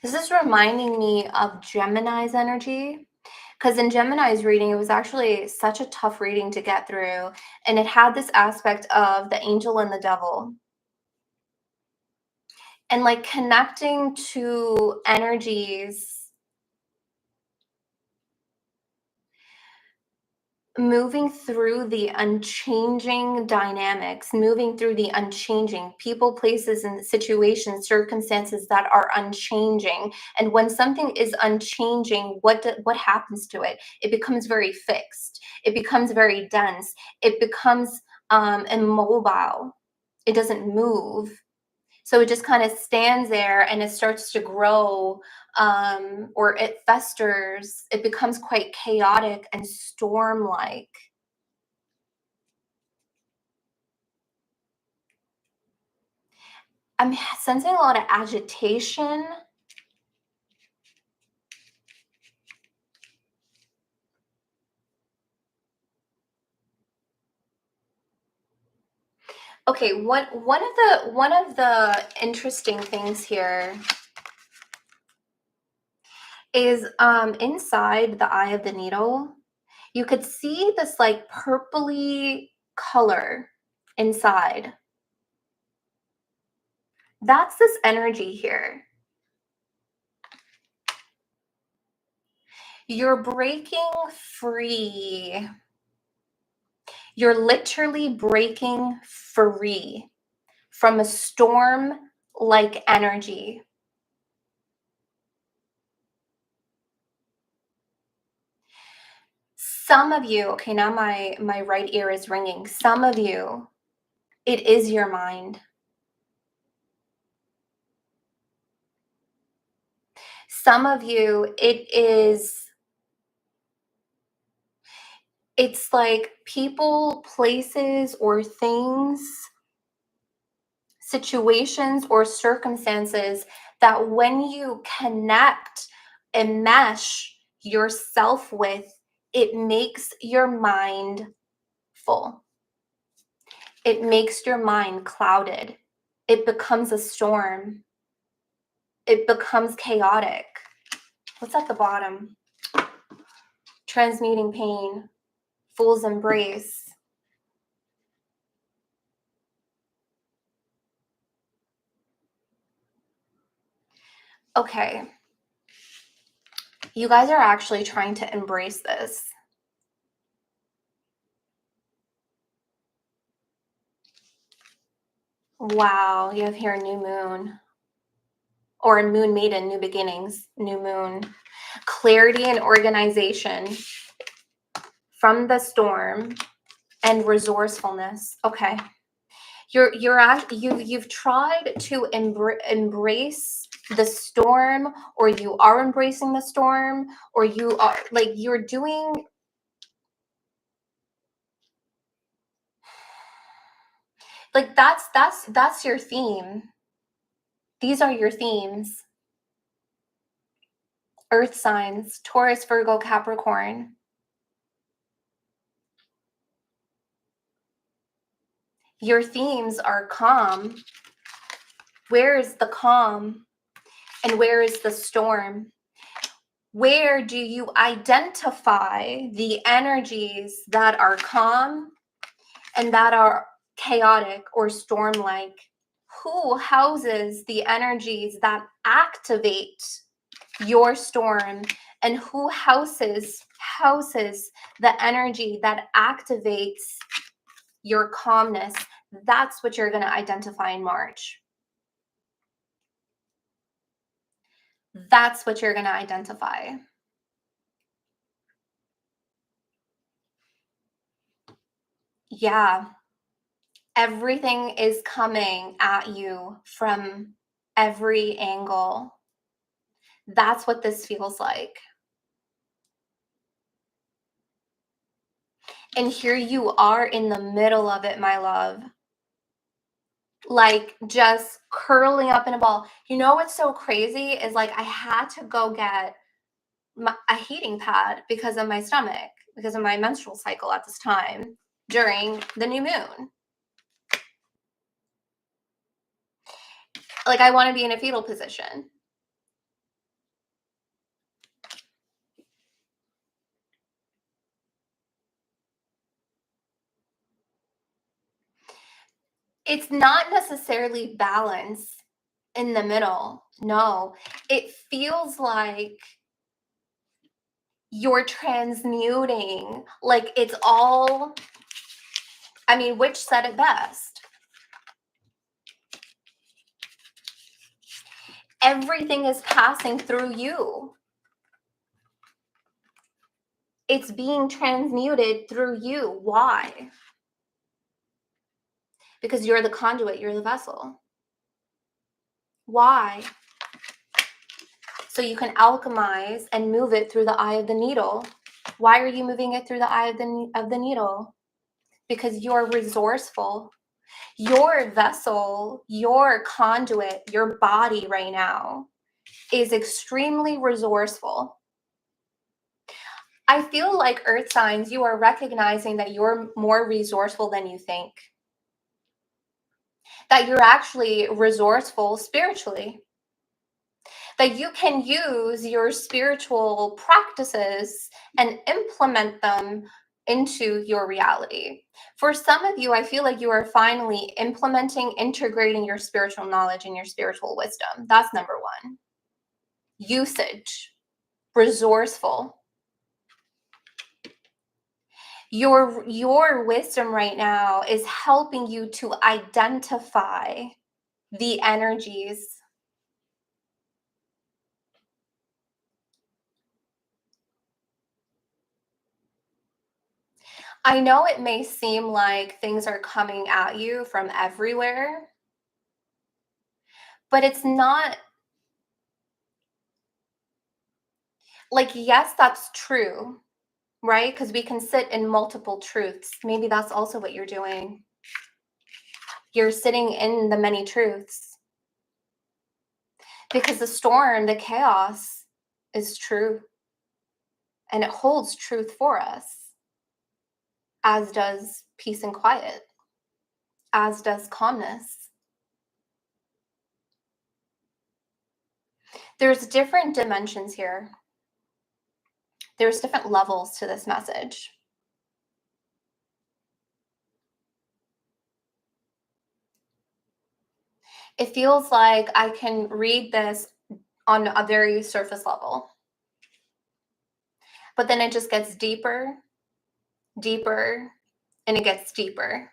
This is reminding me of Gemini's energy, because in Gemini's reading, it was actually such a tough reading to get through, and it had this aspect of the angel and the devil. And like connecting to energies, moving through the unchanging dynamics, moving through the unchanging people, places, and situations, circumstances that are unchanging. And when something is unchanging, what happens to it? It becomes very fixed. It becomes very dense. It becomes immobile. It doesn't move. So it just kind of stands there and it starts to grow, or it festers. It becomes quite chaotic and storm-like. I'm sensing a lot of agitation. Okay, one of the interesting things here is inside the eye of the needle, you could see this like purpley color inside. That's this energy here. You're breaking free. You're literally breaking free from a storm-like energy. Some of you, okay, now my right ear is ringing. Some of you, it is your mind. Some of you, it's like people, places, or things, situations, or circumstances that when you connect and mesh yourself with, it makes your mind full. It makes your mind clouded. It becomes a storm. It becomes chaotic. What's at the bottom? Transmuting pain. Fool's embrace. Okay. You guys are actually trying to embrace this. Wow, you have here new moon. Or moon maiden, new beginnings, new moon. Clarity and organization from the storm and resourcefulness. Okay. You've tried to embrace the storm, or you are embracing the storm, or you are like you're doing like that's your theme. These are your themes. Earth signs, Taurus, Virgo, Capricorn. Your themes are calm. Where is the calm? And where is the storm? Where do you identify the energies that are calm and that are chaotic or storm-like? Who houses the energies that activate your storm, and who houses the energy that activates your calmness? That's what you're going to identify in March. That's what you're going to identify. Yeah. Everything is coming at you from every angle. That's what this feels like. And here you are in the middle of it, my love. Like just curling up in a ball. You know what's so crazy is like I had to go get a heating pad because of my stomach, because of my menstrual cycle at this time during the new moon. Like I want to be in a fetal position. It's not necessarily balance in the middle. No, it feels like you're transmuting, like it's all, I mean, which said it best? Everything is passing through you. It's being transmuted through you. Why? Because you're the conduit, you're the vessel. Why? So you can alchemize and move it through the eye of the needle. Why are you moving it through the eye of the needle? Because you're resourceful. Your vessel, your conduit, your body right now is extremely resourceful. I feel like earth signs, you are recognizing that you're more resourceful than you think. That you're actually resourceful spiritually. That you can use your spiritual practices and implement them into your reality. For some of you, I feel like you are finally implementing, integrating your spiritual knowledge and your spiritual wisdom. That's number one. Usage, resourceful. Your wisdom right now is helping you to identify the energies. I know it may seem like things are coming at you from everywhere, but it's not. Like, yes, that's true, right? Because we can sit in multiple truths. Maybe that's also what you're doing. You're sitting in the many truths. Because the storm, the chaos is true. And it holds truth for us, as does peace and quiet, as does calmness. There's different dimensions here. There's different levels to this message. It feels like I can read this on a very surface level, but then it just gets deeper, deeper, and it gets deeper.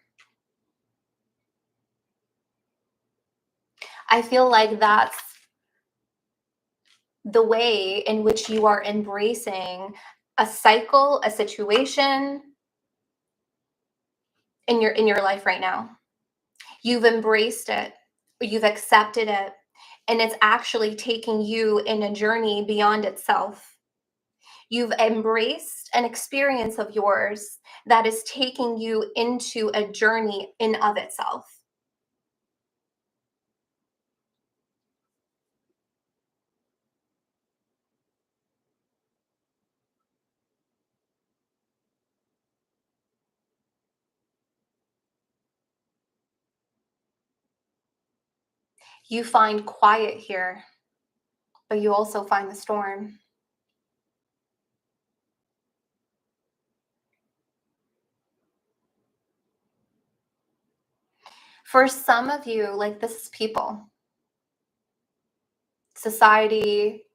I feel like that's the way in which you are embracing a cycle, a situation in your life right now. You've embraced it, you've accepted it, and it's actually taking you in a journey beyond itself. You've embraced an experience of yours that is taking you into a journey in of itself. You find quiet here, but you also find the storm. For some of you, like this is people, society,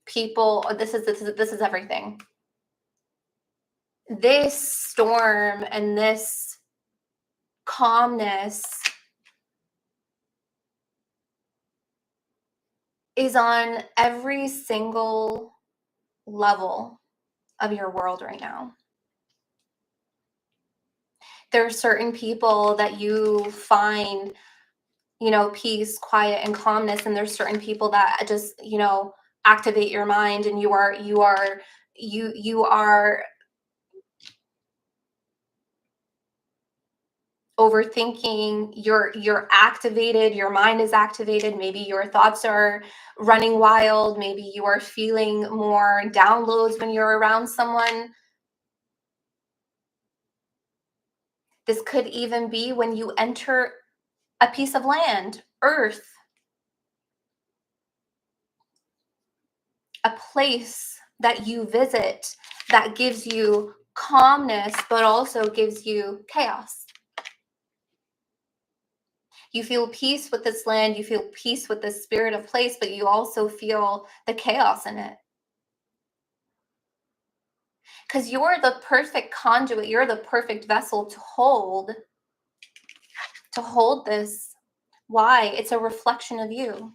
people, this is everything. This storm and this calmness is on every single level of your world right now. There are certain people that you find, peace, quiet, and calmness, and there's certain people that just, activate your mind, and you are overthinking, you're activated, your mind is activated, maybe your thoughts are running wild, maybe you are feeling more downloads when you're around someone. This could even be when you enter a piece of land, earth, a place that you visit that gives you calmness but also gives you chaos. You feel peace with this land, you feel peace with this spirit of place, but you also feel the chaos in it. Because you're the perfect conduit, you're the perfect vessel to hold this. Why? It's a reflection of you.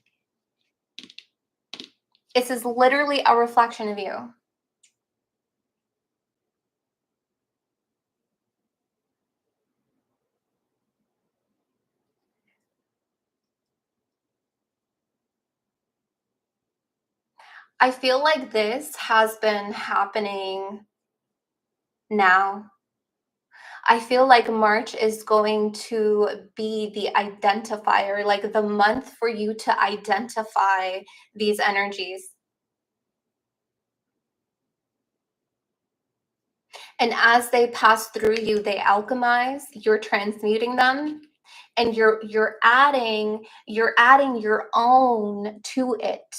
This is literally a reflection of you. I feel like this has been happening now. I feel like March is going to be the identifier, like the month for you to identify these energies. And as they pass through you, they alchemize, you're transmuting them, and you're adding your own to it.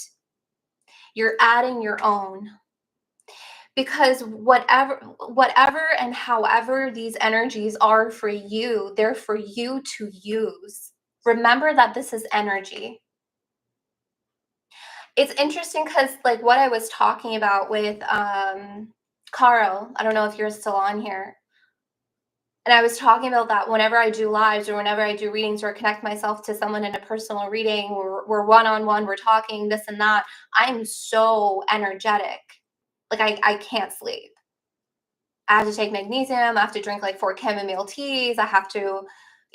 You're adding your own. Because whatever and however these energies are for you, they're for you to use. Remember that this is energy. It's interesting because, like, what I was talking about with Carl, I don't know if you're still on here, and I was talking about that whenever I do lives or whenever I do readings or connect myself to someone in a personal reading, we're one-on-one, we're talking this and that, I'm so energetic. Like I can't sleep. I have to take magnesium. I have to drink like 4 chamomile teas. I have to,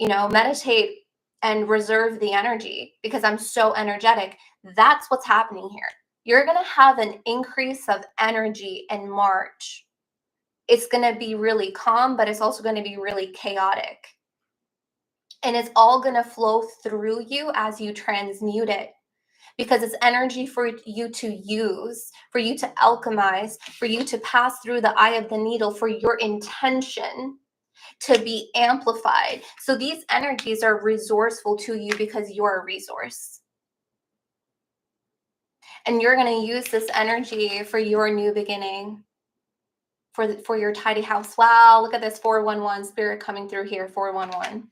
meditate and reserve the energy because I'm so energetic. That's what's happening here. You're going to have an increase of energy in March. It's going to be really calm, but it's also going to be really chaotic. And it's all going to flow through you as you transmute it because it's energy for you to use, for you to alchemize, for you to pass through the eye of the needle, for your intention to be amplified. So these energies are resourceful to you because you're a resource. And you're going to use this energy for your new beginning, for your tidy house. Wow, look at this 411 spirit coming through here, 411.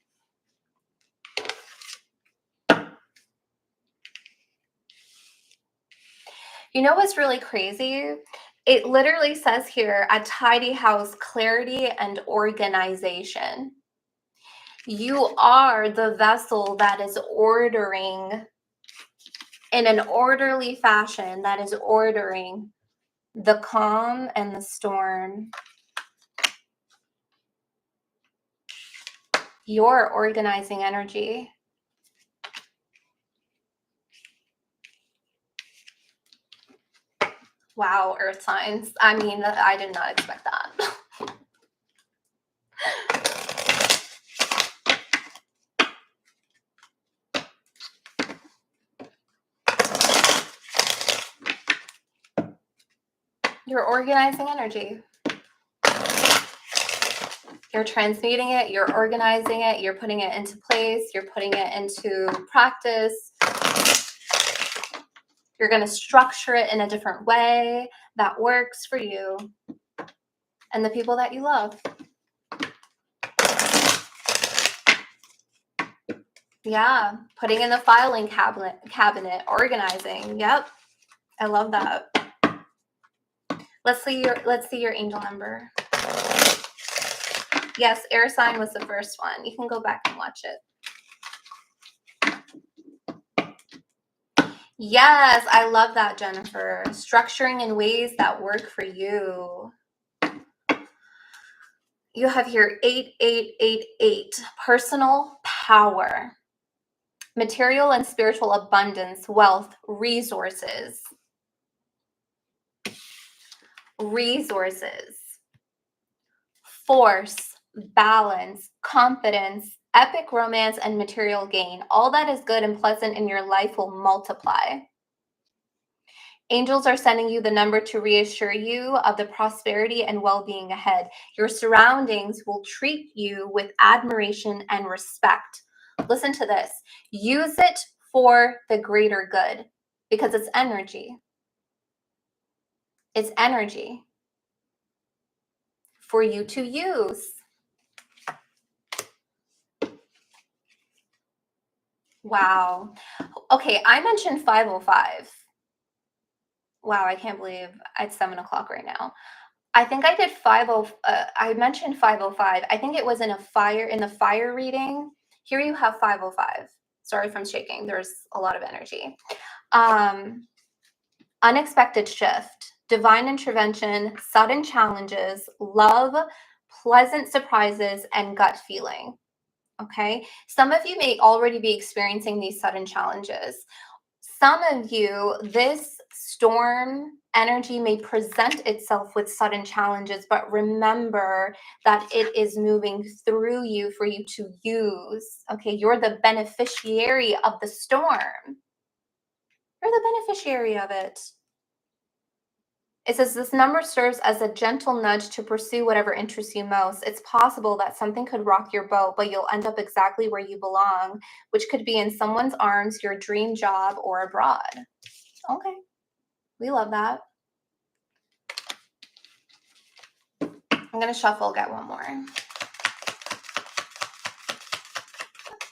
You know what's really crazy? It literally says here a tidy house, clarity and organization. You are the vessel that is ordering in an orderly fashion, that is ordering the calm and the storm. You're organizing energy. Wow, earth signs. I mean, I did not expect that. You're organizing energy. You're transmuting it, you're organizing it, you're putting it into place, you're putting it into practice. You're going to structure it in a different way that works for you and the people that you love. Yeah, putting in the filing cabinet, organizing. Yep. I love that. Let's see your angel number. Yes, air sign was the first one. You can go back and watch it. Yes, I love that, Jennifer. Structuring in ways that work for you. You have here 8888, personal power, material and spiritual abundance, wealth, resources, force, balance, confidence, epic romance, and material gain. All that is good and pleasant in your life will multiply. Angels are sending you the number to reassure you of the prosperity and well-being ahead. Your surroundings will treat you with admiration and respect. Listen to this. Use it for the greater good because it's energy. It's energy for you to use. Wow. Okay, I mentioned 505. Wow, I can't believe it's 7 o'clock right now. I think I did 50. I mentioned 505. I think it was in the fire reading. Here you have 505. Sorry if I'm shaking. There's a lot of energy. Unexpected shift, divine intervention, sudden challenges, love, pleasant surprises, and gut feeling. Okay. Some of you may already be experiencing these sudden challenges. Some of you, this storm energy may present itself with sudden challenges, but remember that it is moving through you for you to use. Okay, you're the beneficiary of the storm. You're the beneficiary of it. It says this number serves as a gentle nudge to pursue whatever interests you most. It's possible that something could rock your boat, but you'll end up exactly where you belong, which could be in someone's arms, your dream job, or abroad. Okay, we love that. I'm going to shuffle, get one more.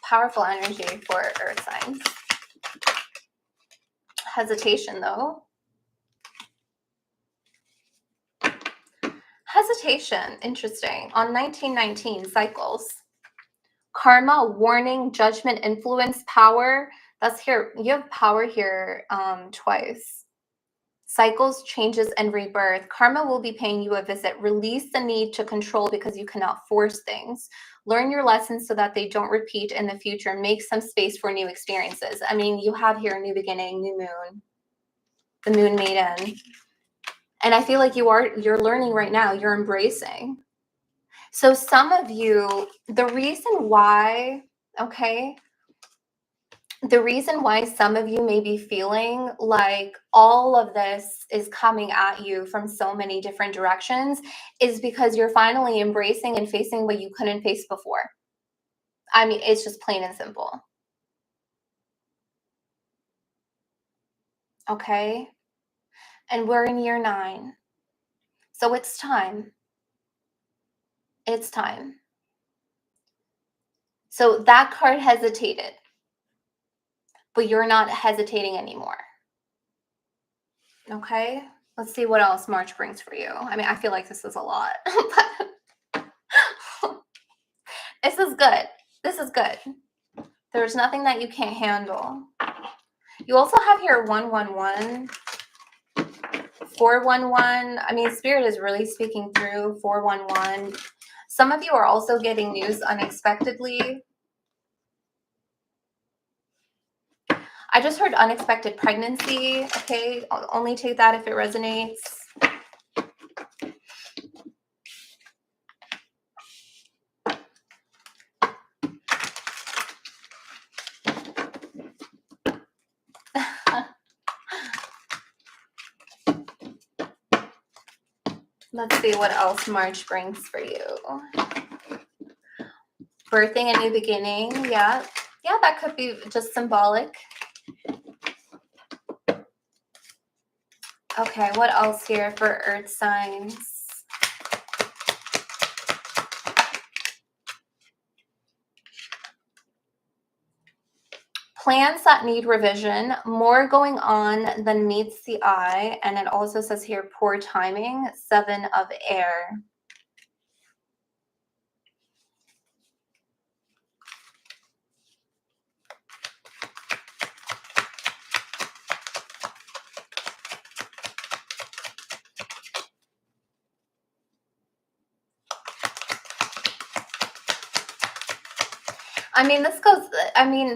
Powerful energy for earth signs. Hesitation, though. Hesitation, interesting. On 1919, cycles. Karma, warning, judgment, influence, power. That's here. You have power here twice. Cycles, changes, and rebirth. Karma will be paying you a visit. Release the need to control because you cannot force things. Learn your lessons so that they don't repeat in the future. Make some space for new experiences. I mean, you have here a new beginning, new moon, the moon maiden. And I feel like you're learning right now, you're embracing. So some of you, the reason why some of you may be feeling like all of this is coming at you from so many different directions is because you're finally embracing and facing what you couldn't face before. I mean, it's just plain and simple. Okay? And we're in year 9. So it's time. It's time. So that card hesitated, but you're not hesitating anymore. Okay. Let's see what else March brings for you. I mean, I feel like this is a lot, but this is good. This is good. There's nothing that you can't handle. You also have here 111, 411. I mean, Spirit is really speaking through 411. Some of you are also getting news unexpectedly. I just heard unexpected pregnancy. Okay, I'll only take that if it resonates. Let's see what else March brings for you. Birthing a new beginning. Yeah. Yeah, that could be just symbolic. Okay, what else here for earth signs? Plans that need revision, more going on than meets the eye. And it also says here, poor timing, 7 of air.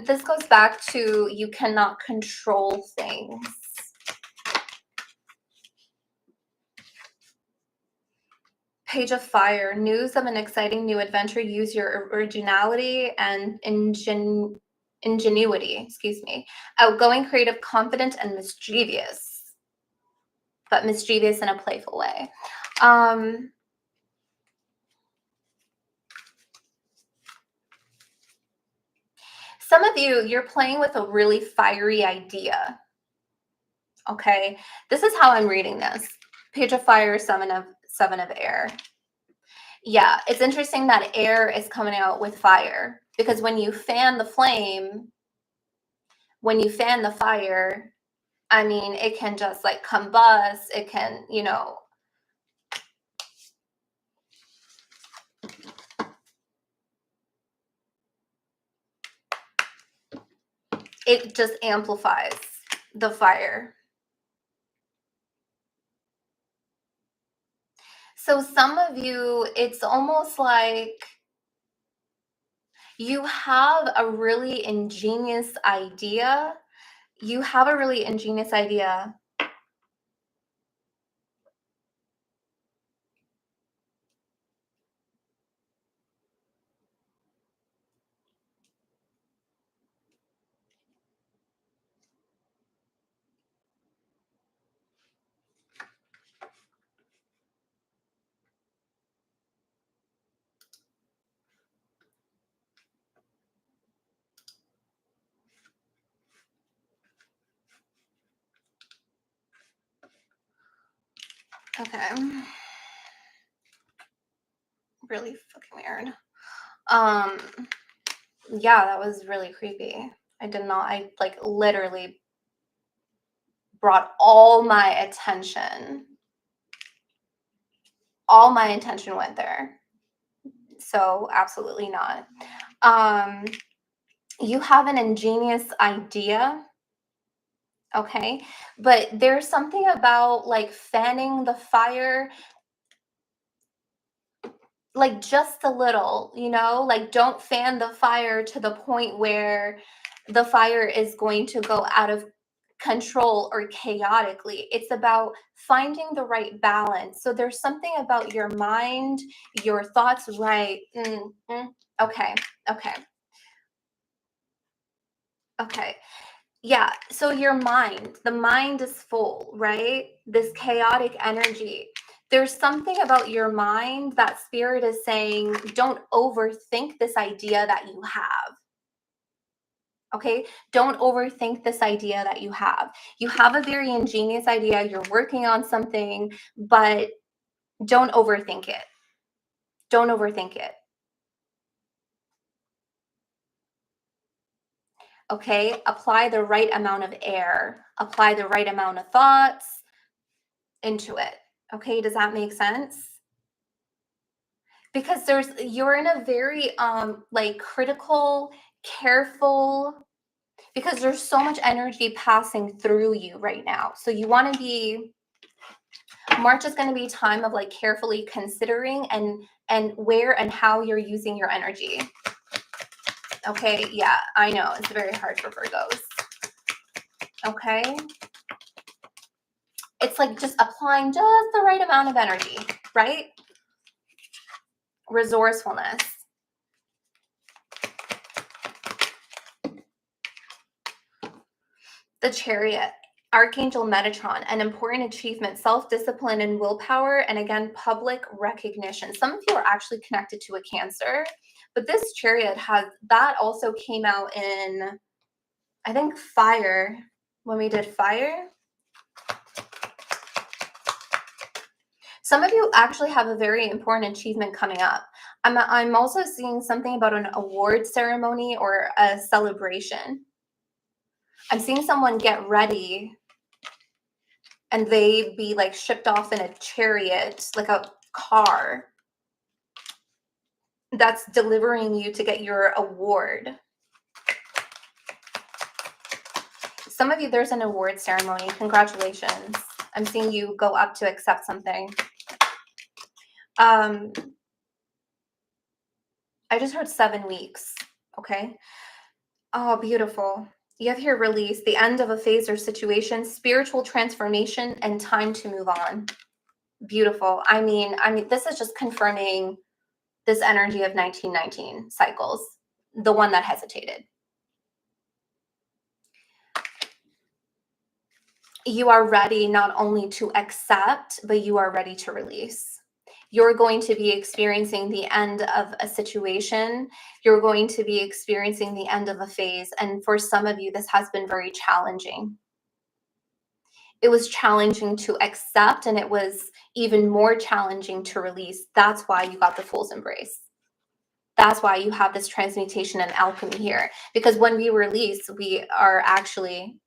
This goes back to you cannot control things. Page of Fire, news of an exciting new adventure. Use your originality and ingenuity, outgoing, creative, confident, and mischievous, but mischievous in a playful way. Some of you, you're playing with a really fiery idea. Okay, this is how I'm reading this. Page of Fire, 7 of air. Yeah, it's interesting that air is coming out with fire, because when you fan the flame, when you fan the fire, I mean, it can just like combust. It can, it just amplifies the fire. So some of you, it's almost like you have a really ingenious idea. You have a really ingenious idea. Okay. Really fucking weird. Yeah, that was really creepy. I like literally brought all my attention. All my attention went there. So absolutely not. You have an ingenious idea. Okay. But there's something about like fanning the fire, like just a little, like don't fan the fire to the point where the fire is going to go out of control or chaotically. It's about finding the right balance. So there's something about your mind, your thoughts, right? Okay. Okay. Okay. Yeah. So your mind, the mind is full, right? This chaotic energy. There's something about your mind that spirit is saying, don't overthink this idea that you have. Okay. Don't overthink this idea that you have. You have a very ingenious idea. You're working on something, but don't overthink it. Don't overthink it. Okay. Apply the right amount of air, apply the right amount of thoughts, into it. Okay, does that make sense? Because you're in a very like critical, careful, because there's so much energy passing through you right now. So you want to be, March is going to be time of like carefully considering and where and how you're using your energy. Okay, yeah, I know it's very hard for Virgos. Okay, it's like just applying just the right amount of energy, right? Resourcefulness. The Chariot, Archangel Metatron, an important achievement, self-discipline and willpower, and again, public recognition. Some of you are actually connected to a Cancer, but this Chariot that also came out in, I think, Fire, when we did Fire. Some of you actually have a very important achievement coming up. I'm also seeing something about an award ceremony or a celebration. I'm seeing someone get ready and they be like shipped off in a chariot, like a car that's delivering you to get your award. Some of you, there's an award ceremony. Congratulations. I'm seeing you go up to accept something. I just heard 7 weeks. Okay. Oh, beautiful. You have here release, the end of a phase or situation, spiritual transformation, and time to move on. Beautiful. I mean, this is just confirming this energy of 1919 cycles, the one that hesitated. You are ready not only to accept, but you are ready to release. You're going to be experiencing the end of a situation. You're going to be experiencing the end of a phase. And for some of you, this has been very challenging. It was challenging to accept, and it was even more challenging to release. That's why you got the Fool's Embrace. That's why you have this transmutation and alchemy here. Because when we release, we are actually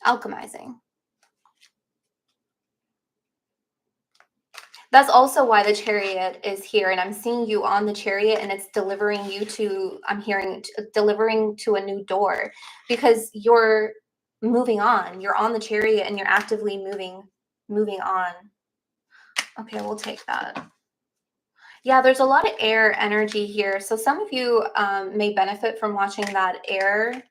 alchemizing. That's also why the Chariot is here, and I'm seeing you on the Chariot, and it's delivering you to, I'm hearing, delivering to a new door, because you're moving on. You're on the Chariot, and you're actively moving on. Okay, we'll take that. Yeah, there's a lot of air energy here. So some of you may benefit from watching that air.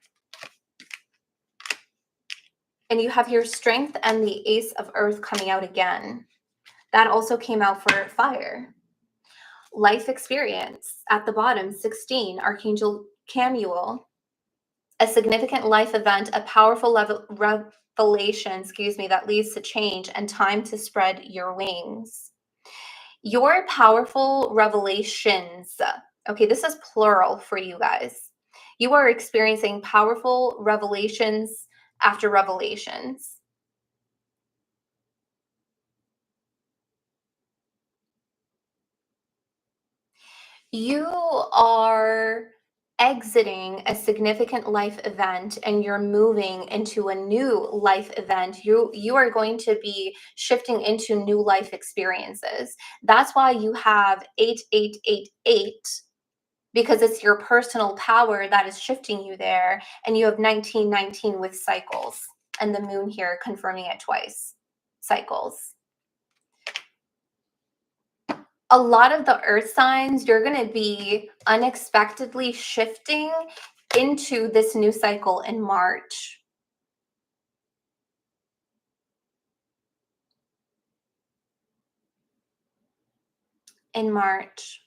And you have your strength and the Ace of Earth coming out again. That also came out for fire. Life experience at the bottom, 16, Archangel Camuel. A significant life event, a powerful revelation, that leads to change and time to spread your wings. Your powerful revelations. Okay, this is plural for you guys. You are experiencing powerful revelations after revelations. You are exiting a significant life event and you're moving into a new life event. You are going to be shifting into new life experiences. That's why you have 8888, because it's your personal power that is shifting you there, and you have 1919 with cycles, and the moon here confirming it twice. Cycles. A lot of the earth signs, you're going to be unexpectedly shifting into this new cycle in March. In March.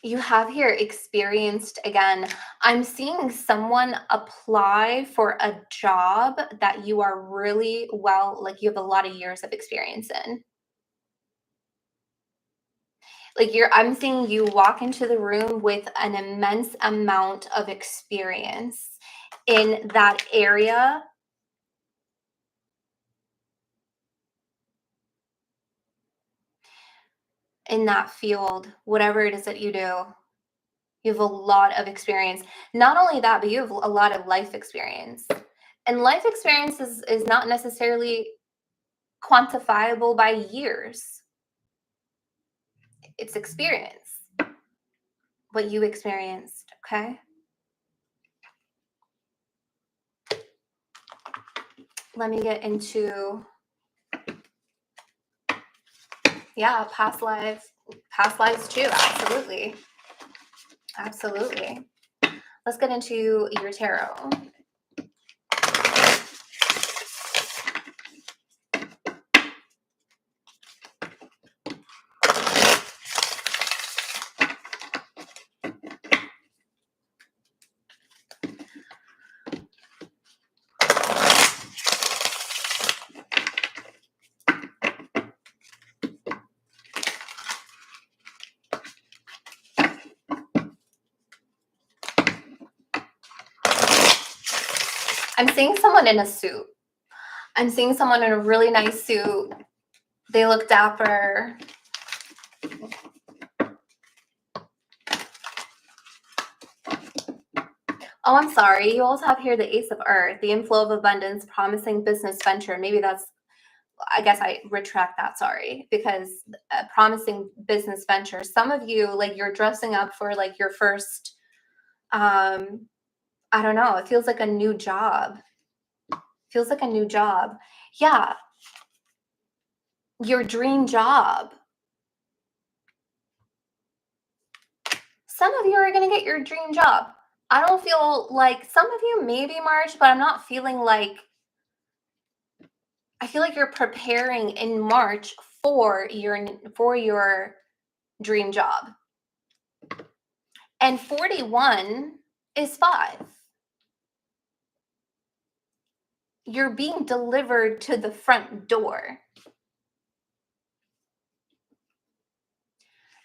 You have here experienced again. I'm seeing someone apply for a job that you are really well, like you have a lot of years of experience in. Like I'm seeing you walk into the room with an immense amount of experience in that area. In that field, whatever it is that you do. You have a lot of experience. Not only that, but you have a lot of life experience. And life experience is not necessarily quantifiable by years. It's experience, what you experienced, okay? Let me get into, yeah, past lives too. Absolutely. Absolutely. Let's get into your tarot. I'm seeing someone in a suit. I'm seeing someone in a really nice suit. They look dapper. Oh, I'm sorry. You also have here the Ace of Earth, the inflow of abundance, promising business venture. Maybe that's, I guess I retract that, sorry, because promising business venture. Some of you, like, you're dressing up for like your first, I don't know, it feels like a new job. Feels like a new job. Yeah. Your dream job. Some of you are going to get your dream job. I don't feel like, some of you maybe March, but I'm not feeling like, I feel like you're preparing in March for your dream job. And 41 is 5. You're being delivered to the front door.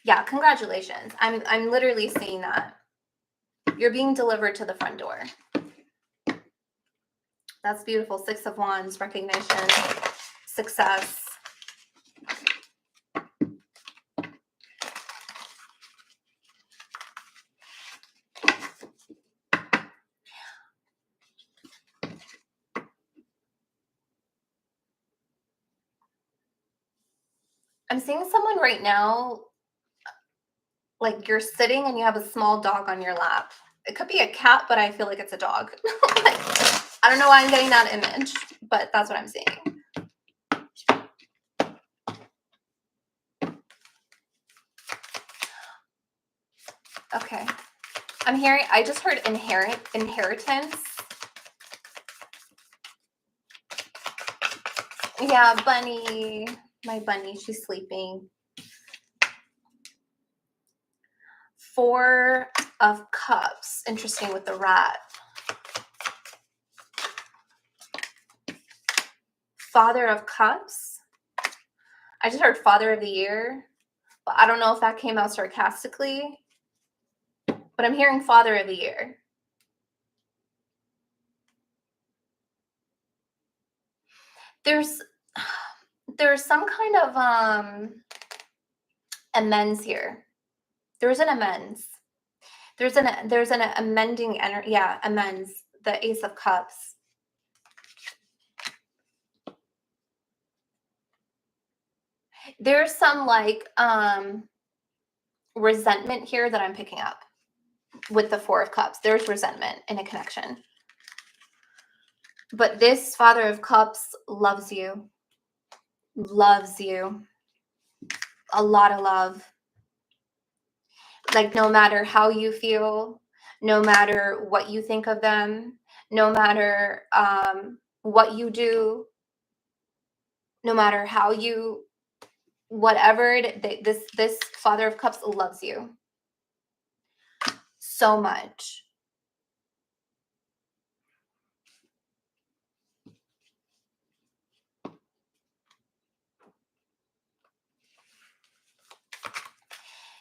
Yeah, congratulations. I'm literally seeing that. You're being delivered to the front door. That's beautiful. 6 of Wands, recognition, success. I'm seeing someone right now, like you're sitting and you have a small dog on your lap. It could be a cat, but I feel like it's a dog. I don't know why I'm getting that image, but that's what I'm seeing. Okay. I'm hearing, I just heard inheritance. Yeah, Bunny. My bunny, she's sleeping. 4 of Cups. Interesting with the rat. Father of Cups. I just heard Father of the Year, but I don't know if that came out sarcastically. But I'm hearing Father of the Year. There's some kind of amends here. There's an amends. There's an amending energy. Yeah, amends. The Ace of Cups. There's some like resentment here that I'm picking up with the 4 of Cups. There's resentment in a connection. But this Father of Cups loves you. Loves you. A lot of love. Like, no matter how you feel, no matter what you think of them, no matter what you do, no matter how you, whatever this Father of Cups loves you so much.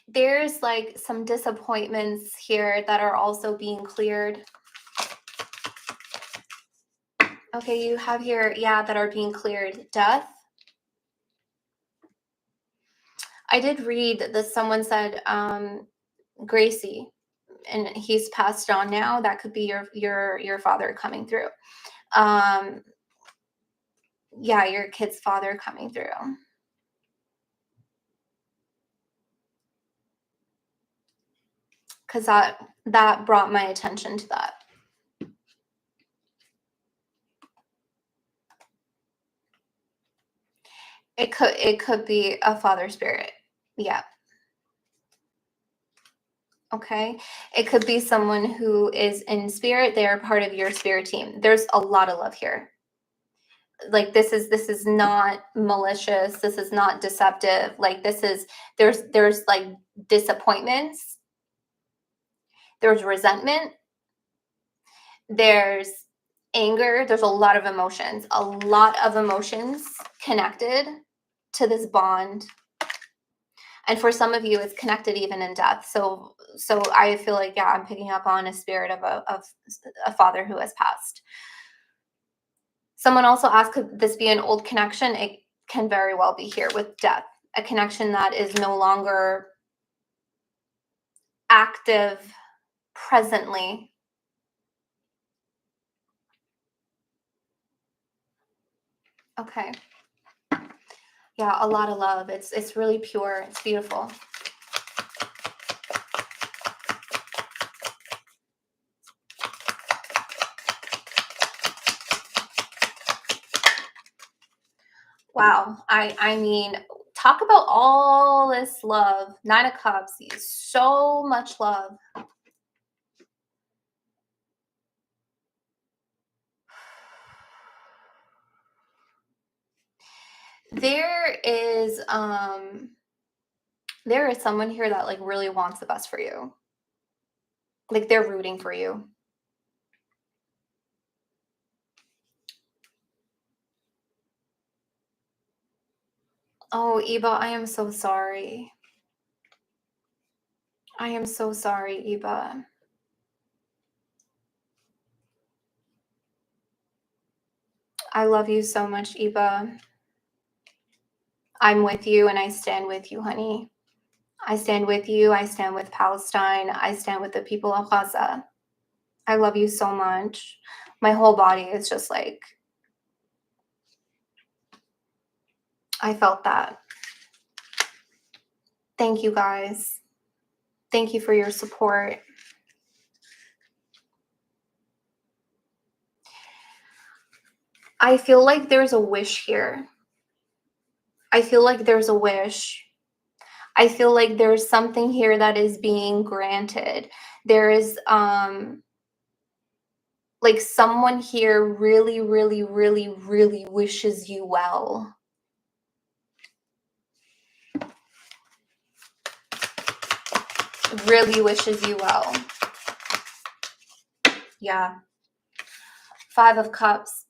There's like some disappointments here that are also being cleared. Okay, you have here, yeah, that are being cleared. Death. I did read that someone said, Gracie, and he's passed on now, that could be your father coming through. Um, yeah, your kid's father coming through. Because that brought my attention to that. It could be a father spirit. Yeah. Okay. It could be someone who is in spirit. They are part of your spirit team. There's a lot of love here. Like this is not malicious. This is not deceptive. Like there's like disappointments. There's resentment. There's anger. There's a lot of emotions. A lot of emotions connected to this bond. And for some of you, it's connected even in death. So I feel like, yeah, I'm picking up on a spirit of a father who has passed. Someone also asked, could this be an old connection? It can very well be here with death, a connection that is no longer active presently. Okay. Yeah, a lot of love. It's really pure. It's beautiful. Wow. I mean, talk about all this love. Nine of Cups, so much love. There is someone here that like really wants the best for you. Like they're rooting for you. Oh, Iba, I am so sorry. I am so sorry, Iba. I love you so much, Iba. I'm with you and I stand with you, honey. I stand with you. I stand with Palestine. I stand with the people of Gaza. I love you so much. My whole body is just like, I felt that. Thank you guys. Thank you for your support. I feel like there's a wish here. I feel like there's a wish. I feel like there's something here that is being granted. There is like someone here really, really, really, really wishes you well. Really wishes you well. Yeah. 5 of Cups.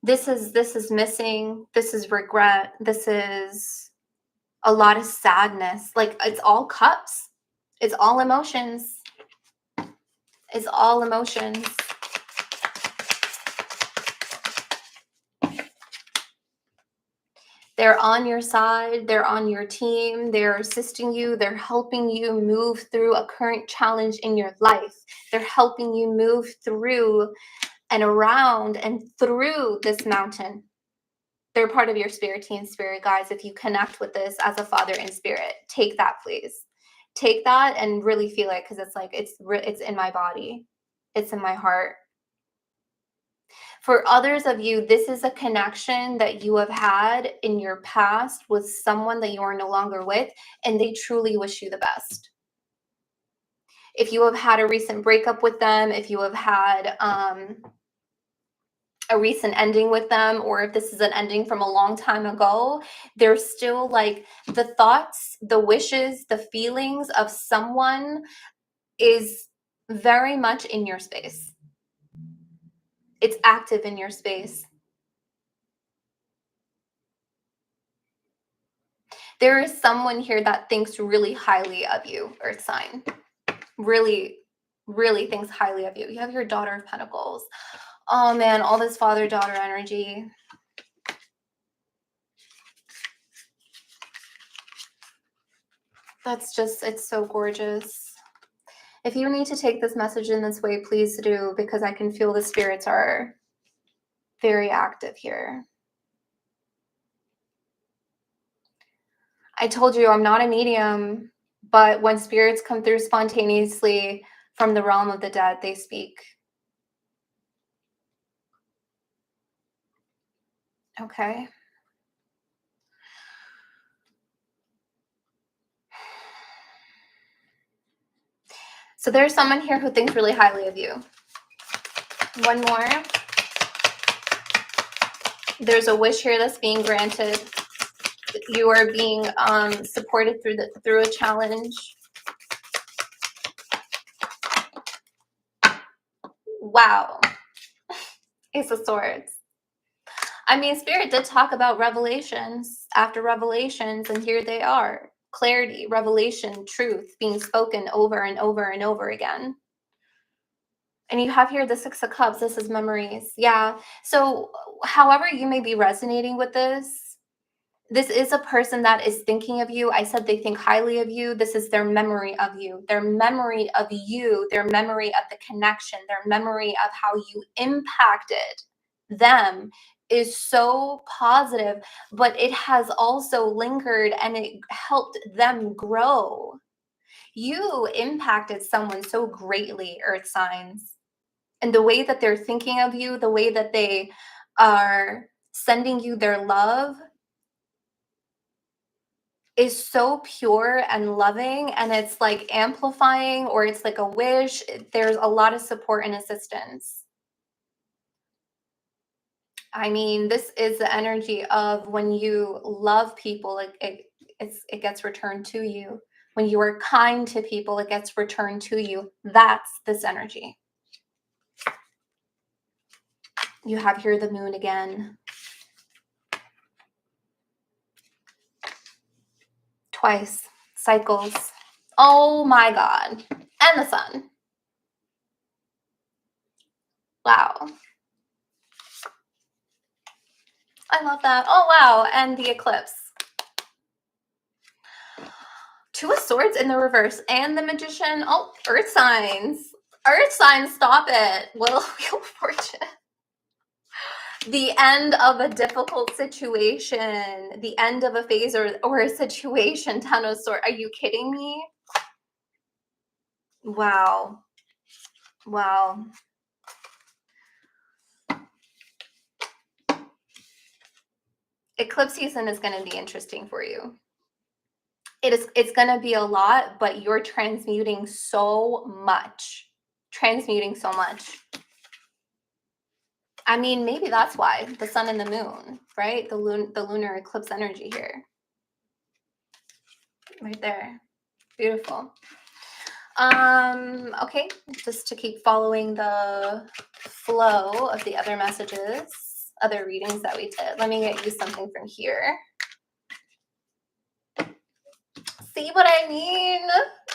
This is missing. This is regret. This is a lot of sadness. Like it's all cups. It's all emotions. It's all emotions. They're on your side. They're on your team. They're assisting you. They're helping you move through a current challenge in your life. They're helping you move through and around and through this mountain. They're part of your spirit team, spirit guides. If you connect with this as a father in spirit, take that, please. Take that and really feel it, because it's like it's in my body. It's in my heart. For others of you, this is a connection that you have had in your past with someone that you are no longer with, and they truly wish you the best. If you have had a recent breakup with them, if you have had a recent ending with them, or if this is an ending from a long time ago, there's still like the thoughts, the wishes, the feelings of someone is very much in your space. It's active in your space. There is someone here that thinks really highly of you, Earth sign. Really, really thinks highly of you. You have your Daughter of Pentacles. Oh man, all this father-daughter energy. That's just, it's so gorgeous. If you need to take this message in this way, please do, because I can feel the spirits are very active here. I told you I'm not a medium, but when spirits come through spontaneously from the realm of the dead, they speak. Okay. So there's someone here who thinks really highly of you. One more. There's a wish here that's being granted. You are being supported through a challenge. Wow. Ace of Swords. I mean, Spirit did talk about revelations after revelations, and here they are. Clarity, revelation, truth being spoken over and over and over again. And you have here the Six of Cups. This is memories. Yeah. So however you may be resonating with this is a person that is thinking of you. I said they think highly of you. This is their memory of you, their memory of you, their memory of the connection, their memory of how you impacted them is so positive, but it has also lingered and it helped them grow. You impacted someone so greatly, Earth signs, and the way that they're thinking of you, the way that they are sending you their love is so pure and loving, and it's like amplifying, or it's like a wish. There's a lot of support and assistance. I mean, this is the energy of when you love people, it gets returned to you. When you are kind to people, it gets returned to you. That's this energy. You have here the moon again. Twice. Cycles. Oh my God. And the sun. Wow. I love that. Oh, wow. And the eclipse. Two of Swords in the reverse and the Magician. Oh, Earth signs. Earth signs, stop it. Wheel of Fortune. The end of a difficult situation. The end of a phase or a situation. Ten of Swords. Are you kidding me? Wow. Wow. Eclipse season is going to be interesting for you. It's going to be a lot, but you're transmuting so much. Transmuting so much. I mean, maybe that's why the sun and the moon, right? The lunar eclipse energy here. Right there. Beautiful. Okay, just to keep following the flow of the other messages, other readings that we did. Let me get you something from here. See what I mean?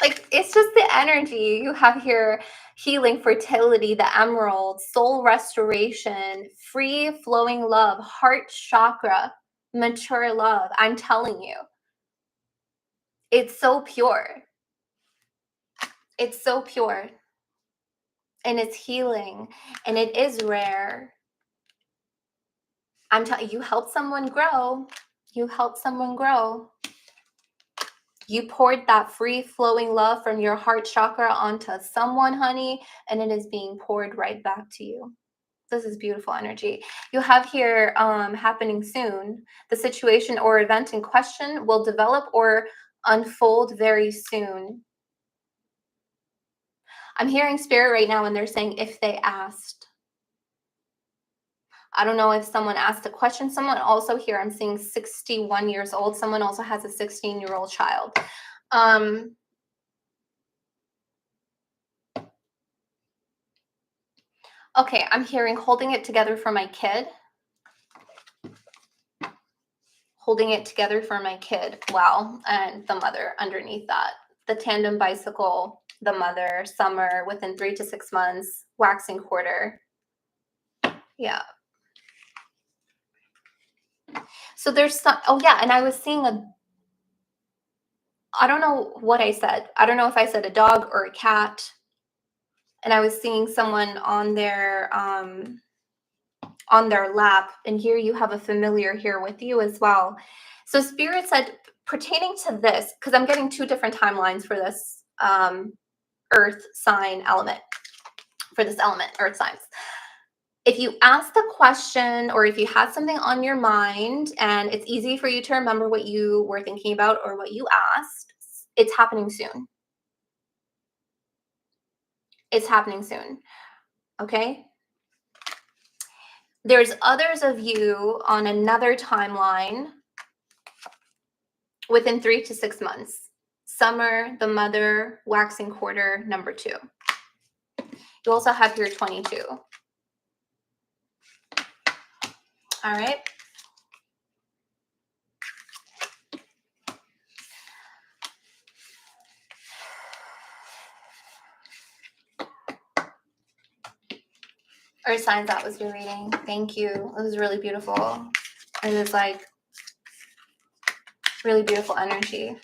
Like, it's just the energy. You have here healing, fertility, the emerald, soul restoration, free flowing love, heart chakra, mature love. I'm telling you, it's so pure. It's so pure. And it's healing. And it is rare. I'm telling you, you help someone grow. You help someone grow. You poured that free flowing love from your heart chakra onto someone, honey, and it is being poured right back to you. This is beautiful energy. You have here happening soon. The situation or event in question will develop or unfold very soon. I'm hearing spirit right now and they're saying if they asked. I don't know if someone asked a question. Someone also here, I'm seeing 61 years old. Someone also has a 16-year-old child. Okay, I'm hearing holding it together for my kid. Holding it together for my kid. Wow. And the mother underneath that. The tandem bicycle, the mother, summer, within 3 to 6 months, waxing quarter. Yeah. So there's some, oh yeah, and I was seeing I don't know what I said. I don't know if I said a dog or a cat. and I was seeing someone on their lap, and here you have a familiar here with you as well. So spirit said pertaining to this, because I'm getting two different timelines for this earth sign element, for this element, earth signs. If you ask the question, or if you had something on your mind and it's easy for you to remember what you were thinking about or what you asked, it's happening soon. It's happening soon. Okay? There's others of you on another timeline within 3 to 6 months. Summer, the mother, waxing quarter, number 2. You also have here 22. All right. Earth signs, that was your reading. Thank you. It was really beautiful. It was like really beautiful energy.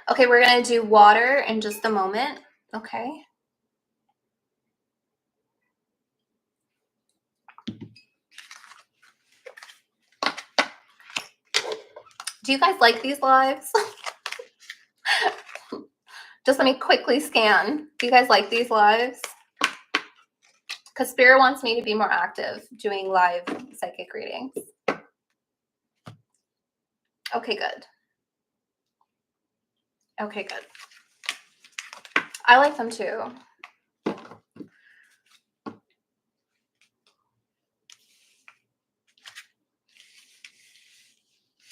Okay, we're going to do water in just a moment. Okay. Do you guys like these lives? Just let me quickly scan. Do you guys like these lives? Because Spirit wants me to be more active doing live psychic readings. Okay, good. Okay, good. I like them too.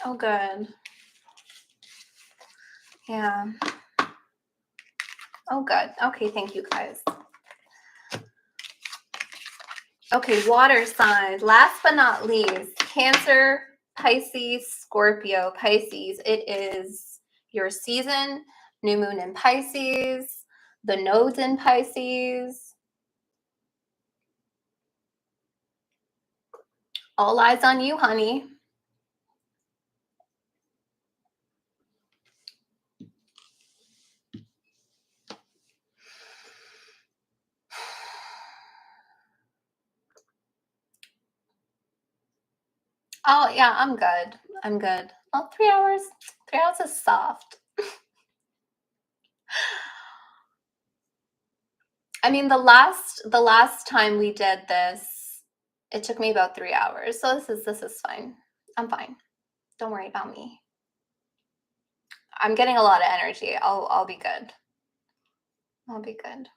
Oh, good. Yeah. Oh, good. Okay, thank you guys. Okay, water signs. Last but not least, Cancer, Pisces, Scorpio. Pisces, it is your season. New moon in Pisces, the nodes in Pisces. All eyes on you, honey. Oh, yeah, I'm good. I'm good. Oh, 3 hours. 3 hours is soft. I mean, the last time we did this, it took me about 3 hours. So this is fine. I'm fine. Don't worry about me. I'm getting a lot of energy. I'll be good. I'll be good.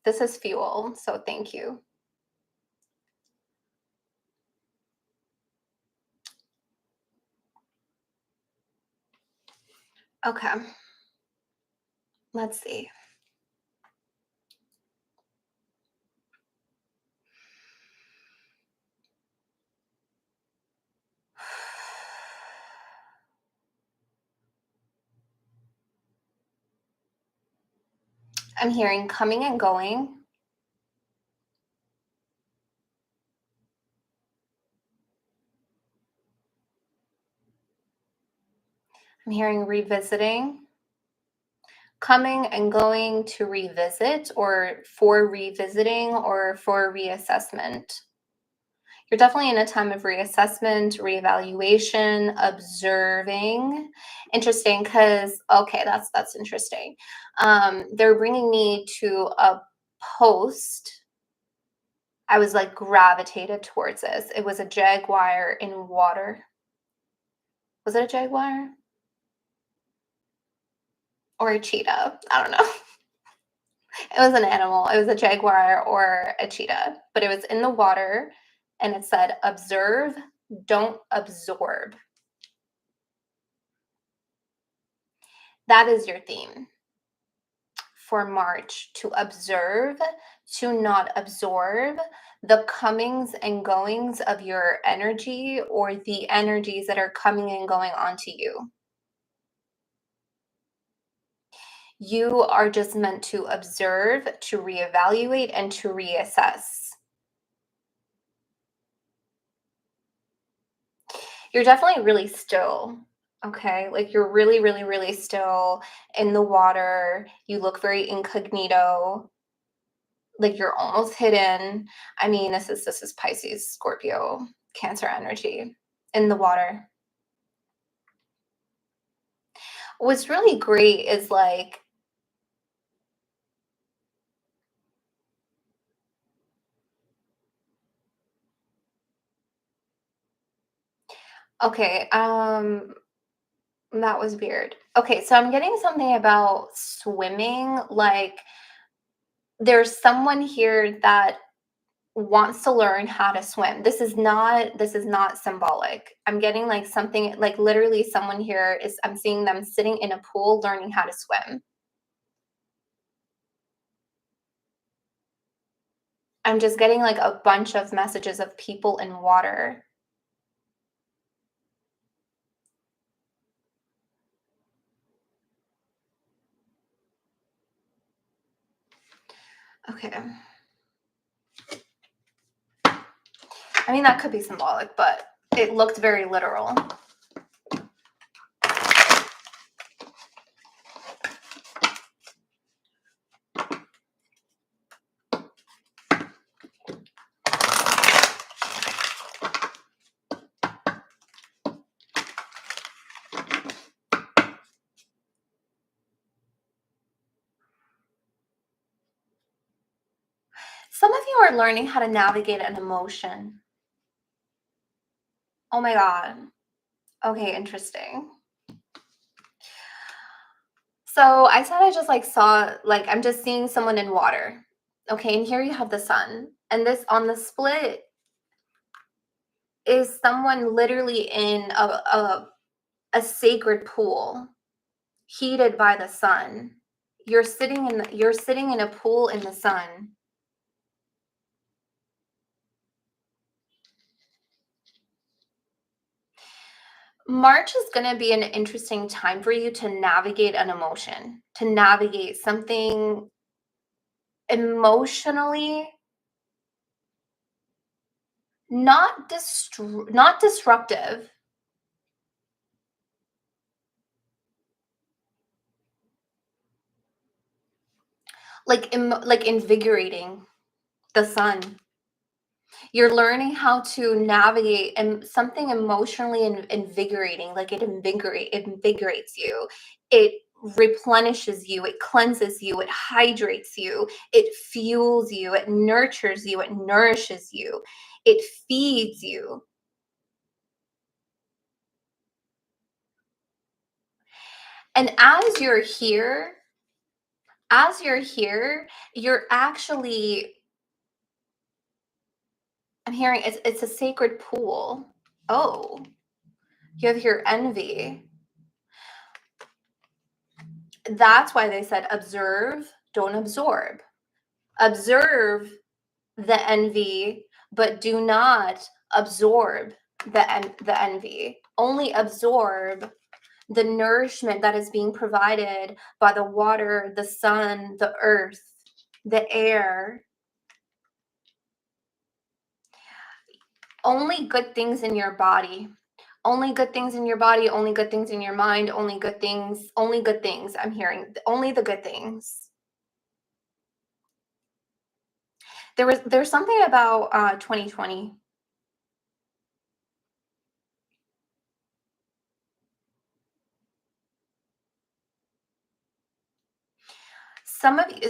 This is fuel, so thank you. Okay. Let's see. I'm hearing coming and going. I'm hearing revisiting. Coming and going to revisit, or for revisiting, or for reassessment. You're definitely in a time of reassessment, reevaluation, observing. Interesting, because okay, that's interesting. They're bringing me to a post. I was like gravitated towards this. It was a jaguar in water. Was it a jaguar or a cheetah? I don't know. It was an animal. It was a jaguar or a cheetah, but it was in the water, and it said, observe, don't absorb. That is your theme for March, to observe, to not absorb the comings and goings of your energy, or the energies that are coming and going onto you. You are just meant to observe, to reevaluate, and to reassess. You're definitely really still. Okay. Like you're really, really, really still in the water. You look very incognito. Like you're almost hidden. I mean, this is Pisces, Scorpio, Cancer energy in the water. What's really great is like, okay, that was weird. Okay, so I'm getting something about swimming. Like there's someone here that wants to learn how to swim. This is not symbolic. I'm getting like something like literally someone here is I'm seeing them sitting in a pool learning how to swim. I'm just getting like a bunch of messages of people in water. Okay. I mean that could be symbolic, but it looked very literal. Some of you are learning how to navigate an emotion. Oh my god. Okay, interesting. So I said I just like saw like I'm just seeing someone in water. Okay, and here you have the sun. And this on the split is someone literally in a sacred pool, heated by the sun. You're sitting in a pool in the sun. March is going to be an interesting time for you to navigate an emotion, to navigate something emotionally not disruptive, like invigorating, the sun. You're learning how to navigate and something emotionally invigorating, like it invigorates you. It replenishes you, it cleanses you, it hydrates you, it fuels you, it nurtures you, it nourishes you, it feeds you. And as you're here, you're actually I'm hearing it's a sacred pool. Oh, you have your envy. That's why they said observe, don't absorb. Observe the envy, but do not absorb the envy. Only absorb the nourishment that is being provided by the water, the sun, the earth, the air. Only good things in your body. Only good things in your body, only good things in your mind, only good things, only good things. I'm hearing only the good things. There's something about 2020. Some of you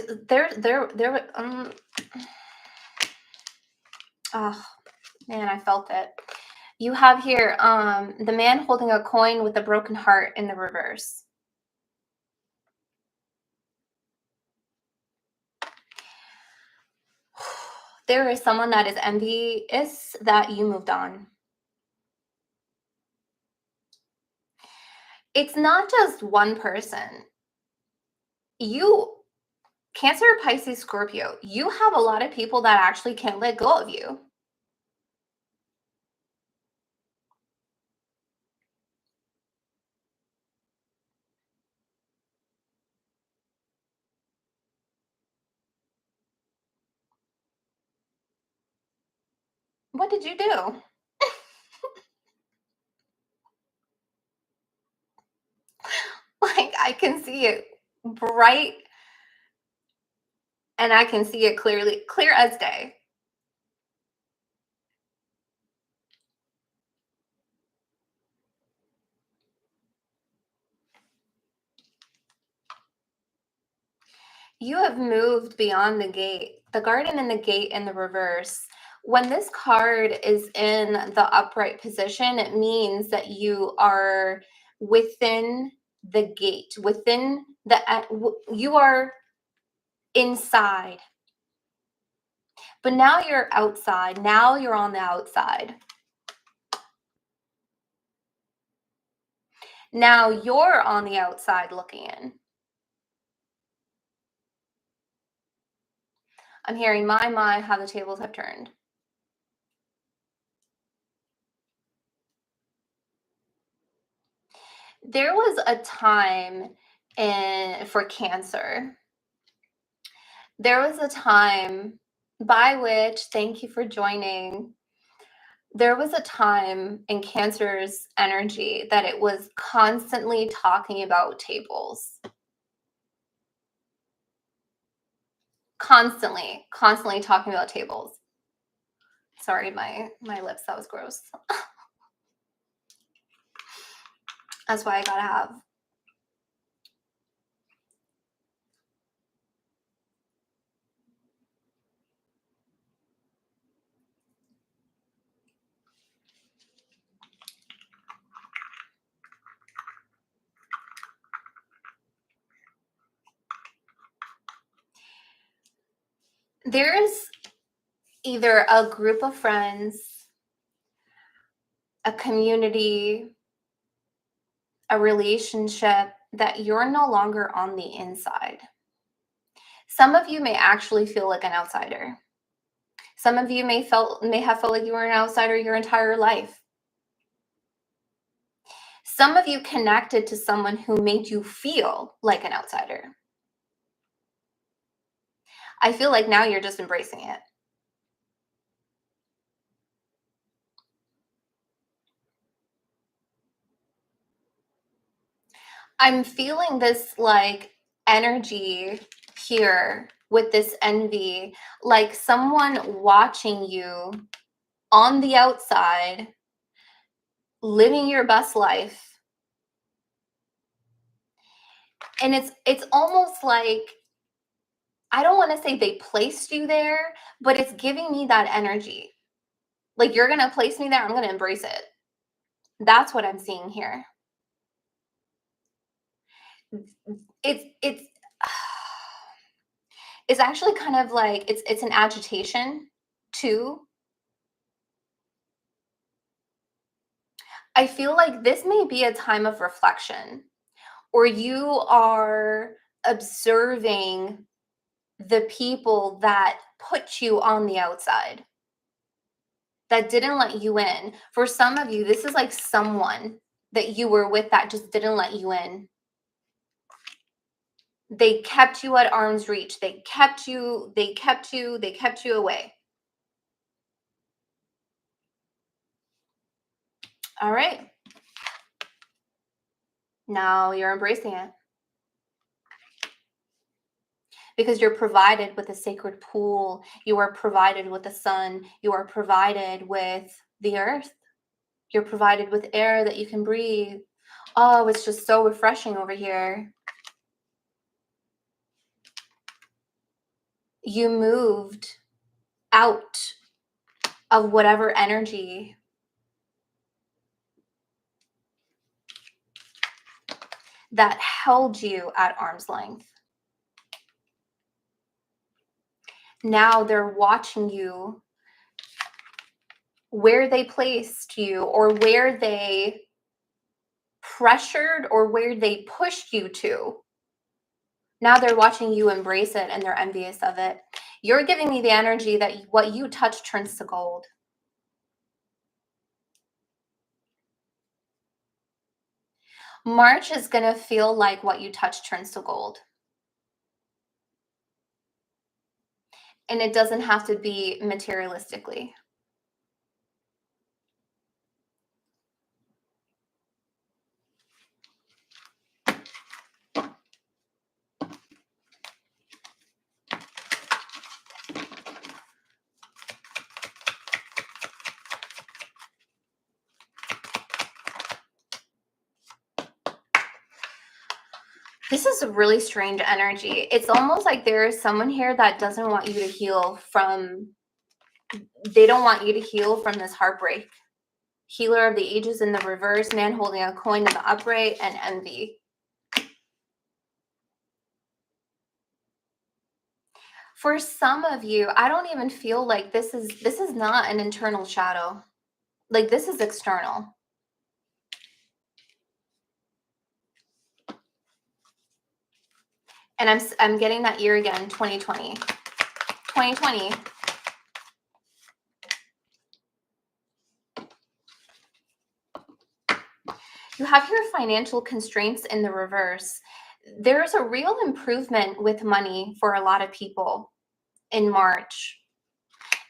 oh man, I felt it. You have here the man holding a coin with a broken heart in the reverse. There is someone that is envious that you moved on. It's not just one person. You Cancer, Pisces, Scorpio, you have a lot of people that actually can't let go of you. What did you do? Like, I can see it bright and I can see it clearly, clear as day. You have moved beyond the gate, the garden and the gate in the reverse. When this card is in the upright position, it means that you are within the gate, within you are inside. But now you're outside. Now you're on the outside. Now you're on the outside looking in. I'm hearing my, how the tables have turned. There was a time for Cancer. There was a time by which, thank you for joining. There was a time in Cancer's energy that it was constantly talking about tables. Constantly talking about tables. Sorry, my lips, that was gross. That's why I gotta have. There's either a group of friends, a community, a relationship that you're no longer on the inside. Some of you may actually feel like an outsider. Some of you may have felt like you were an outsider your entire life. Some of you connected to someone who made you feel like an outsider. I feel like now you're just embracing it. I'm feeling this like energy here with this envy, like someone watching you on the outside, living your best life. And it's almost like, I don't want to say they placed you there, but it's giving me that energy. Like, you're going to place me there, I'm going to embrace it. That's what I'm seeing here. It's it's actually kind of like it's an agitation too. I feel like this may be a time of reflection, or you are observing the people that put you on the outside, that didn't let you in. For some of you, this is like someone that you were with that just didn't let you in. They kept you at arm's reach. They kept you away. All right. Now you're embracing it. Because you're provided with a sacred pool. You are provided with the sun. You are provided with the earth. You're provided with air that you can breathe. Oh, it's just so refreshing over here. You moved out of whatever energy that held you at arm's length. Now they're watching you where they placed you, or where they pressured, or where they pushed you to. Now they're watching you embrace it, and they're envious of it. You're giving me the energy that what you touch turns to gold. March is going to feel like what you touch turns to gold. And it doesn't have to be materialistically. This is a really strange energy. It's almost like there is someone here that doesn't want you to heal from, they don't want you to heal from this heartbreak. Healer of the ages in the reverse, man holding a coin in the upright, and envy. For some of you, I don't even feel like this is not an internal shadow. Like, this is external. And I'm getting that year again, 2020. 2020. You have your financial constraints in the reverse. There's a real improvement with money for a lot of people in March.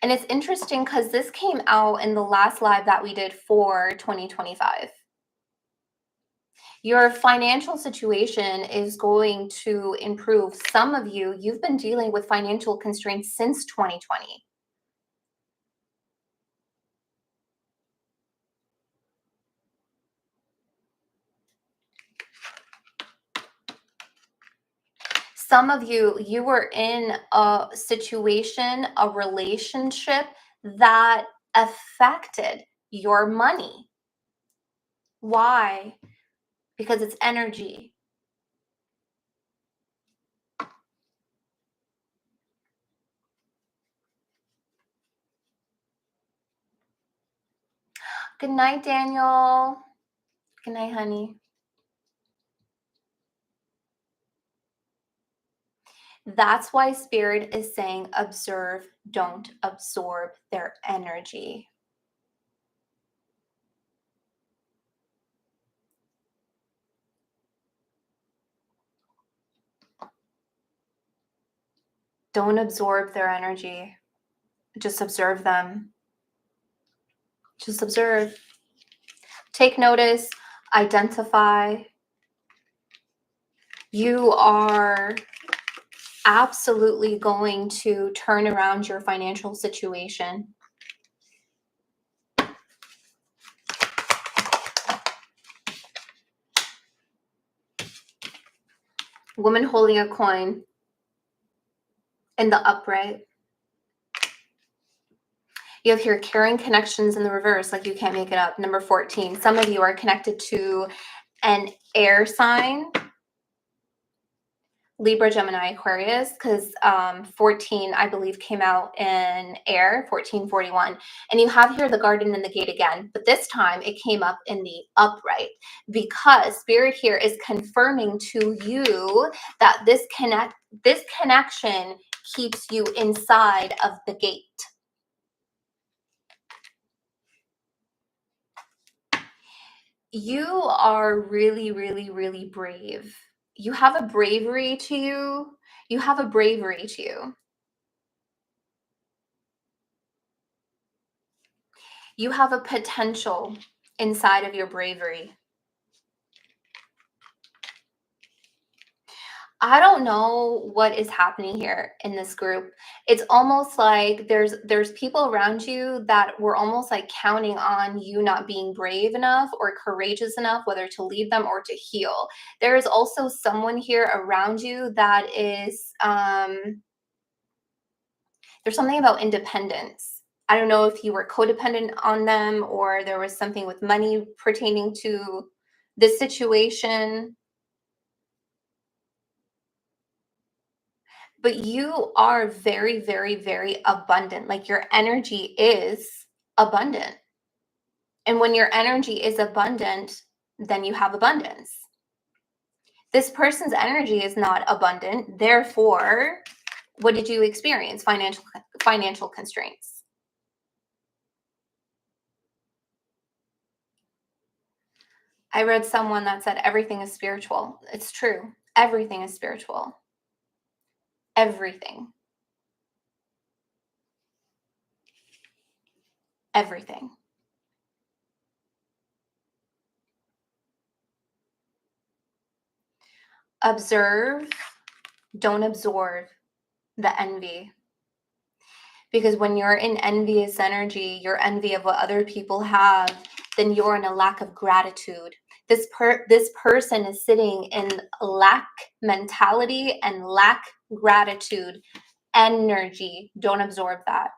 And it's interesting because this came out in the last live that we did for 2025. Your financial situation is going to improve. Some of you, you've been dealing with financial constraints since 2020. Some of you, you were in a situation, a relationship that affected your money. Why? Because it's energy. Good night, Daniel. Good night, honey. That's why Spirit is saying observe, don't absorb their energy. Don't absorb their energy. Just observe them. Just observe. Take notice, identify. You are absolutely going to turn around your financial situation. Woman holding a coin in the upright. You have here caring connections in the reverse, like you can't make it up. Number 14. Some of you are connected to an air sign. Libra, Gemini, Aquarius, because 14, I believe, came out in air, 1441. And you have here the garden and the gate again, but this time it came up in the upright because Spirit here is confirming to you that this connection keeps you inside of the gate. You are really, really, really brave. You have a bravery to you. You have a bravery to you. You have a potential inside of your bravery. I don't know what is happening here in this group. It's almost like there's people around you that were almost like counting on you not being brave enough or courageous enough, whether to lead them or to heal. There is also someone here around you that is there's something about independence. I don't know if you were codependent on them or there was something with money pertaining to this situation. But you are very, very, very abundant. Like, your energy is abundant. And when your energy is abundant, then you have abundance. This person's energy is not abundant. Therefore, what did you experience? Financial constraints. I read someone that said everything is spiritual. It's true. Everything is spiritual. Everything. Everything. Observe, don't absorb the envy. Because when you're in envious energy, you're envy of what other people have, then you're in a lack of gratitude. This person is sitting in lack mentality and lack gratitude energy. Don't absorb that.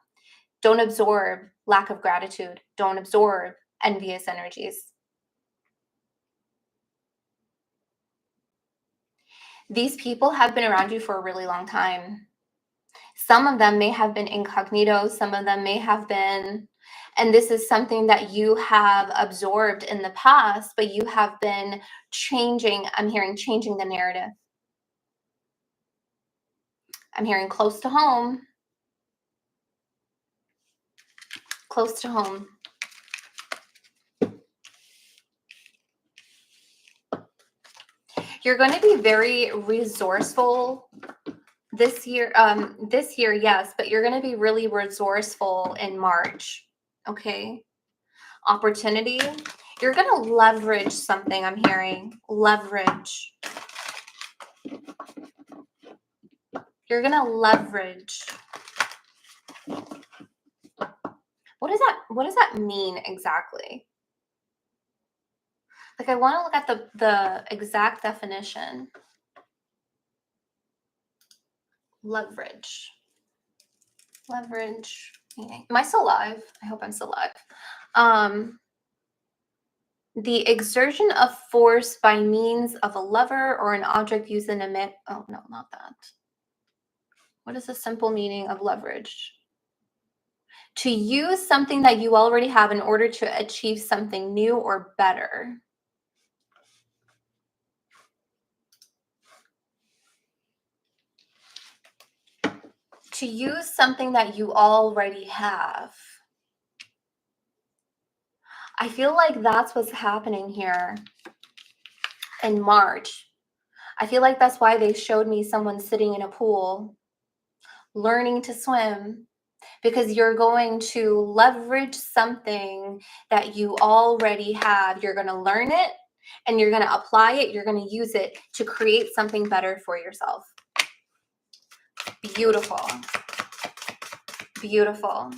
Don't absorb lack of gratitude. Don't absorb envious energies. These people have been around you for a really long time. Some of them may have been incognito, some of them may have been, and this is something that you have absorbed in the past, but you have been changing. I'm hearing changing the narrative. I'm hearing close to home. Close to home. You're going to be very resourceful this year. This year, yes, but you're going to be really resourceful in March. Okay. Opportunity. You're going to leverage something. I'm hearing leverage. You're going to leverage. What does that mean exactly? Like, I want to look at the exact definition. Leverage. Leverage. Am I still live? I hope I'm still live. The exertion of force by means of a lever or an object used in a oh no, not that. What is the simple meaning of leverage? To use something that you already have in order to achieve something new or better. To use something that you already have. I feel like that's what's happening here in March. I feel like that's why they showed me someone sitting in a pool, learning to swim, because you're going to leverage something that you already have. You're going to learn it and you're going to apply it. You're going to use it to create something better for yourself. Beautiful. Beautiful.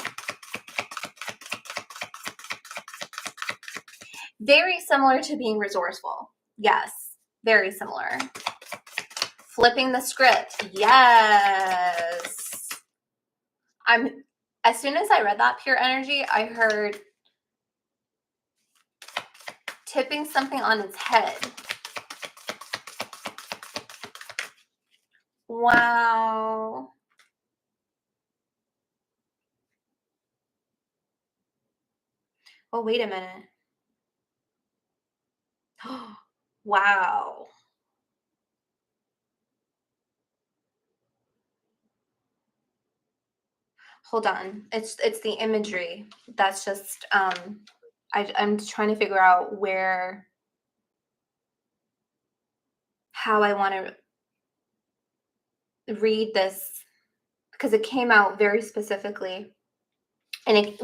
Very similar to being resourceful. Yes, very similar. Flipping the script. Yes. As soon as I read that pure energy, I heard tipping something on its head. Wow. Oh, wait a minute. Wow. Hold on. It's the imagery. That's just I'm trying to figure out how I want to read this, because it came out very specifically and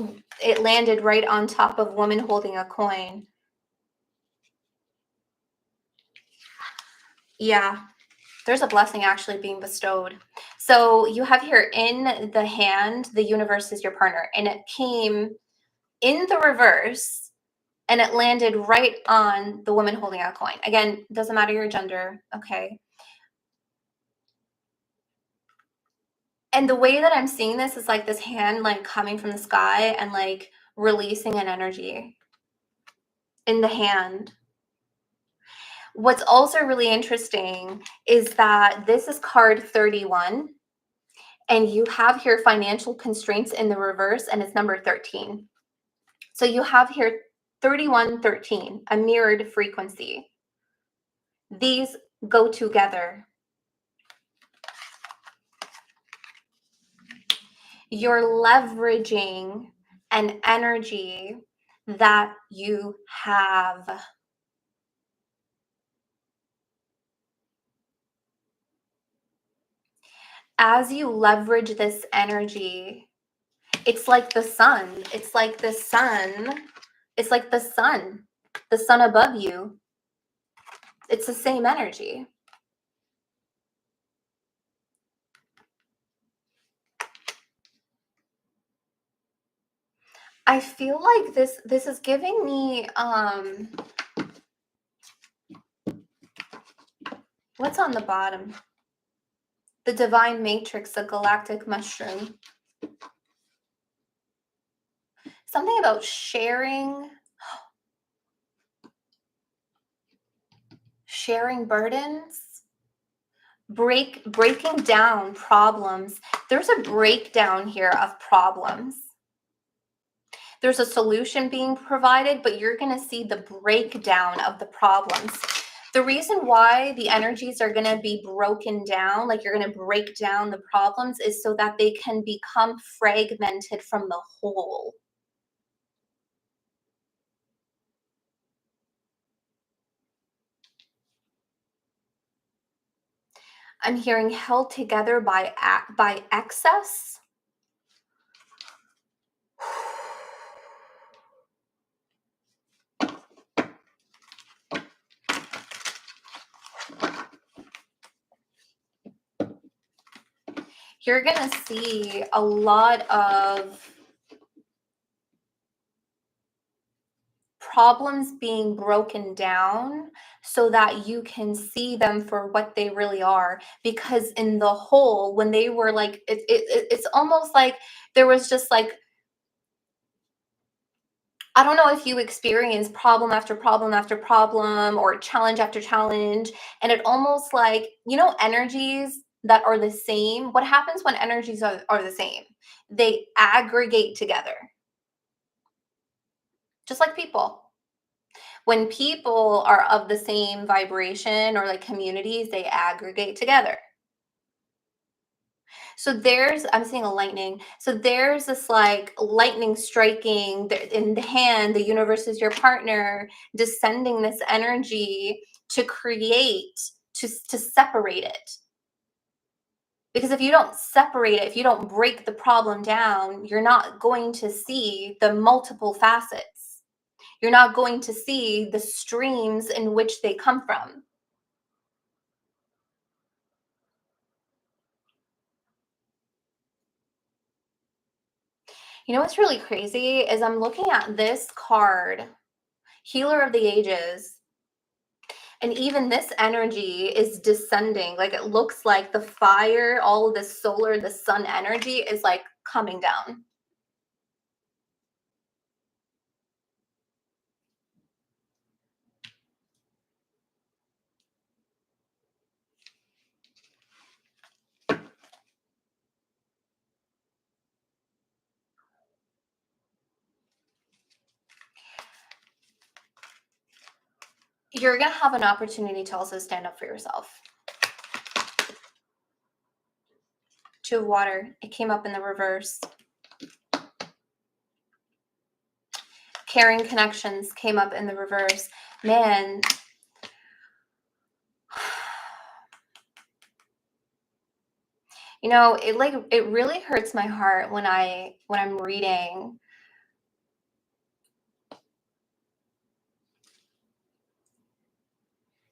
it landed right on top of woman holding a coin. Yeah. There's a blessing actually being bestowed. So you have here in the hand, the universe is your partner, and it came in the reverse and it landed right on the woman holding a coin. Again, doesn't matter your gender, okay? And the way that I'm seeing this is like this hand like coming from the sky and like releasing an energy in the hand. What's also really interesting is that this is card 31. And you have here financial constraints in the reverse, and it's number 13. So you have here 3113, a mirrored frequency. These go together. You're leveraging an energy that you have. As you leverage this energy, it's like the sun. It's like the sun. It's like the sun above you. It's the same energy. I feel like this is giving me What's on the bottom? The divine matrix, the galactic mushroom. Something about sharing burdens, breaking down problems. There's a breakdown here of problems. There's a solution being provided, but you're going to see the breakdown of the problems. The reason why the energies are going to be broken down, like you're going to break down the problems, is so that they can become fragmented from the whole. I'm hearing held together by excess. You're going to see a lot of problems being broken down so that you can see them for what they really are. Because in the whole, when they were like, it's almost like there was just like, I don't know if you experience problem after problem after problem or challenge after challenge. And it almost like, energies that are the same. What happens when energies are the same? They aggregate together, just like people. When people are of the same vibration or like communities, they aggregate together. So I'm seeing a lightning. So there's this like lightning striking in the hand, the universe is your partner, descending this energy to create, to separate it. Because if you don't separate it, if you don't break the problem down, you're not going to see the multiple facets. You're not going to see the streams in which they come from. You know what's really crazy is I'm looking at this card, Healer of the Ages, and even this energy is descending. Like it looks like the fire, all of the solar, the sun energy is like coming down. You're going to have an opportunity to also stand up for yourself. Two of water, it came up in the reverse. Caring connections came up in the reverse. Man, it really hurts my heart when I'm reading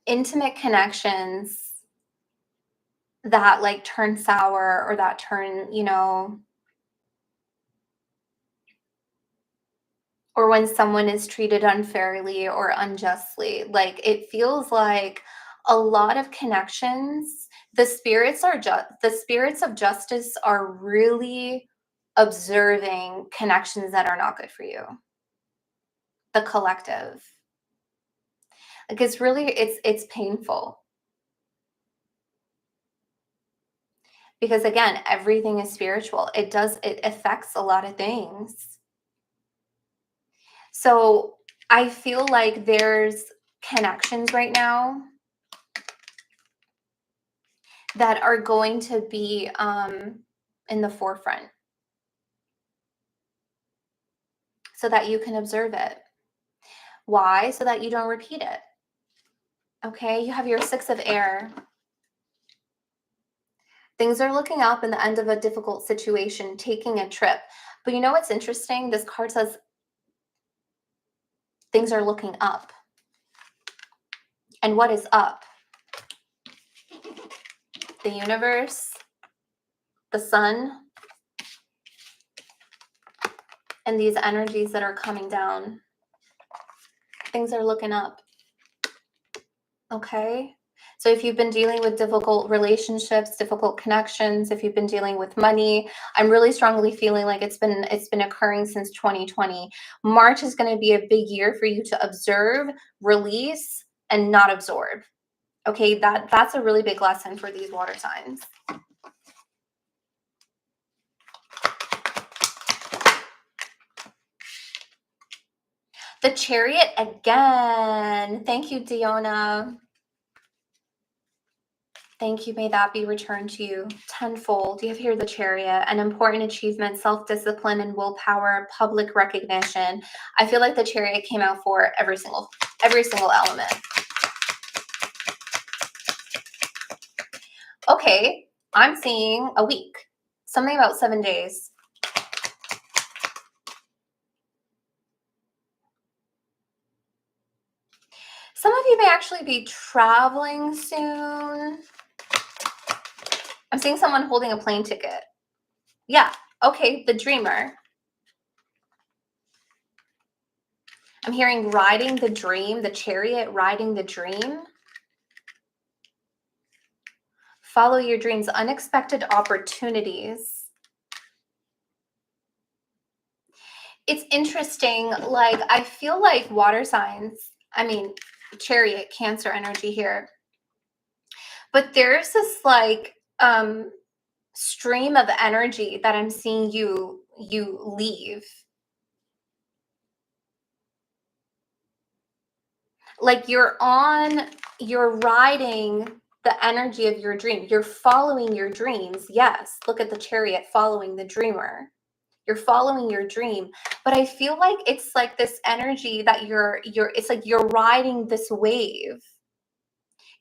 intimate connections that like turn sour or that turn, or when someone is treated unfairly or unjustly. Like it feels like a lot of connections, the spirits of justice are really observing connections that are not good for you. The collective. Like it's painful. Because again, everything is spiritual. It affects a lot of things. So I feel like there's connections right now that are going to be in the forefront so that you can observe it. Why? So that you don't repeat it. Okay, you have your Six of Air. Things are looking up in the end of a difficult situation, taking a trip. But you know what's interesting? This card says things are looking up. And what is up? The universe, the sun, and these energies that are coming down. Things are looking up. Okay? So if you've been dealing with difficult relationships, difficult connections, if you've been dealing with money, I'm really strongly feeling like it's been occurring since 2020. March is going to be a big year for you to observe, release, and not absorb. Okay, that's a really big lesson for these water signs. The Chariot again. Thank you, Diona. Thank you. May that be returned to you tenfold. You have here the Chariot, an important achievement, self-discipline and willpower, public recognition. I feel like the Chariot came out for every single element. Okay, I'm seeing a week. Something about 7 days. Some of you may actually be traveling soon. I'm seeing someone holding a plane ticket. Yeah, okay, the dreamer. I'm hearing riding the dream, the Chariot riding the dream. Follow your dreams, unexpected opportunities. It's interesting, like I feel like water signs, I mean, Chariot, Cancer energy here. But there's this like stream of energy that I'm seeing you leave. Like you're riding the energy of your dream. You're following your dreams. Yes, look at the Chariot following the dreamer. You're following your dream, but I feel like it's like this energy that it's like you're riding this wave.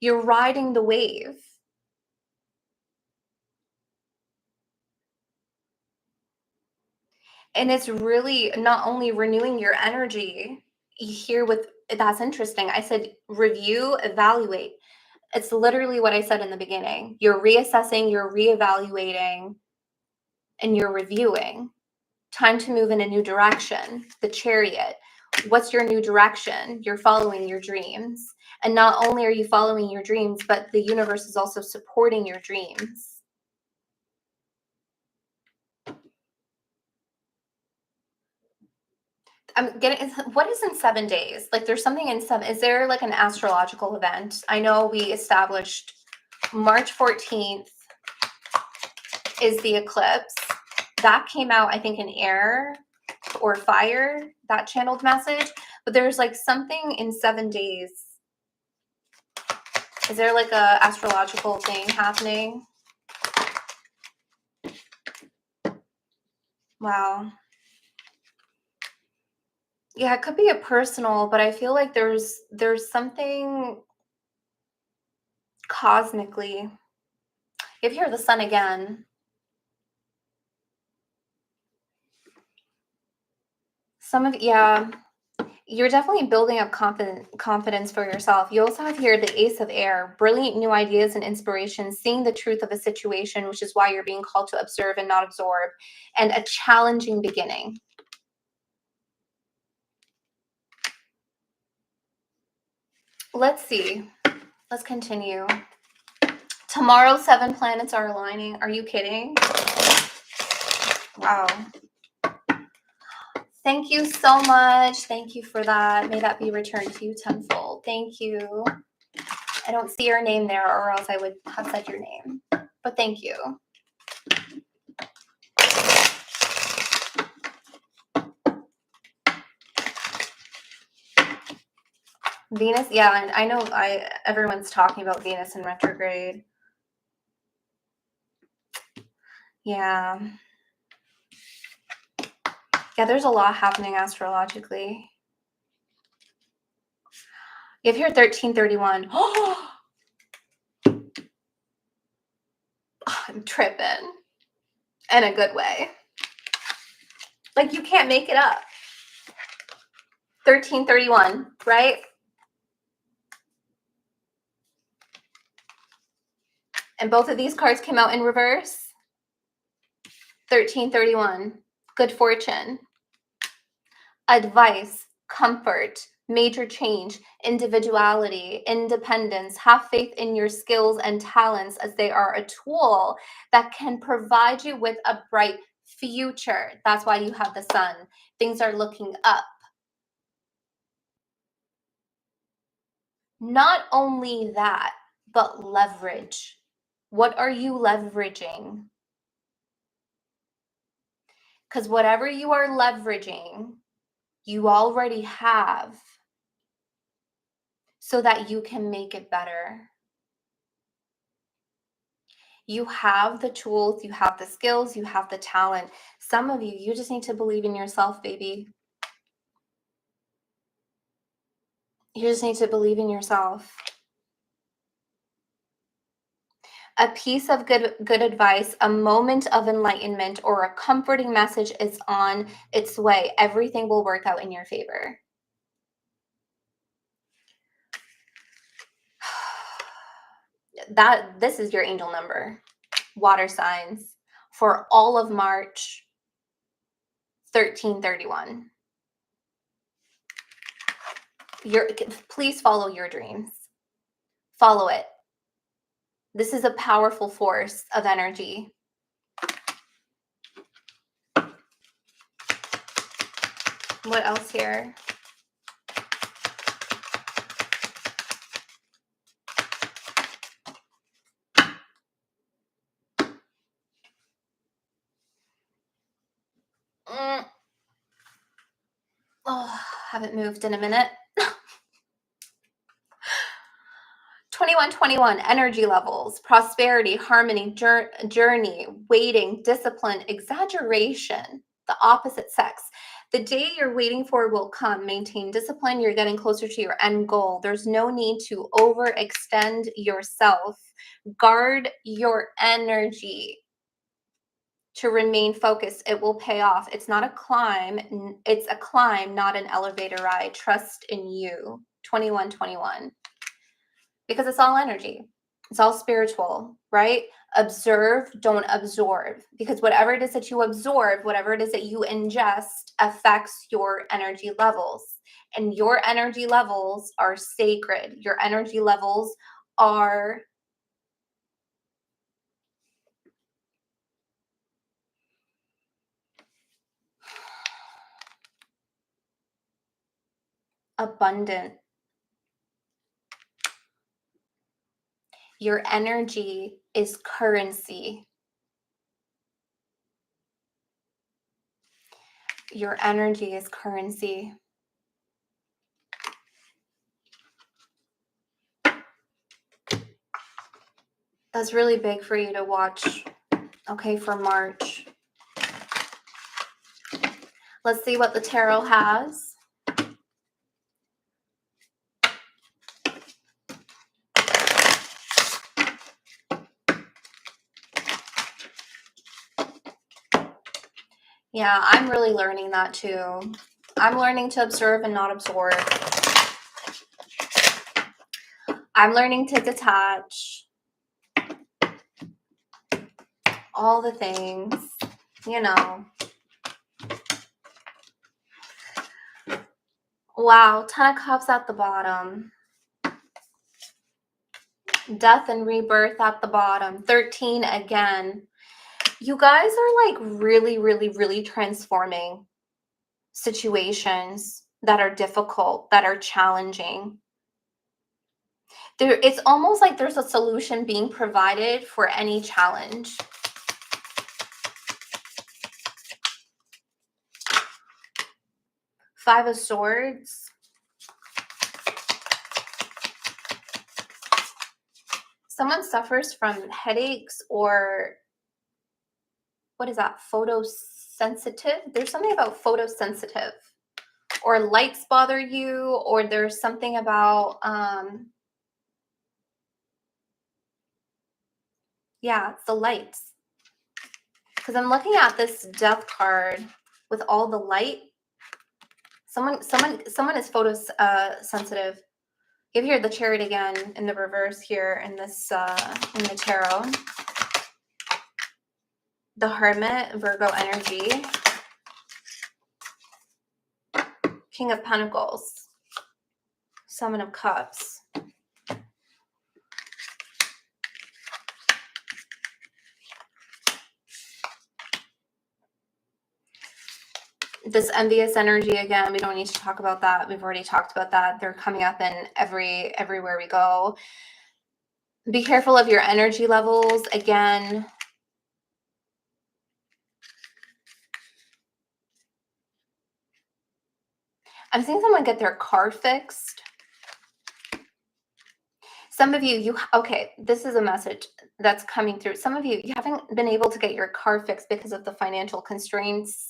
You're riding the wave. And it's really not only renewing your energy here with that's interesting. I said review, evaluate. It's literally what I said in the beginning. You're reassessing, you're reevaluating, and you're reviewing. Time to move in a new direction. The Chariot. What's your new direction? You're following your dreams. And not only are you following your dreams, but the universe is also supporting your dreams. I'm getting, what is in 7 days? Like there's something in is there like an astrological event? I know we established March 14th is the eclipse. That came out, I think, in air or fire, that channeled message. But there's like something in 7 days. Is there like a astrological thing happening? Wow. Yeah, it could be a personal, but I feel like there's something cosmically. If you're the sun again. Yeah, you're definitely building up confidence for yourself. You also have here the Ace of Air, brilliant new ideas and inspiration, seeing the truth of a situation, which is why you're being called to observe and not absorb, and a challenging beginning. Let's see. Let's continue. Tomorrow, 7 planets are aligning. Are you kidding? Wow. Thank you so much. Thank you for that. May that be returned to you tenfold. Thank you. I don't see your name there, or else I would have said your name. But thank you. Venus, yeah, and I know everyone's talking about Venus in retrograde. Yeah. Yeah, there's a lot happening astrologically. You have here 1331. Oh, I'm tripping. In a good way. Like you can't make it up. 1331, right? And both of these cards came out in reverse. 1331. Good fortune. Advice, comfort, major change, individuality, independence. Have faith in your skills and talents as they are a tool that can provide you with a bright future. That's why you have the sun. Things are looking up. Not only that, but leverage. What are you leveraging? Because whatever you are leveraging, you already have so that you can make it better. You have the tools, you have the skills, you have the talent. Some of you just need to believe in yourself, baby. You just need to believe in yourself. A piece of good advice, a moment of enlightenment, or a comforting message is on its way. Everything will work out in your favor. This is your angel number. Water signs for all of March 1331. Please follow your dreams. Follow it. This is a powerful force of energy. What else here? Oh, haven't moved in a minute. 2121, energy levels, prosperity, harmony, journey, waiting, discipline, exaggeration, the opposite sex. The day you're waiting for will come. Maintain discipline. You're getting closer to your end goal. There's no need to overextend yourself. Guard your energy to remain focused. It will pay off. It's not a climb. It's a climb, not an elevator ride. Trust in you. 2121. Because it's all energy. It's all spiritual, right? Observe, don't absorb. Because whatever it is that you absorb, whatever it is that you ingest affects your energy levels. And your energy levels are sacred. Your energy levels are abundant. Your energy is currency. Your energy is currency. That's really big for you to watch, okay, for March. Let's see what the tarot has. Yeah, I'm really learning that too. I'm learning to observe and not absorb. I'm learning to detach. All the things, you know. Wow, 10 of Cups at the bottom. Death and rebirth at the bottom. 13 again. You guys are like really, really, really transforming situations that are difficult, that are challenging. It's almost like there's a solution being provided for any challenge. Five of Swords. Someone suffers from headaches or what is that? Photosensitive? There's something about photosensitive. Or lights bother you, or there's something about, yeah, it's the lights. Because I'm looking at this Death card with all the light. Someone is photosensitive. Give here the Chariot again in the reverse here in this in the tarot. The Hermit, Virgo energy. King of Pentacles. Seven of Cups. This envious energy again, we don't need to talk about that. We've already talked about that. They're coming up in everywhere we go. Be careful of your energy levels again. I'm seeing someone get their car fixed. Some of you, okay, this is a message that's coming through. Some of you haven't been able to get your car fixed because of the financial constraints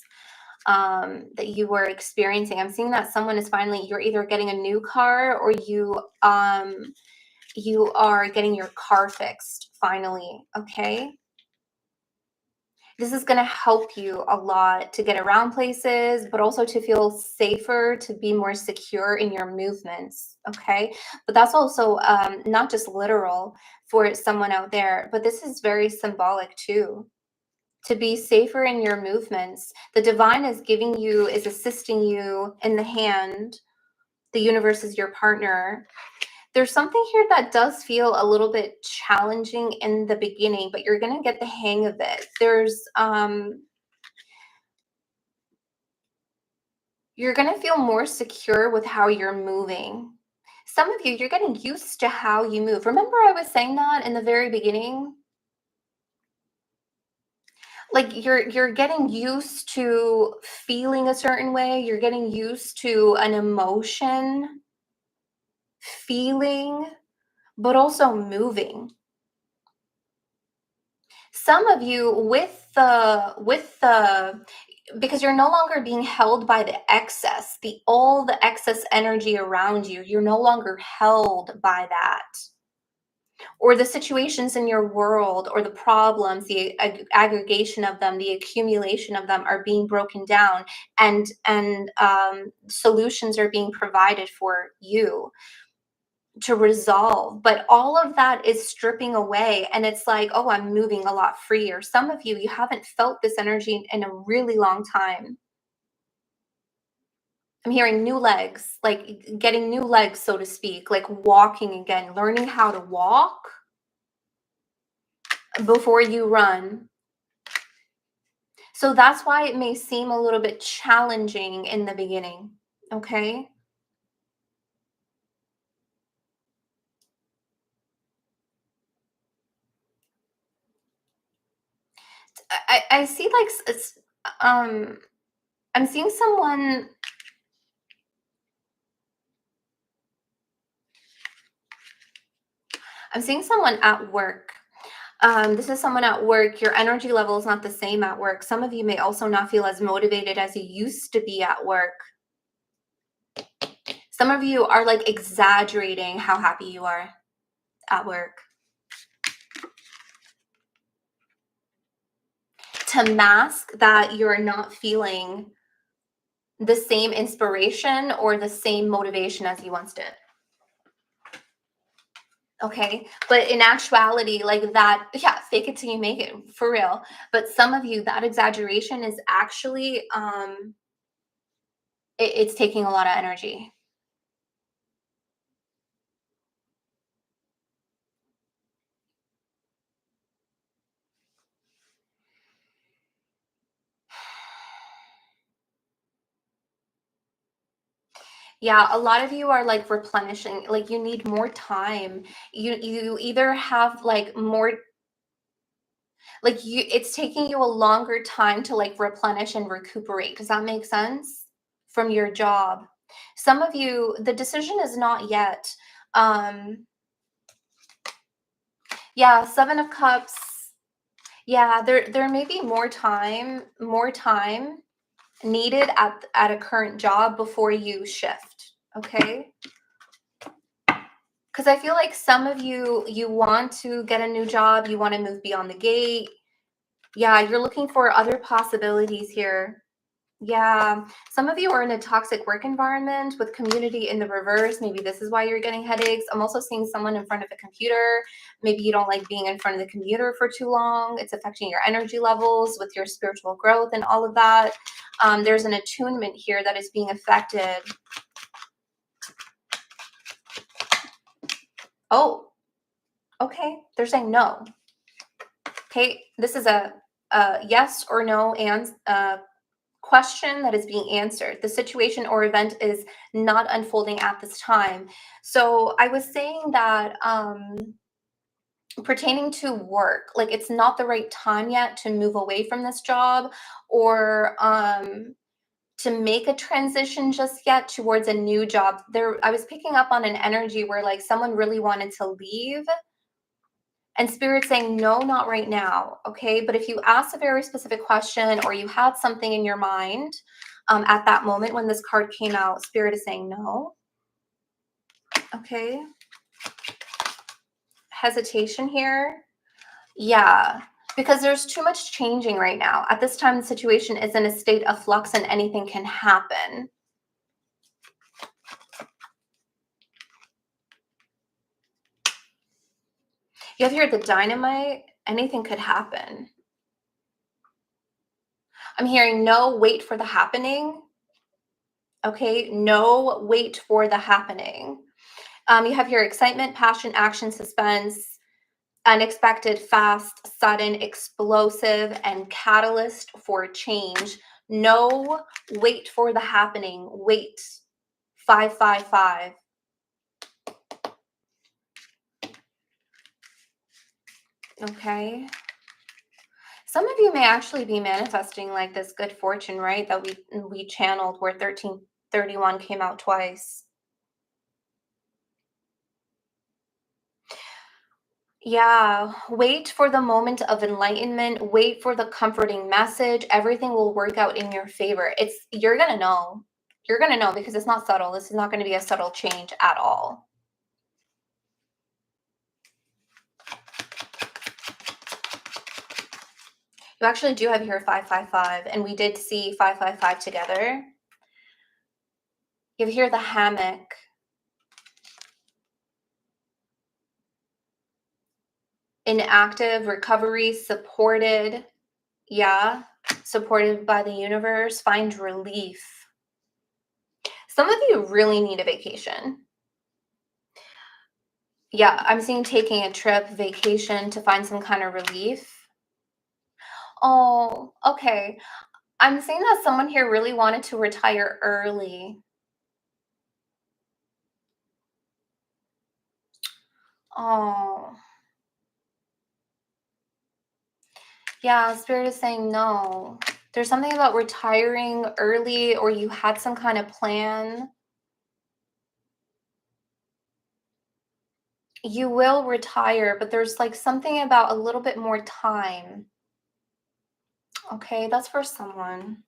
that you were experiencing. I'm seeing that someone is finally, you're either getting a new car or you are getting your car fixed finally, okay? This is going to help you a lot to get around places, but also to feel safer, to be more secure in your movements, okay? But that's also not just literal for someone out there, but this is very symbolic too. To be safer in your movements, the divine is giving you, is assisting you in the hand. The universe is your partner. There's something here that does feel a little bit challenging in the beginning, but you're going to get the hang of it. You're going to feel more secure with how you're moving. Some of you, you're getting used to how you move. Remember I was saying that in the very beginning? Like you're getting used to feeling a certain way. You're getting used to an emotion, feeling, but also moving. Some of you because you're no longer being held by the excess, all the excess energy around you. You're no longer held by that. Or the situations in your world or the problems, the aggregation of them, the accumulation of them are being broken down, and solutions are being provided for you to resolve. But all of that is stripping away, and it's like, oh, I'm moving a lot freer. Some of you haven't felt this energy in a really long time. I'm hearing new legs, like getting new legs, so to speak, like walking again, learning how to walk before you run. So that's why it may seem a little bit challenging in the beginning, okay? I see like I'm seeing someone. I'm seeing someone at work. This is someone at work. Your energy level is not the same at work. Some of you may also not feel as motivated as you used to be at work. Some of you are like exaggerating how happy you are at work to mask that you're not feeling the same inspiration or the same motivation as you once did. Okay, but in actuality, like that, yeah, fake it till you make it, for real. But some of you, that exaggeration is actually it's taking a lot of energy. Yeah, a lot of you are like replenishing, like you need more time. You either have like more, like it's taking you a longer time to like replenish and recuperate. Does that make sense? From your job. Some of you, the decision is not yet. Yeah, Seven of Cups. Yeah, there may be more time needed at a current job before you shift, okay? Because I feel like some of you want to get a new job, you want to move beyond the gate. Yeah, you're looking for other possibilities here. Yeah, some of you are in a toxic work environment with community in the reverse. Maybe this is why you're getting headaches. I'm also seeing someone in front of a computer. Maybe you don't like being in front of the computer for too long. It's affecting your energy levels with your spiritual growth and all of that. There's an attunement here that is being affected. Oh, okay. They're saying no. Okay, this is a yes or no and question that is being answered. The situation or event is not unfolding at this time. So I was saying that pertaining to work, like it's not the right time yet to move away from this job or to make a transition just yet towards a new job. There I was picking up on an energy where like someone really wanted to leave and spirit saying no, not right now. Okay, but if you asked a very specific question or you had something in your mind at that moment when this card came out, spirit is saying no. Okay, hesitation here. Yeah, because there's too much changing right now. At this time, the situation is in a state of flux and anything can happen. You have here the dynamite, anything could happen. I'm hearing no, wait for the happening. Okay, no, wait for the happening. You have your excitement, passion, action, suspense, unexpected, fast, sudden, explosive, and catalyst for change. No, wait for the happening. Wait. 555. Okay. Some of you may actually be manifesting like this good fortune, right? That we channeled where 1331 came out twice. Yeah, wait for the moment of enlightenment, wait for the comforting message. Everything will work out in your favor. You're going to know. You're going to know because it's not subtle. This is not going to be a subtle change at all. You actually do have here 555 and we did see 555 together. You have here the hammock. Inactive recovery, supported. Yeah, supported by the universe. Find relief. Some of you really need a vacation. Yeah, I'm seeing taking a trip, vacation to find some kind of relief. Oh, okay. I'm seeing that someone here really wanted to retire early. Oh, yeah, Spirit is saying no. There's something about retiring early or you had some kind of plan. You will retire, but there's like something about a little bit more time. Okay, that's for someone.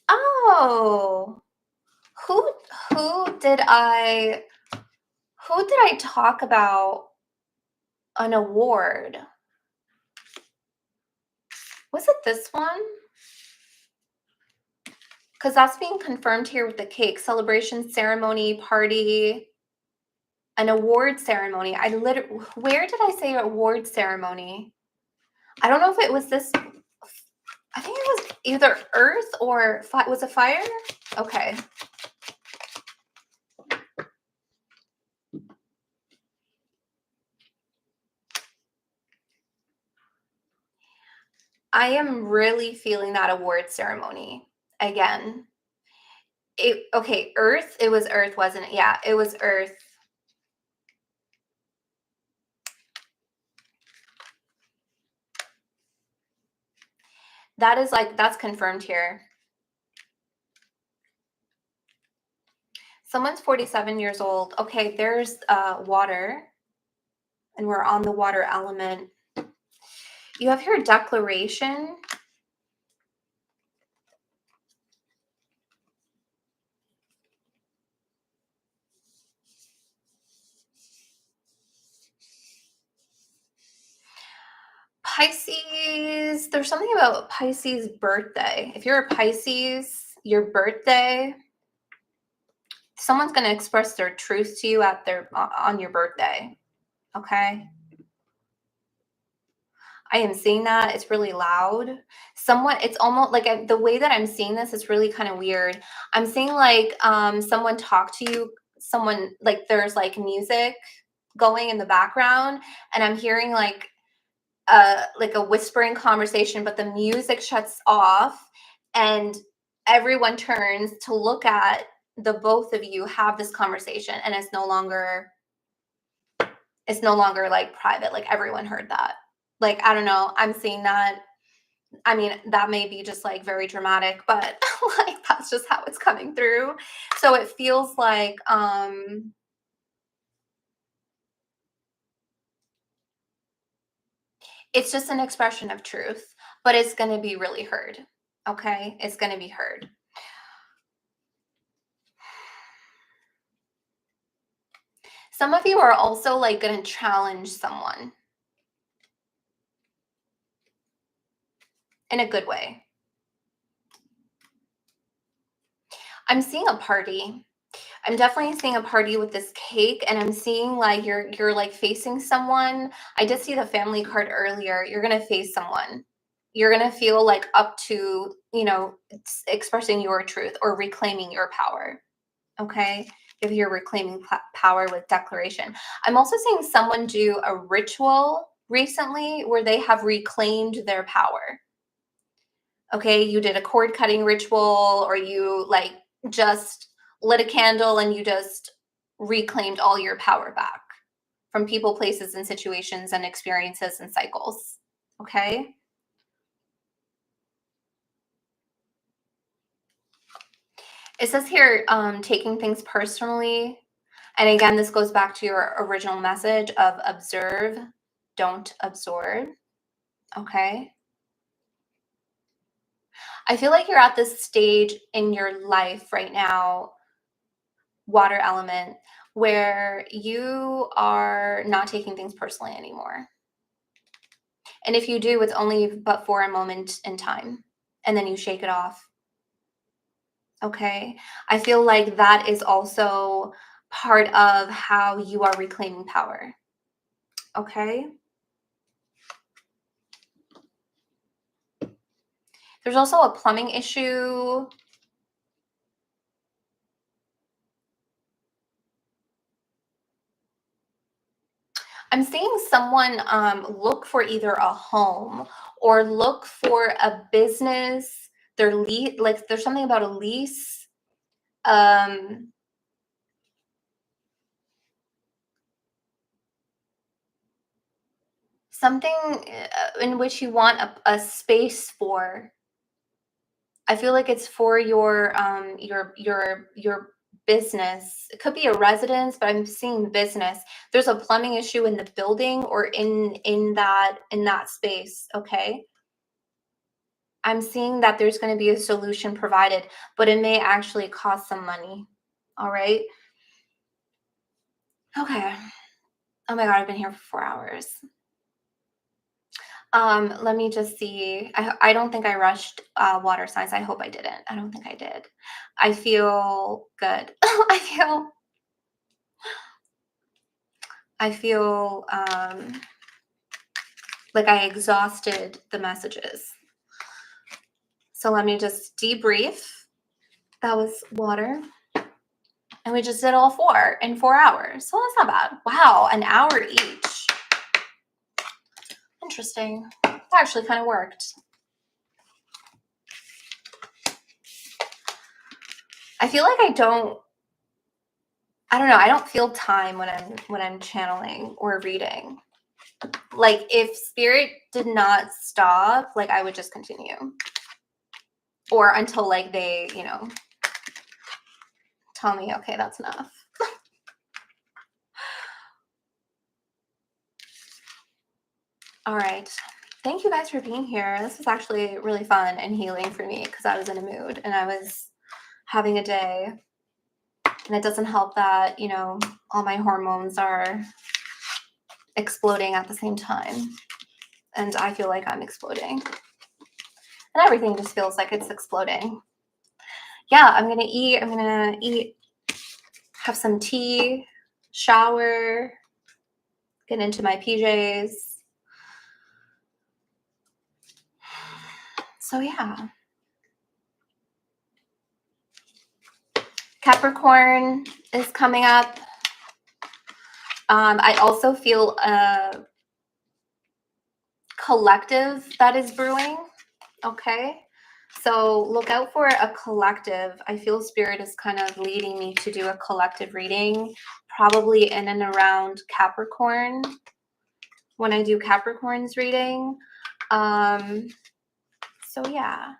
Oh, who who did I who did I talk about an award? Was it this one? Because that's being confirmed here with the cake. Celebration, ceremony, party, an award ceremony. Where did I say award ceremony? I don't know if it was this. I think it was either earth or was it fire? Okay. I am really feeling that award ceremony again. Okay, earth. It was earth, wasn't it? Yeah, it was earth. That is like, that's confirmed here. Someone's 47 years old. Okay, there's water, and we're on the water element. You have here declaration. Pisces, there's something about Pisces birthday. If you're a Pisces, your birthday, someone's going to express their truth to you at their on your birthday. Okay? I am seeing that. It's really loud. Somewhat, it's almost like the way that I'm seeing this is really kind of weird. I'm seeing like someone talk to you, someone like there's like music going in the background, and I'm hearing like a whispering conversation, but the music shuts off and everyone turns to look at the both of you have this conversation, and it's no longer like private, like everyone heard that. Like, I don't know, I'm seeing that. I mean, that may be just like very dramatic, but like that's just how it's coming through. So it feels like it's just an expression of truth, but it's going to be really heard. Okay? It's going to be heard. Some of you are also like going to challenge someone in a good way. I'm seeing a party. I'm definitely seeing a party with this cake, and I'm seeing like you're like facing someone. I did see the family card earlier. You're going to face someone. You're going to feel like up to, expressing your truth or reclaiming your power. Okay? If you're reclaiming power with declaration. I'm also seeing someone do a ritual recently where they have reclaimed their power. Okay, you did a cord cutting ritual, or you like just lit a candle and you just reclaimed all your power back from people, places, and situations and experiences and cycles. Okay. It says here, taking things personally. And again, this goes back to your original message of observe, don't absorb. Okay. I feel like you're at this stage in your life right now, water element, where you are not taking things personally anymore. And if you do, it's only but for a moment in time, and then you shake it off. Okay. I feel like that is also part of how you are reclaiming power. Okay. There's also a plumbing issue. I'm seeing someone look for either a home or look for a business. Like there's something about a lease. Um, Something in which you want a space for. I feel like it's for your business. It could be a residence, but I'm seeing business. There's a plumbing issue in the building or in that space. Okay. I'm seeing that there's going to be a solution provided, but it may actually cost some money. All right. Okay. Oh my God, I've been here for 4 hours. Let me just see. I don't think I rushed water signs. I hope I didn't. I don't think I did. I feel good. I feel like I exhausted the messages. So let me just debrief. That was water. And we just did all four in 4 hours. So that's not bad. Wow, an hour each. Interesting. That actually kind of worked. I feel like I don't know, I don't feel time when I'm channeling or reading. Like if spirit did not stop, like I would just continue. Or until like they, tell me, okay, that's enough. All right. Thank you guys for being here. This was actually really fun and healing for me because I was in a mood and I was having a day. And it doesn't help that, all my hormones are exploding at the same time. And I feel like I'm exploding. And everything just feels like it's exploding. Yeah, I'm gonna eat, have some tea, shower, get into my PJs, So yeah. Capricorn is coming up. I also feel a collective that is brewing. Okay. So look out for a collective. I feel Spirit is kind of leading me to do a collective reading, probably in and around Capricorn when I do Capricorn's reading. So yeah,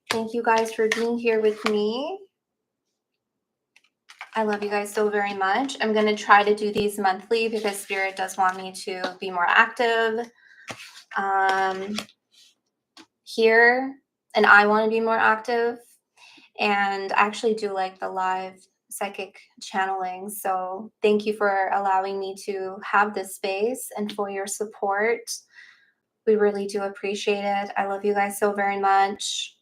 thank you guys for being here with me. I love you guys so very much. I'm going to try to do these monthly because Spirit does want me to be more active here, and I want to be more active. And I actually do like the live psychic channeling. So thank you for allowing me to have this space and for your support. We really do appreciate it. I love you guys so very much.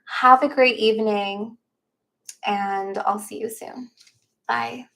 Have a great evening, and I'll see you soon. Bye.